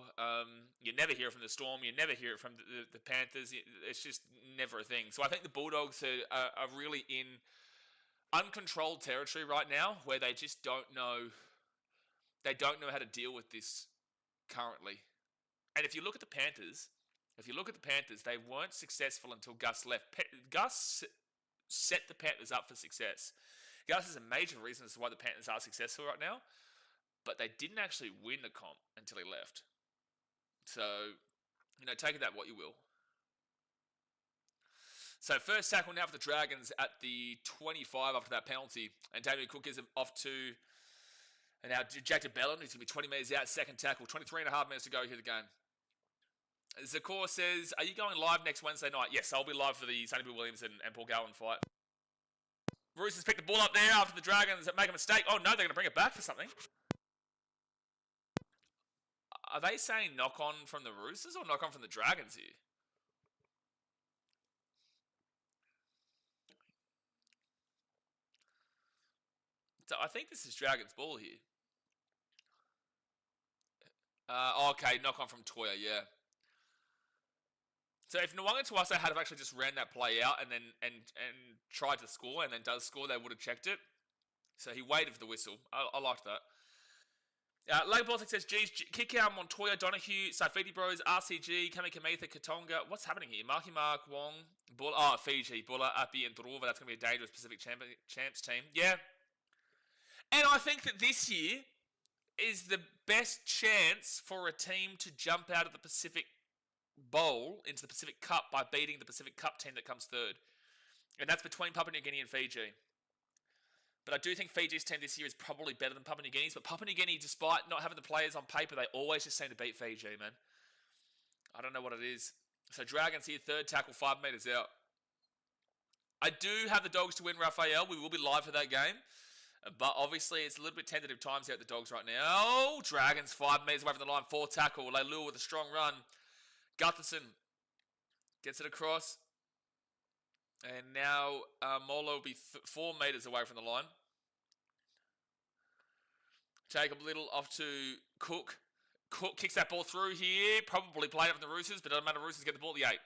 You never hear it from the Storm. You never hear it from the Panthers. It's just never a thing. So I think the Bulldogs are really in uncontrolled territory right now, where they just don't know... They don't know how to deal with this currently. And if you look at the Panthers, they weren't successful until Gus left. Gus set the Panthers up for success. Gus is a major reason as to why the Panthers are successful right now, but they didn't actually win the comp until he left. So, take that what you will. So first tackle now for the Dragons at the 25 after that penalty, and Damien Cook is off to... And now Jack DeBellin, who's going to be 20 metres out, second tackle, 23 and a half minutes to go here the game. Zakor says, are you going live next Wednesday night? Yes, I'll be live for the Sonny Bill Williams and Paul Galvin fight. Roosters pick the ball up there after the Dragons make a mistake. Oh no, they're going to bring it back for something. Are they saying knock on from the Roosters or knock on from the Dragons here? So I think this is Dragons ball here. Okay, knock on from Toya, yeah. So if Nwanga Tuasa had actually just ran that play out and tried to score and then does score, they would have checked it. So he waited for the whistle. I liked that. Lego Baltic says, geez, kick out Montoya, Donahue, Saifidi Bros, RCG, Kami Kamitha, Katonga. What's happening here? Marky Mark, Wong, Bulla, Fiji, Bulla, Api, and Drova. That's going to be a dangerous Pacific Champs team. Yeah. And I think that this year is the best chance for a team to jump out of the Pacific Bowl into the Pacific Cup by beating the Pacific Cup team that comes third. And that's between Papua New Guinea and Fiji. But I do think Fiji's team this year is probably better than Papua New Guinea's. But Papua New Guinea, despite not having the players on paper, they always just seem to beat Fiji, man. I don't know what it is. So Dragons here, third tackle, 5 metres out. I do have the Dogs to win, Raphael. We will be live for that game. But obviously, it's a little bit tentative times here at the Dogs right now. Oh, Dragons 5 metres away from the line. 4 tackle. Leilua with a strong run. Gutherson gets it across. And now Molo will be 4 metres away from the line. Jacob Little off to Cook. Cook kicks that ball through here. Probably played up in the Roosters, but doesn't matter. Roosters get the ball at the 8.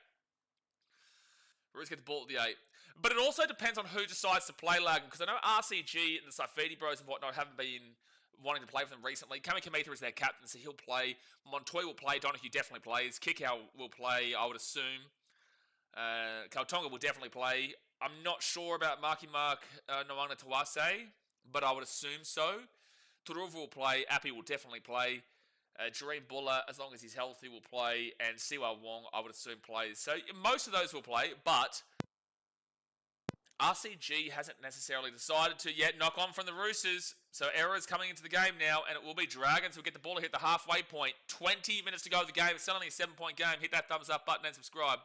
Roosters get the ball at the 8. But it also depends on who decides to play Lagan, because I know RCG and the Saifidi Bros and whatnot haven't been wanting to play with them recently. Kami Kamitha is their captain, so he'll play. Montoya will play. Donahue definitely plays. Kikau will play, I would assume. Kaltonga will definitely play. I'm not sure about Marky Mark Nwanga Tuase, but I would assume so. Turuva will play. Api will definitely play. Jareem Buller, as long as he's healthy, will play. And Siwa Wong, I would assume, plays. So most of those will play, but RCG hasn't necessarily decided to yet knock on from the Roosters. So errors coming into the game now, and it will be Dragons who get the ball to hit the halfway point. 20 minutes to go of the game. It's still only a 7-point game. Hit that thumbs up button and subscribe.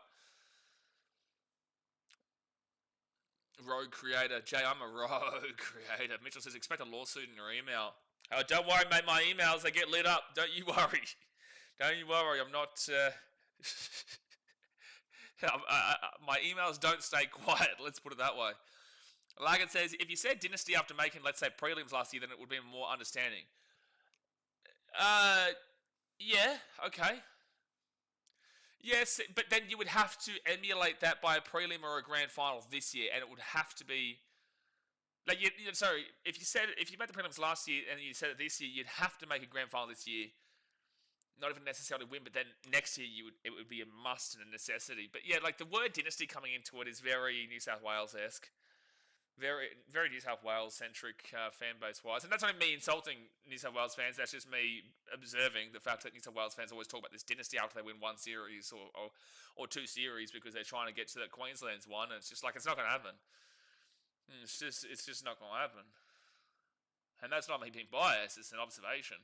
Rogue creator. Jay, I'm a rogue creator. Mitchell says, expect a lawsuit in your email. Oh, don't worry, mate. My emails, they get lit up. Don't you worry. Don't you worry. I'm not... my emails don't stay quiet. Let's put it that way. Lagan says, if you said dynasty after making, let's say, prelims last year, then it would be more understanding. Yeah, okay. Yes, but then you would have to emulate that by a prelim or a grand final this year, and it would have to be like sorry. If you made the prelims last year and you said it this year, you'd have to make a grand final this year. Not even necessarily win, but then next year it would be a must and a necessity. But yeah, like the word dynasty coming into it is very New South Wales-esque. Very, very New South Wales-centric fan base-wise. And that's not me insulting New South Wales fans. That's just me observing the fact that New South Wales fans always talk about this dynasty after they win one series or two series because they're trying to get to that Queensland's one. And it's just like, it's not going to happen. It's just not going to happen. And that's not me being biased. It's an observation.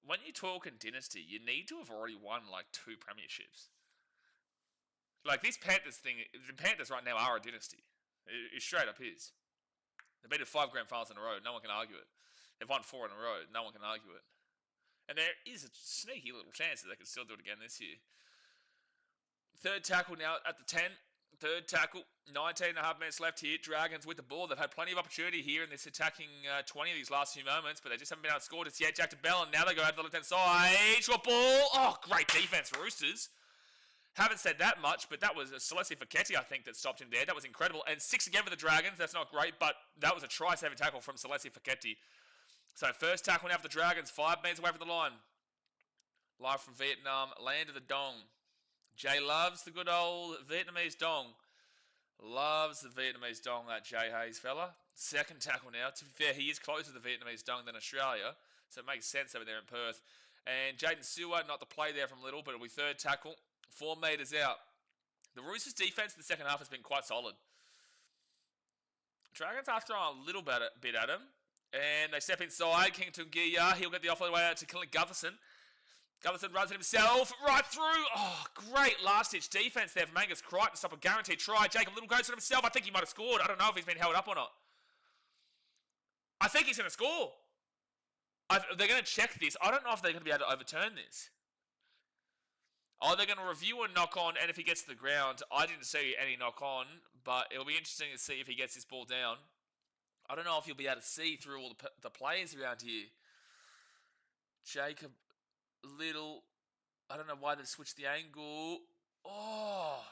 when you're talking dynasty, you need to have already won like 2 premierships. Like this Panthers thing, the Panthers right now are a dynasty. It straight up is. They've been to 5 grand finals in a row. No one can argue it. They've won 4 in a row. No one can argue it. And there is a sneaky little chance that they could still do it again this year. Third tackle now at the 10. Third tackle. 19 and a half minutes left here. Dragons with the ball. They've had plenty of opportunity here in this attacking 20 of these last few moments, but they just haven't been able to score just yet. Jack to Bell, and now they go out to the left-hand side. Short ball. Oh, great defense, Roosters. Haven't said that much, but that was a Celestia Fekete, I think, that stopped him there. That was incredible. And 6 again for the Dragons. That's not great, but that was a try-saving tackle from Celestia Fekete. So first tackle now for the Dragons. 5 meters away from the line. Live from Vietnam. Land of the Dong. Jay loves the good old Vietnamese dong. Loves the Vietnamese dong, that Jay Hayes fella. Second tackle now. To be fair, he is closer to the Vietnamese dong than Australia, so it makes sense over there in Perth. And Jaden Sewer, not the play there from Little, but it'll be third tackle. 4 meters out. The Roosters' defense in the second half has been quite solid. Dragons are throwing a little bit at him. And they step inside. King Tungia, he'll get the off the way out to Clint Gutherson. Gutherson runs it himself, right through. Oh, great last-ditch defense there from Angus Crichton to stop a guaranteed try. Jacob Little goes to himself. I think he might have scored. I don't know if he's been held up or not. I think he's going to score. They're going to check this. I don't know if they're going to be able to overturn this. Oh, they're going to review a knock-on, and if he gets to the ground, I didn't see any knock-on, but it'll be interesting to see if he gets this ball down. I don't know if you'll be able to see through all the players around here. Jacob Little, I don't know why they switched the angle. Oh,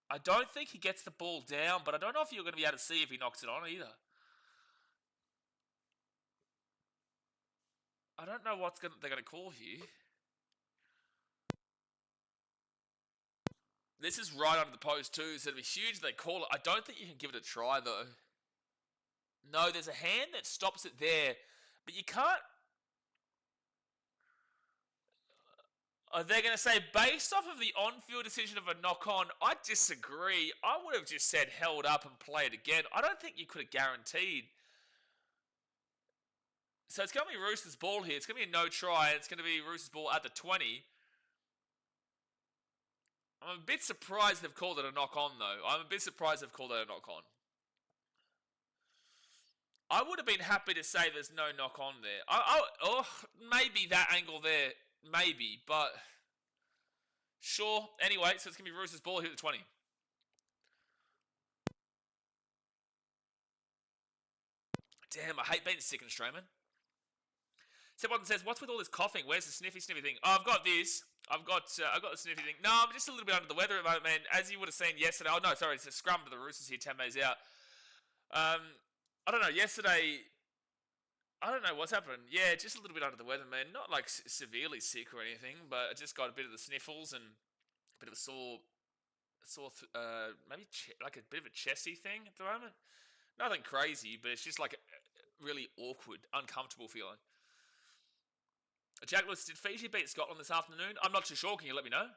I don't think he gets the ball down, but I don't know if you're going to be able to see if he knocks it on either. I don't know what they're going to call here. This is right under the post too, so it'll be huge if they call it. I don't think you can give it a try though. No, there's a hand that stops it there, but you can't. They're going to say, based off of the on-field decision of a knock-on, I disagree. I would have just said held up and play it again. I don't think you could have guaranteed. So it's going to be Roosters' ball here. It's going to be a no try. It's going to be Roosters' ball at the 20. I'm a bit surprised they've called it a knock-on, though. I'm a bit surprised they've called it a knock-on. I would have been happy to say there's no knock-on there. Maybe that angle there. Maybe, but sure. Anyway, so it's going to be Roosters' ball here at the 20. Damn, I hate being sick and Strowman. Someone says, what's with all this coughing? Where's the sniffy thing? Oh, I've got this. I've got the sniffy thing. No, I'm just a little bit under the weather at the moment, man. As you would have seen yesterday. Oh, no, sorry. It's a scrum to the Roosters here, 10 meters out. I don't know. Yesterday, I don't know what's happened. Yeah, just a little bit under the weather, man. Not like severely sick or anything, but I just got a bit of the sniffles and a bit of a maybe like a bit of a chesty thing at the moment. Nothing crazy, but it's just like a really awkward, uncomfortable feeling. Jack Lewis, did Fiji beat Scotland this afternoon? I'm not too sure. Can you let me know?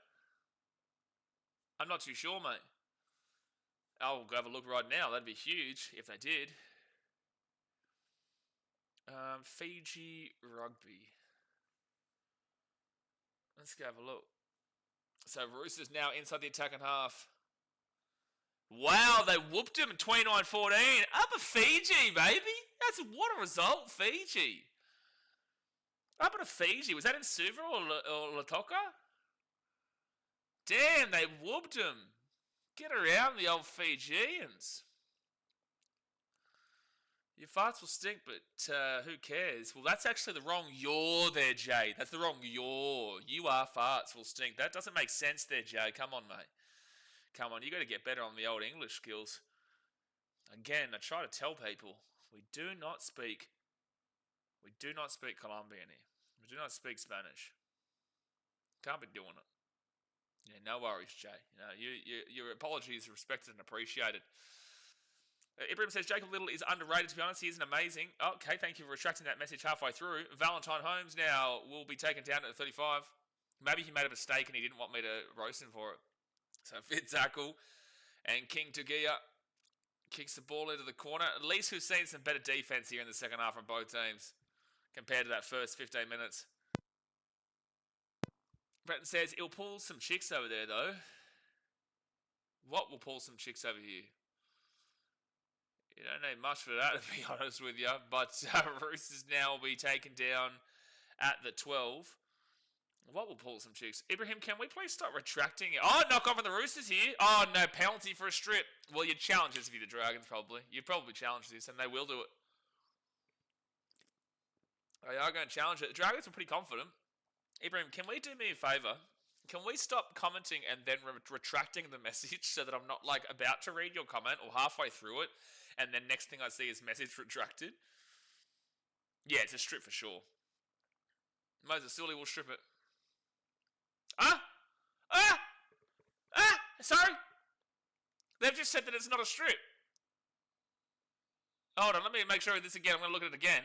I'm not too sure, mate. I'll go have a look right now. That'd be huge if they did. Fiji rugby. Let's go have a look. So Roosters now inside the attacking half. Wow, they whooped him in 29-14. Up a Fiji, baby. That's what a result, Fiji. Up at a Fiji. Was that in Suva or Latoka? Damn, they whooped him. Get around the old Fijians. Your farts will stink, but who cares? Well, that's actually the wrong yaw there, Jay. That's the wrong yaw. You are farts will stink. That doesn't make sense there, Jay. Come on, mate. Come on, you got to get better on the old English skills. Again, I try to tell people, we do not speak Colombian here. We do not speak Spanish. Can't be doing it. Yeah, no worries, Jay. You know, your apologies are respected and appreciated. Ibrahim says, Jacob Little is underrated, to be honest. He isn't amazing. Okay, thank you for retracting that message halfway through. Valentine Holmes now will be taken down at 35. Maybe he made a mistake and he didn't want me to roast him for it. So fifth tackle. And King Tugia kicks the ball into the corner. At least we've seen some better defense here in the second half from both teams compared to that first 15 minutes. Bretton says, it'll pull some chicks over there, though. What will pull some chicks over here? You don't need much for that, to be honest with you. But Roosters now will be taken down at the 12. What will pull some chicks? Ibrahim, can we please stop retracting it? Oh, knock off on the Roosters here. Oh, no, penalty for a strip. Well, you'd challenge this if you're the Dragons, probably. You'd probably challenge this, and they will do it. They are going to challenge it. The Dragons are pretty confident. Ibrahim, can we do me a favour? Can we stop commenting and then retracting the message so that I'm not, like, about to read your comment or halfway through it, and then next thing I see is message retracted? Yeah, it's a strip for sure. Moses Sully will strip it. Sorry? They've just said that it's not a strip. Hold on, let me make sure of this again. I'm going to look at it again.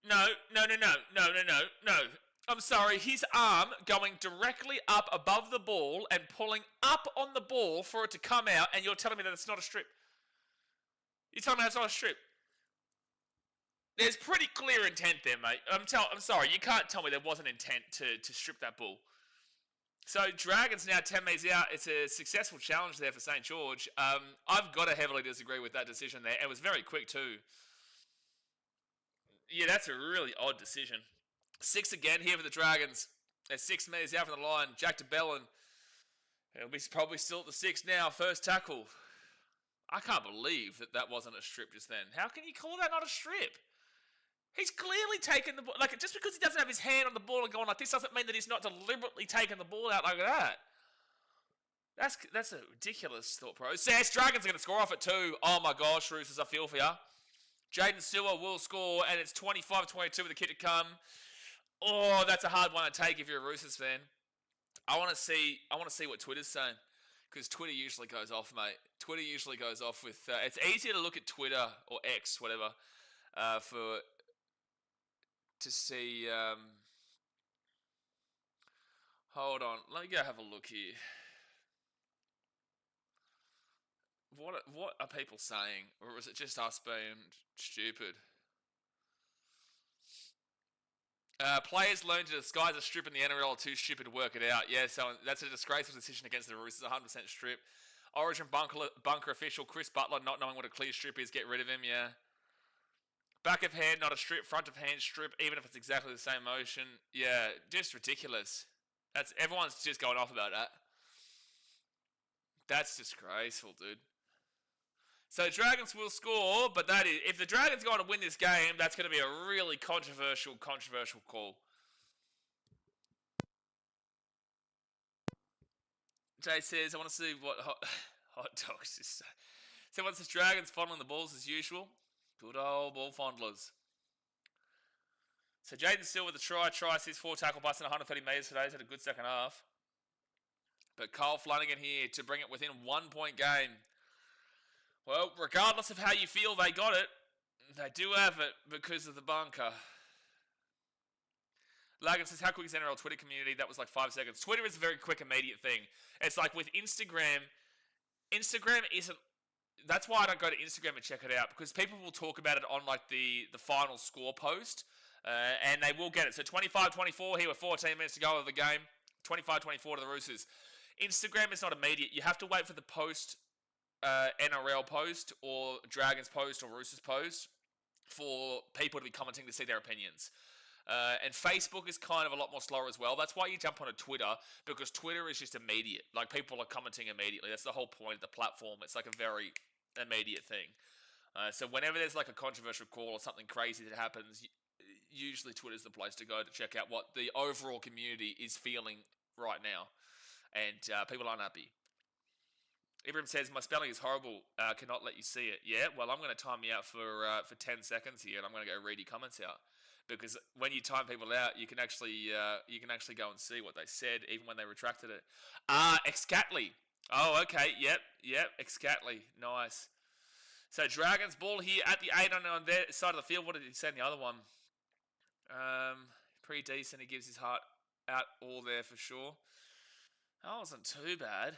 No. I'm sorry, his arm going directly up above the ball and pulling up on the ball for it to come out, and you're telling me that it's not a strip. You're telling me that's not a strip. There's pretty clear intent there, mate. I'm sorry, you can't tell me there wasn't intent to strip that ball. So, Dragons now 10 metres out. It's a successful challenge there for St. George. I've got to heavily disagree with that decision there. It was very quick too. Yeah, that's a really odd decision. 6 again here for the Dragons. They're 6 metres out from the line. Jack de Belin. He'll be probably still at the 6 now. First tackle. I can't believe that wasn't a strip just then. How can you call that not a strip? He's clearly taken the ball. Like, just because he doesn't have his hand on the ball and going like this doesn't mean that he's not deliberately taking the ball out like that. That's a ridiculous thought process. Dragons are going to score off at 2. Oh my gosh, Roosters, I feel for you. Jaden Stewart will score, and it's 25-22 with the kick to come. Oh, that's a hard one to take if you're a Roosters fan. I want to see what Twitter's saying, because Twitter usually goes off, mate. Twitter usually goes off with. It's easier to look at Twitter or X, whatever, to see. Hold on, let me go have a look here. What are people saying, or is it just us being stupid? Players learn to disguise a strip in the NRL are too stupid to work it out. Yeah, so that's a disgraceful decision against the Roosters, 100% strip. Origin bunker official Chris Butler not knowing what a clear strip is, get rid of him, yeah. Back of hand, not a strip. Front of hand strip, even if it's exactly the same motion. Yeah, just ridiculous. Everyone's just going off about that. That's disgraceful, dude. So Dragons will score, but that is, if the Dragons are going to win this game, that's going to be a really controversial call. Jay says, I want to see what hot dogs is. So once the Dragons fondling the balls as usual. Good old ball fondlers. So Jaden Steele with the try, assists, 4 tackle busts in 130 metres today. He's had a good second half. But Kyle Flanagan here to bring it within 1 point game. Well, regardless of how you feel they got it, they do have it because of the bunker. Lagan says, how quick is NRL Twitter community? That was like 5 seconds. Twitter is a very quick, immediate thing. It's like with Instagram. Instagram isn't... That's why I don't go to Instagram and check it out, because people will talk about it on like the final score post, and they will get it. So 25-24 here with 14 minutes to go of the game. 25-24 to the Roosters. Instagram is not immediate. You have to wait for the post... NRL post or Dragons post or Roosters post for people to be commenting to see their opinions. And Facebook is kind of a lot more slower as well. That's why you jump onto Twitter, because Twitter is just immediate. Like, people are commenting immediately. That's the whole point of the platform. It's like a very immediate thing. So whenever there's like a controversial call or something crazy that happens, usually Twitter's the place to go to check out what the overall community is feeling right now. And people aren't happy. Ibrahim says, my spelling is horrible, cannot let you see it. Yeah, well, I'm going to time you out for 10 seconds here, and I'm going to go read your comments out. Because when you time people out, you can actually go and see what they said, even when they retracted it. Excatley. Oh, okay, yep, Excatley, nice. So, Dragons ball here at the 8 on their side of the field. What did he say in the other one? Pretty decent, he gives his heart out all there for sure. That wasn't too bad.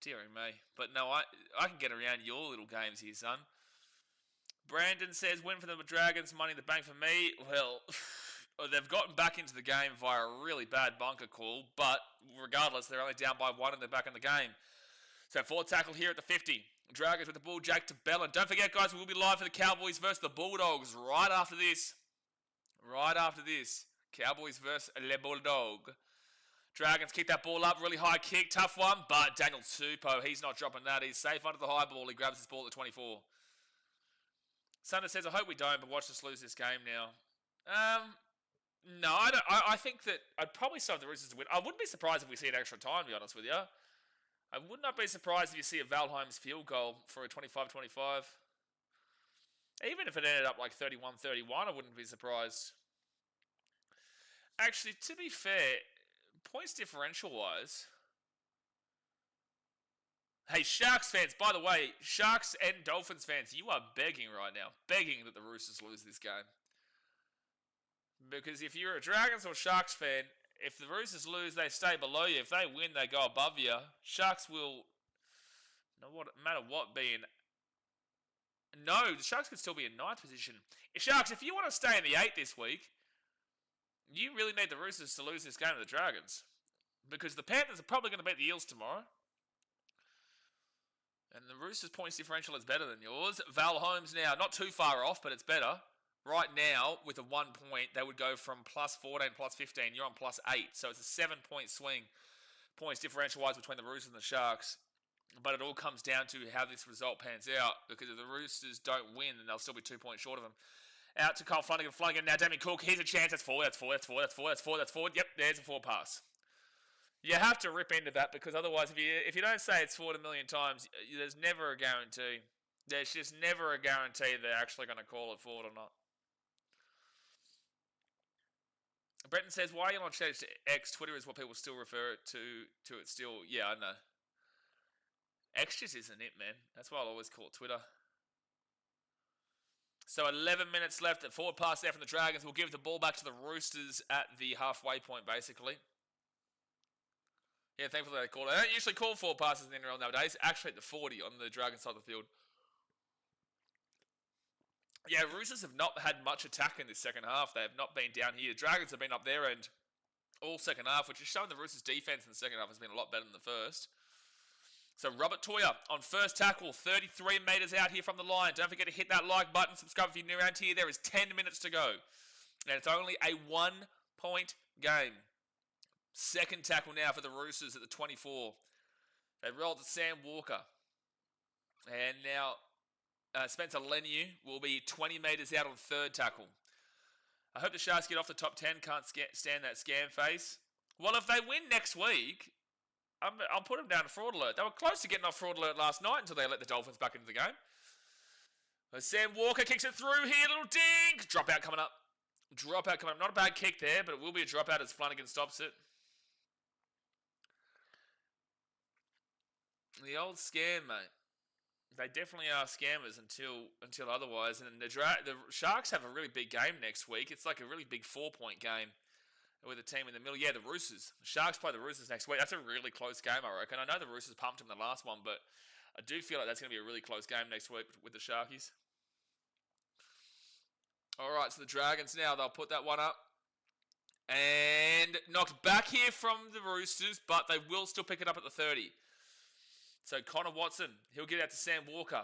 Dearie me. But no, I can get around your little games here, son. Brandon says, win for the Dragons, money in the bank for me. Well, they've gotten back into the game via a really bad bunker call, but regardless, they're only down by 1 and they're back in the game. So 4 tackle here at the 50. Dragons with the ball, Jake to Bellin. Don't forget, guys, we will be live for the Cowboys versus the Bulldogs right after this. Right after this. Cowboys versus Le Bulldog. Dragons kick that ball up, really high kick, tough one, but Daniel Tupou, he's not dropping that. He's safe under the high ball. He grabs his ball at the 24. Sunder says, I hope we don't, but watch us lose this game now. No, I don't. I think that I'd probably still have the Roosters to win. I wouldn't be surprised if we see an extra time, to be honest with you. I would not be surprised if you see a Valheim's field goal for a 25-25. Even if it ended up like 31-31, I wouldn't be surprised. Actually, to be fair, points differential-wise... Hey, Sharks fans, by the way, Sharks and Dolphins fans, you are begging right now. Begging that the Roosters lose this game. Because if you're a Dragons or Sharks fan, if the Roosters lose, they stay below you. If they win, they go above you. Sharks will, no matter what, be in... No, the Sharks could still be in 9th position. Sharks, if you want to stay in the 8th this week, you really need the Roosters to lose this game to the Dragons. Because the Panthers are probably going to beat the Eels tomorrow. And the Roosters' points differential is better than yours. Val Holmes now, not too far off, but it's better. Right now, with a 1 point, they would go from plus 14, plus 15. You're on plus 8. So it's a 7-point swing, points differential-wise, between the Roosters and the Sharks. But it all comes down to how this result pans out. Because if the Roosters don't win, then they'll still be 2 points short of them. Out to Kyle Flanagan. Flanagan now, Damien Cook. Here's a chance. That's forward. Yep, there's a 4 pass. You have to rip into that because otherwise, if you don't say it's forward a million times, there's never a guarantee. There's just never a guarantee they're actually going to call it forward or not. Brenton says, why are you on change to X? Twitter is what people still refer to it still. Yeah, I know. X just isn't it, man. That's why I'll always call it Twitter. So 11 minutes left. A forward pass there from the Dragons. We'll give the ball back to the Roosters at the halfway point, basically. Yeah, thankfully they call it. They don't usually call forward passes in the NRL nowadays. Actually at the 40 on the Dragons side of the field. Yeah, Roosters have not had much attack in this second half. They have not been down here. Dragons have been up their end all second half, which is showing the Roosters' defense in the second half has been a lot better than the first. So Robert Toyer on first tackle, 33 metres out here from the line. Don't forget to hit that like button. Subscribe if you're new around here. There is 10 minutes to go. And it's only a 1-point game. Second tackle now for the Roosters at the 24. They roll to Sam Walker. And now... Spencer Leniu will be 20 metres out on third tackle. I hope the Sharks get off the top 10. Can't stand that scam face. Well, if they win next week, I'll put them down to fraud alert. They were close to getting off fraud alert last night until they let the Dolphins back into the game. Sam Walker kicks it through here. Little ding. Dropout coming up. Not a bad kick there, but it will be a dropout as Flanagan stops it. The old scam, mate. They definitely are scammers until otherwise. And the Sharks have a really big game next week. It's like a really big 4-point game with a team in the middle. Yeah, the Roosters. The Sharks play the Roosters next week. That's a really close game, I reckon. I know the Roosters pumped them in the last one, but I do feel like that's going to be a really close game next week with the Sharkies. All right, so the Dragons now, they'll put that one up. And knocked back here from the Roosters, but they will still pick it up at the 30. So Connor Watson, he'll get out to Sam Walker.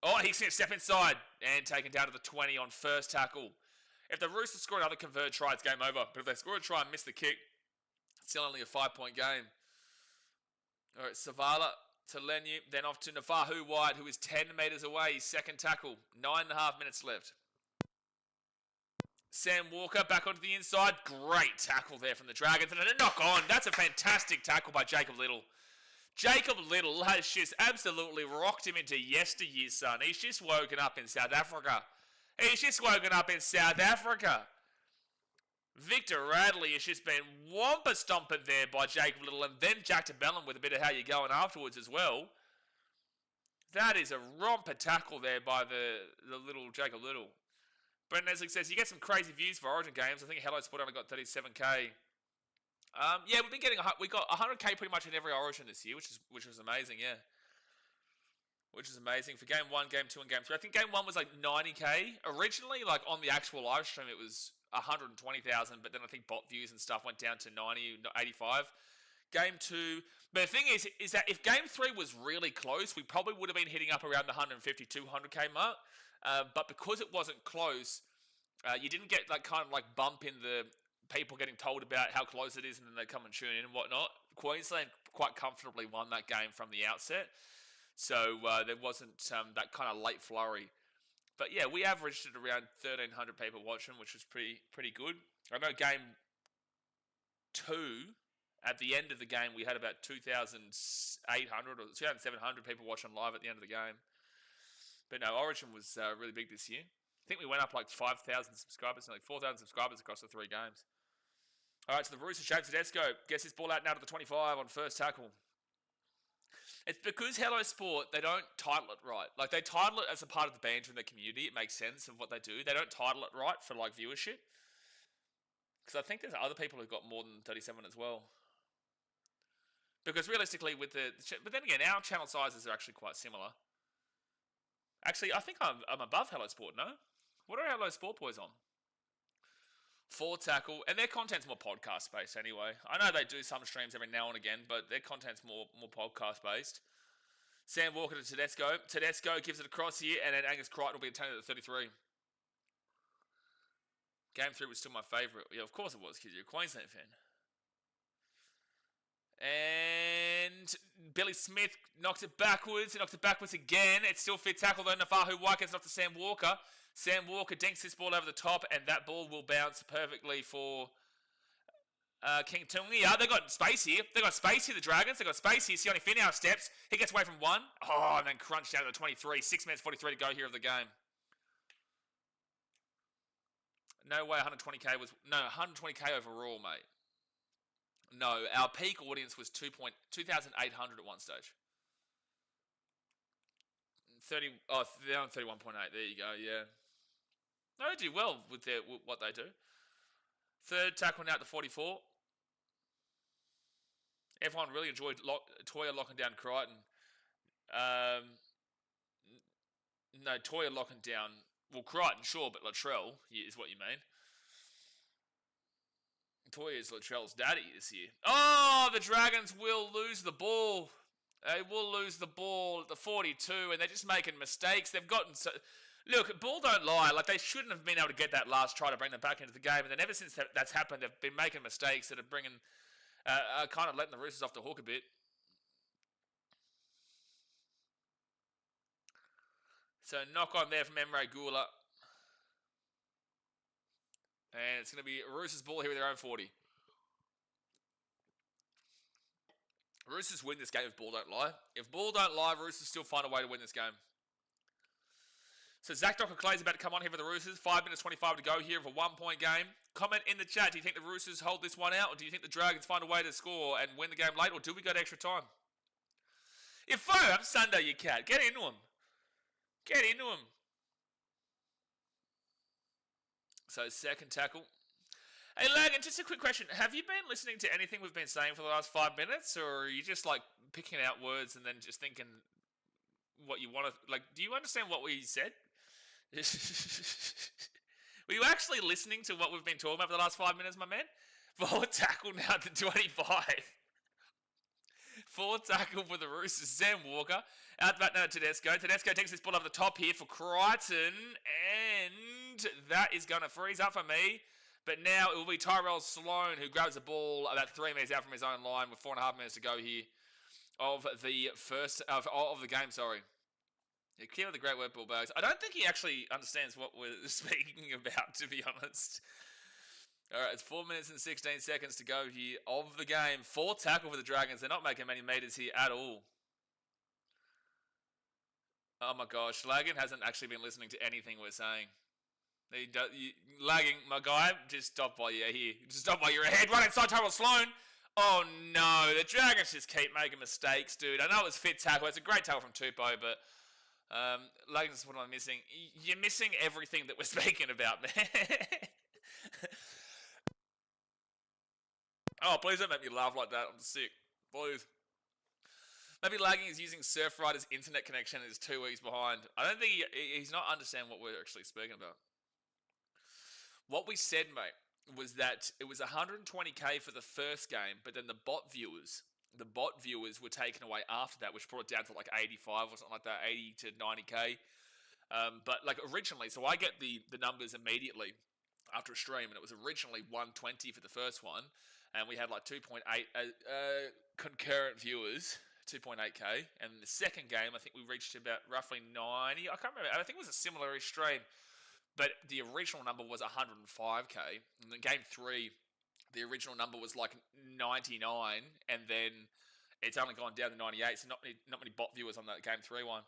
Oh, he's going to step inside and taken down to the 20 on first tackle. If the Roosters score another converted try, it's game over. But if they score a try and miss the kick, it's still only a 5-point game. All right, Savala to Leniu, then off to Navahu White, who is 10 metres away. Second tackle, 9.5 minutes left. Sam Walker back onto the inside. Great tackle there from the Dragons. And a knock on. That's a fantastic tackle by Jacob Little. Jacob Little has just absolutely rocked him into yesteryear, son. He's just woken up in South Africa. Victor Radley has just been wampa stomping there by Jacob Little, and then Jack to Bellin with a bit of how you're going afterwards as well. That is a romper tackle there by the little Jacob Little. Brendan Eslick says, you get some crazy views for Origin games. I think Hello Sport only got 37k. Yeah, we got 100k pretty much in every Origin this year, which was amazing, yeah. Which is amazing for game 1, game 2, and game 3. I think game 1 was like 90k. Originally, like on the actual live stream, it was 120,000, but then I think bot views and stuff went down to 90, 85. Game 2, but the thing is that if Game 3 was really close, we probably would have been hitting up around the 150, 200k mark. But because it wasn't close, you didn't get like kind of like bump in the people getting told about how close it is, and then they come and tune in and whatnot. Queensland quite comfortably won that game from the outset, so there wasn't that kind of late flurry. But yeah, we averaged at around 1,300 people watching, which was pretty good. I know Game 2, at the end of the game, we had about 2,800 or 2,700 people watching live at the end of the game. But no, Origin was really big this year. I think we went up like 5,000 subscribers, like 4,000 subscribers across the 3 games. All right, so the Roosters, James Tedesco gets his ball out now to the 25 on first tackle. It's because Hello Sport, they don't title it right. Like, they title it as a part of the banter in the community. It makes sense of what they do. They don't title it right for, like, viewership. Because I think there's other people who've got more than 37 as well. Because realistically, with but then again, our channel sizes are actually quite similar. Actually, I think I'm above Hello Sport, no? What are Hello Sport boys on? 4 tackle, and their content's more podcast based anyway. I know they do some streams every now and again, but their content's more podcast based. Sam Walker to Tedesco. Tedesco gives it across here, and then Angus Crichton will be attended at 33. Game 3 was still my favourite. Yeah, of course it was, because you're a Queensland fan. And Billy Smith knocks it backwards. He knocks it backwards again. It's still fit tackle though. Nafahu White gets it off to Sam Walker. Sam Walker dinks this ball over the top, and that ball will bounce perfectly for King Tungia. They've got space here. They've got space here, the Dragons. They've got space here. Sione Finau steps. He gets away from 1. Oh, and then crunched down to the 23. 6 minutes 43 to go here of the game. No way 120k was... No, 120k overall, mate. No, our peak audience was 2,800 at one stage. They're on 31.8. There you go, yeah. No, they do well with what they do. Third tackle now at the 44. Everyone really enjoyed Toya locking down Crichton. No, Toya locking down... Well, Crichton, sure, but Latrell is what you mean. Toya is Latrell's daddy this year. Oh, the Dragons will lose the ball. They will lose the ball at the 42, and they're just making mistakes. They've gotten... Look, ball don't lie. Like, they shouldn't have been able to get that last try to bring them back into the game. And then ever since that's happened, they've been making mistakes that are bringing... kind of letting the Roosters off the hook a bit. So, knock on there from Emre Gula. And it's going to be Roosters ball here with their own 40. Roosters win this game if ball don't lie. If ball don't lie, Roosters still find a way to win this game. So Zach Docker-Clay's about to come on here for the Roosters. 5 minutes 25 to go here of a 1-point game. Comment in the chat. Do you think the Roosters hold this one out? Or do you think the Dragons find a way to score and win the game late? Or do we go to extra time? If fire up Sunday, you cat. Get into him. Get into him. So second tackle. Hey, Lagan, just a quick question. Have you been listening to anything we've been saying for the last 5 minutes? Or are you just, like, picking out words and then just thinking what you want to... Like, do you understand what we said? Were you actually listening to what we've been talking about for the last 5 minutes, my man? 4 tackle now to 25. 4 tackle for the Roosters. Sam Walker. Out the back now to Tedesco. Tedesco takes this ball over the top here for Crichton. And that is going to freeze up for me. But now it will be Tyrell Sloan who grabs the ball about 3 minutes out from his own line with 4.5 minutes to go here of the first of the game. Sorry, yeah, clear with the great word, Bullbags. I don't think he actually understands what we're speaking about, to be honest. All right, it's 4 minutes and 16 seconds to go here of the game. 4 tackle for the Dragons. They're not making many meters here at all. Oh my gosh, Lagan hasn't actually been listening to anything we're saying. Lagging, my guy, just stop while you're here. Just stop while you're ahead. Right inside Tyrell Sloan. Oh no, the Dragons just keep making mistakes, dude. I know it was fit tackle. It's a great tackle from Tupou, but Lagan's what I'm missing. You're missing everything that we're speaking about, man. Oh, please don't make me laugh like that. I'm sick. Please. Maybe Lagging is using Surfrider's internet connection and is 2 weeks behind. I don't think he's not understanding what we're actually speaking about. What we said, mate, was that it was 120k for the first game, but then the bot viewers were taken away after that, which brought it down to like 85 or something like that, 80 to 90k. But like originally, so I get the numbers immediately after a stream, and it was originally 120 for the first one, and we had like 2.8 concurrent viewers, 2.8k, and the second game I think we reached about roughly 90. I can't remember. I think it was a similar stream, but the original number was 105k, and then game 3, the original number was like 99, and then it's only gone down to 98. So not many bot viewers on that game 3 one.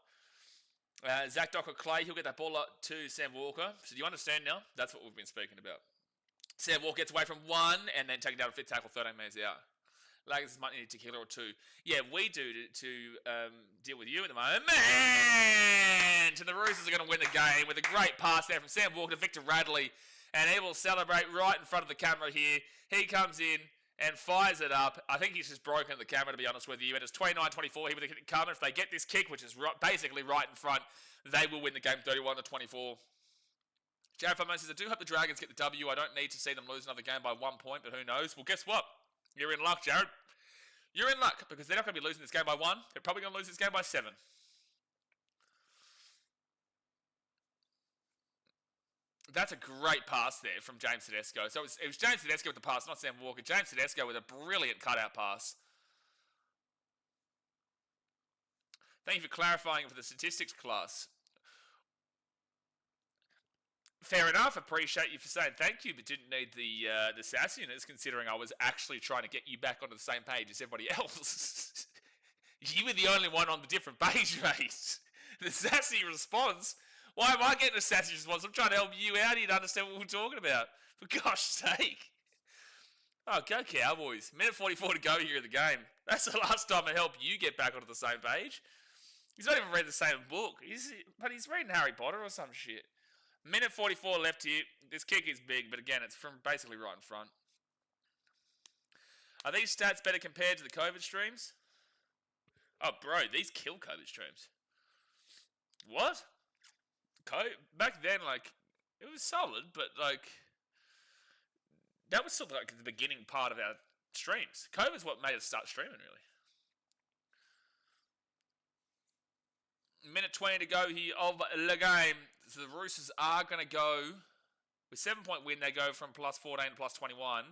Zach Docker Clay, he'll get that ball up to Sam Walker. So do you understand now? That's what we've been speaking about. Sam Walker gets away from 1 and then taken down a fit tackle 13 metres out. Lagers might need a tequila or 2. Yeah, we do to deal with you at the moment. Man! And the Roosters are going to win the game with a great pass there from Sam Walker to Victor Radley. And he will celebrate right in front of the camera here. He comes in and fires it up. I think he's just broken the camera, to be honest with you. And it's 29-24 here with the kick coming. If they get this kick, which is basically right in front, they will win the game 31-24. Jared Fummo says, I do hope the Dragons get the W. I don't need to see them lose another game by 1 point, but who knows? Well, guess what? You're in luck, Jared. You're in luck, because they're not going to be losing this game by 1. They're probably going to lose this game by 7. That's a great pass there from James Tedesco. So it was James Tedesco with the pass, not Sam Walker. James Tedesco with a brilliant cutout pass. Thank you for clarifying for the statistics class. Fair enough. Appreciate you for saying thank you, but didn't need the sassiness, considering I was actually trying to get you back onto the same page as everybody else. You were the only one on the different page, mate. The sassy response. Why am I getting a sassy response? I'm trying to help you out here to understand what we're talking about. For gosh sake. Oh, go Cowboys. Minute 44 to go here in the game. That's the last time I help you get back onto the same page. He's not even read the same book. But he's reading Harry Potter or some shit. Minute 44 left here. This kick is big, but again, it's from basically right in front. Are these stats better compared to the COVID streams? Oh, bro, these kill COVID streams. What? Back then, like, it was solid, but, like, that was still, like, the beginning part of our streams. COVID's what made us start streaming, really. Minute 20 to go here of the game. So the Roosters are going to go, with 7-point win, they go from plus 14 to plus 21.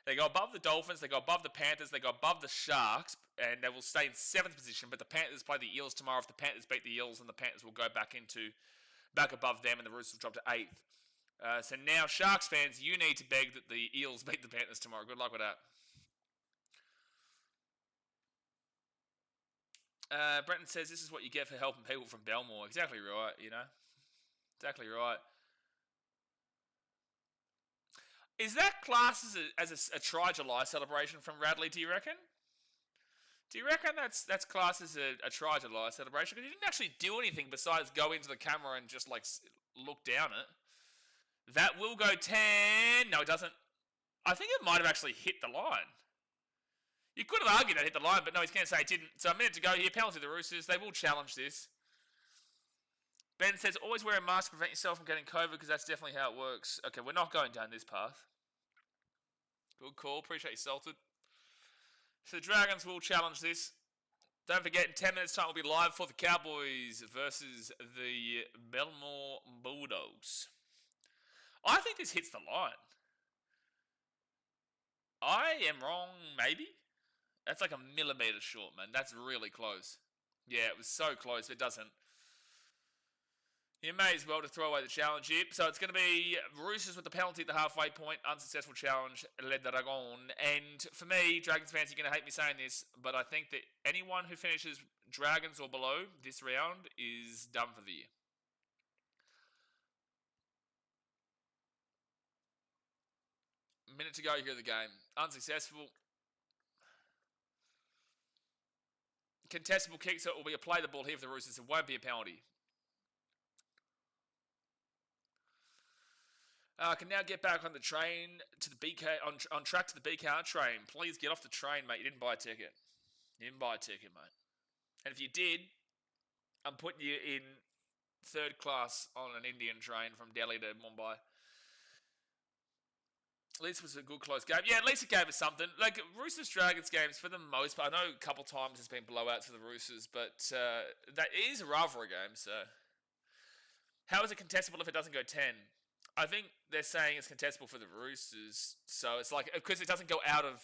They go above the Dolphins, they go above the Panthers, they go above the Sharks, and they will stay in 7th position. But the Panthers play the Eels tomorrow. If the Panthers beat the Eels, then the Panthers will go back above them, and the Roosters will drop to 8th. So now, Sharks fans, you need to beg that the Eels beat the Panthers tomorrow. Good luck with that. Brenton says, this is what you get for helping people from Belmore. Exactly right, you know. Exactly right. Is that classed as a Try July celebration from Radley, do you reckon? Do you reckon that's classed as a Try July celebration? Because he didn't actually do anything besides go into the camera and just, like, look down it. That will go 10. No, it doesn't. I think it might have actually hit the line. You could have argued that hit the line, but no, he's going to say it didn't. So a minute to go here. Penalty to the Roosters. They will challenge this. Ben says, always wear a mask to prevent yourself from getting COVID, because that's definitely how it works. Okay, we're not going down this path. Good call. Appreciate you, Salted. So the Dragons will challenge this. Don't forget, in 10 minutes' time, we'll be live for the Cowboys versus the Belmore Bulldogs. I think this hits the line. I am wrong, maybe? That's like a millimetre short, man. That's really close. Yeah, it was so close, it doesn't. You may as well to throw away the challenge here. So it's going to be Roosters with the penalty at the halfway point. Unsuccessful challenge, Le Dragon. And for me, Dragons fans, you're going to hate me saying this, but I think that anyone who finishes Dragons or below this round is done for the year. Minute to go here in the game. Unsuccessful. Contestable kick, so it will be a play the ball here for the Roosters. It won't be a penalty. Can now get back on the train to the BK on track to the BKR train. Please get off the train, mate. You didn't buy a ticket. You didn't buy a ticket, mate. And if you did, I'm putting you in 3rd class on an Indian train from Delhi to Mumbai. At least it was a good close game. Yeah, at least it gave us something. Like, Roosters Dragons games, for the most part, I know a couple times there's been blowouts for the Roosters, but that is a rivalry game, so... How is it contestable if it doesn't go 10? I think they're saying it's contestable for the Roosters, so it's like, because it doesn't go out of...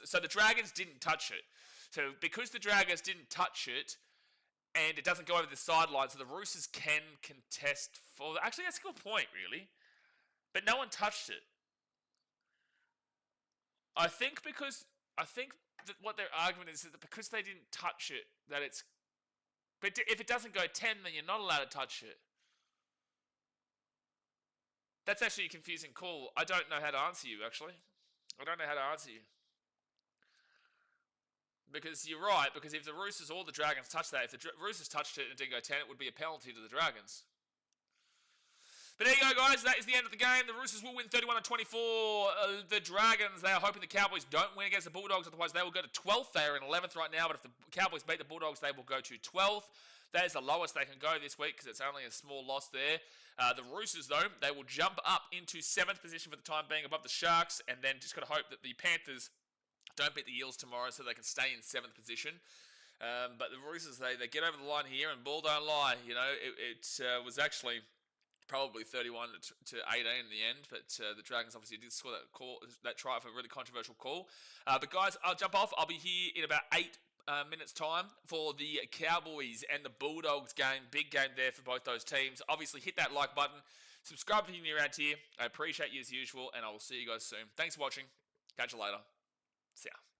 so the Dragons didn't touch it. So because the Dragons didn't touch it, and it doesn't go over the sideline, so the Roosters can contest for... Actually, that's a good point, really. But no one touched it. I think that what their argument is that because they didn't touch it, that it's... But if it doesn't go 10, then you're not allowed to touch it. That's actually a confusing call. I don't know how to answer you, actually. I don't know how to answer you. Because you're right, because if the Roosters or the Dragons touched that, if the Roosters touched it and it didn't go 10, it would be a penalty to the Dragons. But there you go, guys. That is the end of the game. The Roosters will win 31-24. The Dragons, they are hoping the Cowboys don't win against the Bulldogs. Otherwise, they will go to 12th. They are in 11th right now. But if the Cowboys beat the Bulldogs, they will go to 12th. That is the lowest they can go this week because it's only a small loss there. The Roosters, though, they will jump up into 7th position for the time being above the Sharks. And then just got to hope that the Panthers don't beat the Eels tomorrow so they can stay in 7th position. But the Roosters, they get over the line here and ball don't lie. You know, it was actually... probably 31 to 18 in the end, but the Dragons obviously did score that try for a really controversial call. But guys, I'll jump off. I'll be here in about 8 minutes' time for the Cowboys and the Bulldogs game. Big game there for both those teams. Obviously, hit that like button. Subscribe if you're new around here. I appreciate you as usual, and I will see you guys soon. Thanks for watching. Catch you later. See ya.